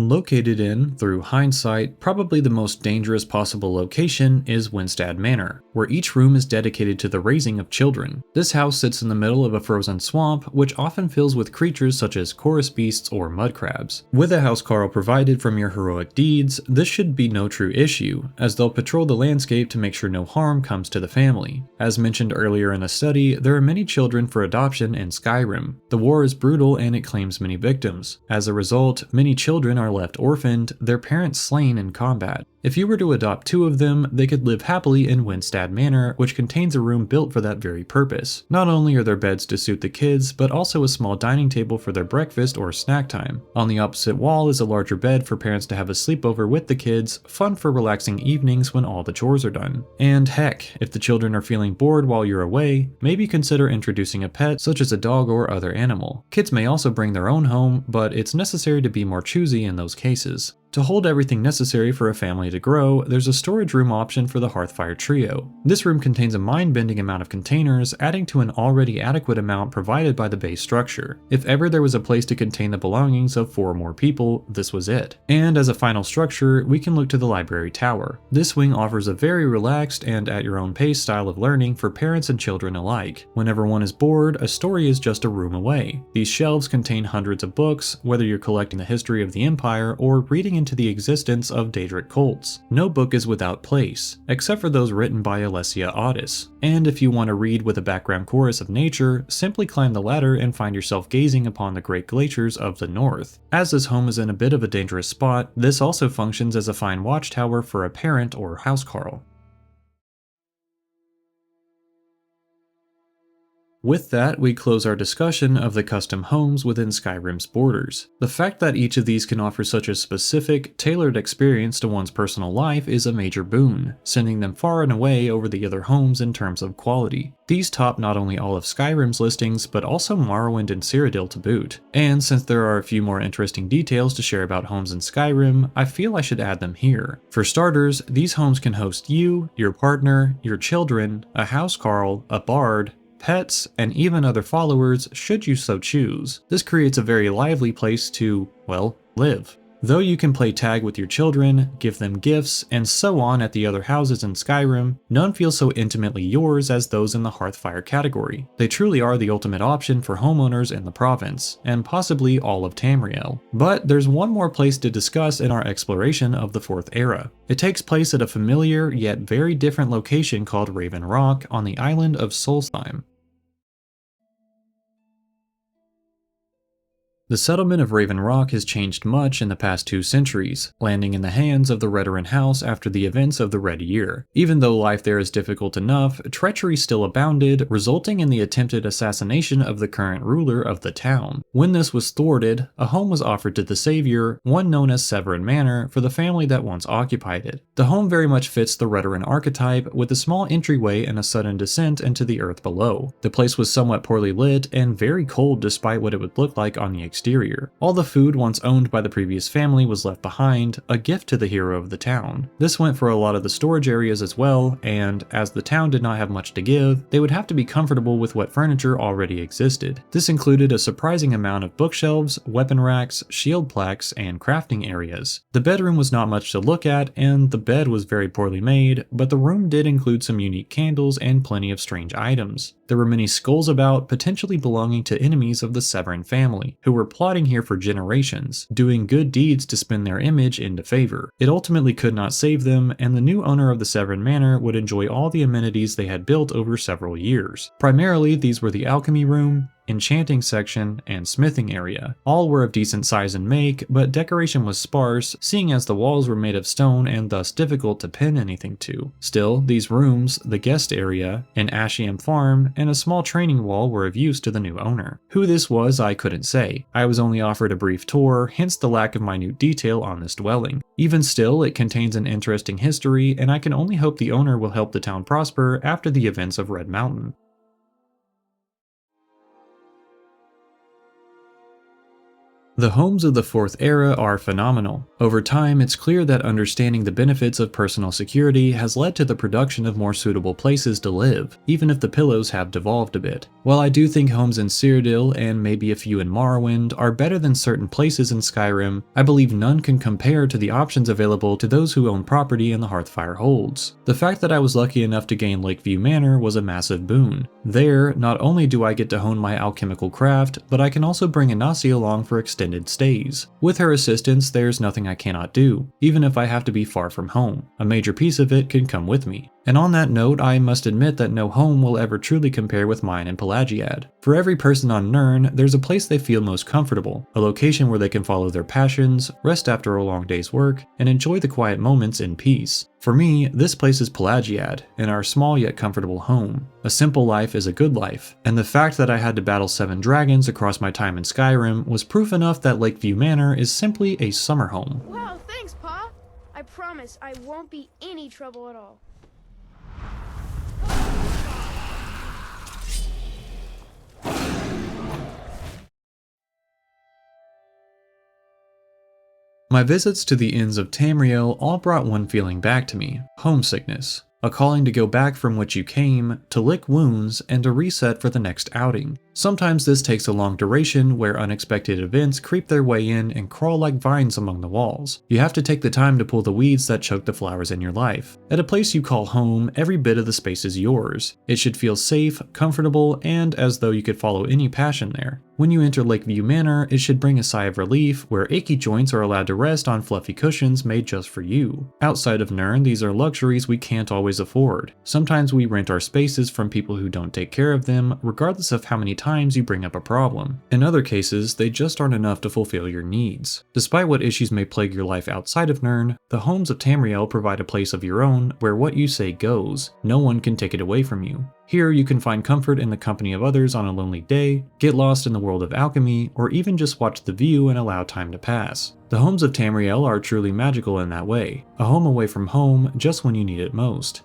S1: Located in, through hindsight, probably the most dangerous possible location is Windstad Manor, where each room is dedicated to the raising of children. This house sits in the middle of a frozen swamp, which often fills with creatures such as chorus beasts or mud crabs. With a housecarl provided from your heroic deeds, this should be no true issue, as they'll patrol the landscape to make sure no harm comes to the family. As mentioned earlier in the study, there are many children for adoption in Skyrim. The war is brutal and it claims many victims. As a result, many children are left orphaned, their parents slain in combat. If you were to adopt 2 of them, they could live happily in Windstad Manor, which contains a room built for that very purpose. Not only are there beds to suit the kids, but also a small dining table for their breakfast or snack time. On the opposite wall is a larger bed for parents to have a sleepover with the kids, fun for relaxing evenings when all the chores are done. And heck, if the children are feeling bored while you're away, maybe consider introducing a pet such as a dog or other animal. Kids may also bring their own home, but it's necessary to be more choosy in those cases. To hold everything necessary for a family to grow, there's a storage room option for the Hearthfire trio. This room contains a mind-bending amount of containers, adding to an already adequate amount provided by the base structure. If ever there was a place to contain the belongings of 4 or more people, this was it. And as a final structure, we can look to the library tower. This wing offers a very relaxed and at your own pace style of learning for parents and children alike. Whenever one is bored, a story is just a room away. These shelves contain hundreds of books, whether you're collecting the history of the Empire or reading into the existence of Daedric cults. No book is without place, except for those written by Alessia Otis. And if you want to read with a background chorus of nature, simply climb the ladder and find yourself gazing upon the great glaciers of the north. As this home is in a bit of a dangerous spot, this also functions as a fine watchtower for a parent or housecarl. With that, we close our discussion of the custom homes within Skyrim's borders. The fact that each of these can offer such a specific, tailored experience to one's personal life is a major boon, sending them far and away over the other homes in terms of quality. These top not only all of Skyrim's listings, but also Morrowind and Cyrodiil to boot. And since there are a few more interesting details to share about homes in Skyrim, I feel I should add them here. For starters, these homes can host you, your partner, your children, a housecarl, a bard, pets, and even other followers should you so choose. This creates a very lively place to, well, live. Though you can play tag with your children, give them gifts, and so on at the other houses in Skyrim, none feel so intimately yours as those in the Hearthfire category. They truly are the ultimate option for homeowners in the province, and possibly all of Tamriel. But there's one more place to discuss in our exploration of the Fourth Era. It takes place at a familiar yet very different location called Raven Rock on the island of Solstheim. The settlement of Raven Rock has changed much in the past 2 centuries, landing in the hands of the Redoran House after the events of the Red Year. Even though life there is difficult enough, treachery still abounded, resulting in the attempted assassination of the current ruler of the town. When this was thwarted, a home was offered to the savior, one known as Severin Manor, for the family that once occupied it. The home very much fits the Redoran archetype, with a small entryway and a sudden descent into the earth below. The place was somewhat poorly lit and very cold despite what it would look like on the exterior. All the food once owned by the previous family was left behind, a gift to the hero of the town. This went for a lot of the storage areas as well, and as the town did not have much to give, they would have to be comfortable with what furniture already existed. This included a surprising amount of bookshelves, weapon racks, shield plaques, and crafting areas. The bedroom was not much to look at, and the bed was very poorly made, but the room did include some unique candles and plenty of strange items. There were many skulls about, potentially belonging to enemies of the Severin family, who were plotting here for generations, doing good deeds to spin their image into favor. It ultimately could not save them, and the new owner of the Severin Manor would enjoy all the amenities they had built over several years. Primarily, these were the alchemy room, enchanting section, and smithing area. All were of decent size and make, but decoration was sparse, seeing as the walls were made of stone and thus difficult to pin anything to. Still, these rooms, the guest area, an Ashiam farm, and a small training wall were of use to the new owner. Who this was, I couldn't say. I was only offered a brief tour, hence the lack of minute detail on this dwelling. Even still, it contains an interesting history, and I can only hope the owner will help the town prosper after the events of Red Mountain. The homes of the Fourth Era are phenomenal. Over time, it's clear that understanding the benefits of personal security has led to the production of more suitable places to live, even if the pillows have devolved a bit. While I do think homes in Cyrodiil and maybe a few in Morrowind are better than certain places in Skyrim, I believe none can compare to the options available to those who own property in the Hearthfire holds. The fact that I was lucky enough to gain Lakeview Manor was a massive boon. There, not only do I get to hone my alchemical craft, but I can also bring Anasi along for extended stays. With her assistance, there's nothing I cannot do, even if I have to be far from home. A major piece of it can come with me. And on that note, I must admit that no home will ever truly compare with mine in Pelagiad. For every person on Nirn, there's a place they feel most comfortable, a location where they can follow their passions, rest after a long day's work, and enjoy the quiet moments in peace. For me, this place is Pelagiad, and our small yet comfortable home. A simple life is a good life, and the fact that I had to battle 7 dragons across my time in Skyrim was proof enough that Lakeview Manor is simply a summer home.
S5: Wow, thanks, Pa! I promise I won't be any trouble at all.
S1: My visits to the inns of Tamriel all brought one feeling back to me: homesickness. A calling to go back from which you came, to lick wounds, and to reset for the next outing. Sometimes this takes a long duration where unexpected events creep their way in and crawl like vines among the walls. You have to take the time to pull the weeds that choke the flowers in your life. At a place you call home, every bit of the space is yours. It should feel safe, comfortable, and as though you could follow any passion there. When you enter Lakeview Manor, it should bring a sigh of relief where achy joints are allowed to rest on fluffy cushions made just for you. Outside of Nirn, these are luxuries we can't always afford. Sometimes we rent our spaces from people who don't take care of them, regardless of how many times times you bring up a problem. In other cases, they just aren't enough to fulfill your needs. Despite what issues may plague your life outside of Nirn, the homes of Tamriel provide a place of your own where what you say goes. No one can take it away from you. Here you can find comfort in the company of others on a lonely day, get lost in the world of alchemy, or even just watch the view and allow time to pass. The homes of Tamriel are truly magical in that way, a home away from home just when you need it most.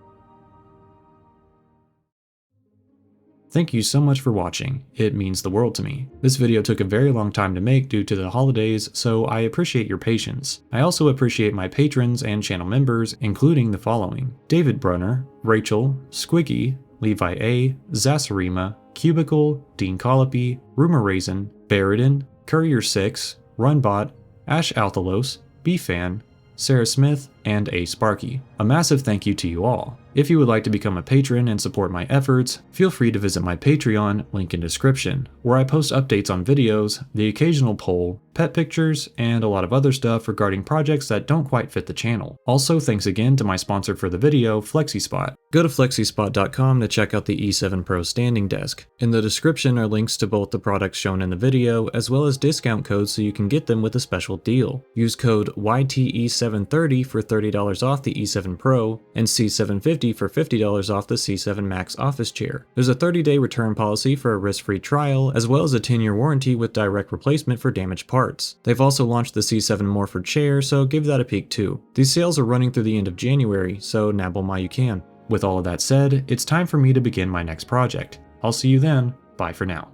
S1: Thank you so much for watching, it means the world to me. This video took a very long time to make due to the holidays, so I appreciate your patience. I also appreciate my patrons and channel members, including the following: David Brunner, Rachel, Squiggy, Levi A, Zasarima, Cubicle, Dean Colopy, Rumor Raisin, Baradin, Courier6, Runbot, Ash Althalos, Bfan, Sarah Smith, and A Sparky. A massive thank you to you all. If you would like to become a patron and support my efforts, feel free to visit my Patreon, link in description, where I post updates on videos, the occasional poll, pet pictures, and a lot of other stuff regarding projects that don't quite fit the channel. Also, thanks again to my sponsor for the video, FlexiSpot. Go to flexispot.com to check out the E7 Pro standing desk. In the description are links to both the products shown in the video, as well as discount codes so you can get them with a special deal. Use code YTE730 for $30 off the E7 Pro, and C750 for $50 off the C7 Max office chair. There's a 30-day return policy for a risk-free trial, as well as a 10-year warranty with direct replacement for damaged parts. They've also launched the C7 Morphard chair, so give that a peek too. These sales are running through the end of January, so nab 'em while you can. With all of that said, it's time for me to begin my next project. I'll see you then, bye for now.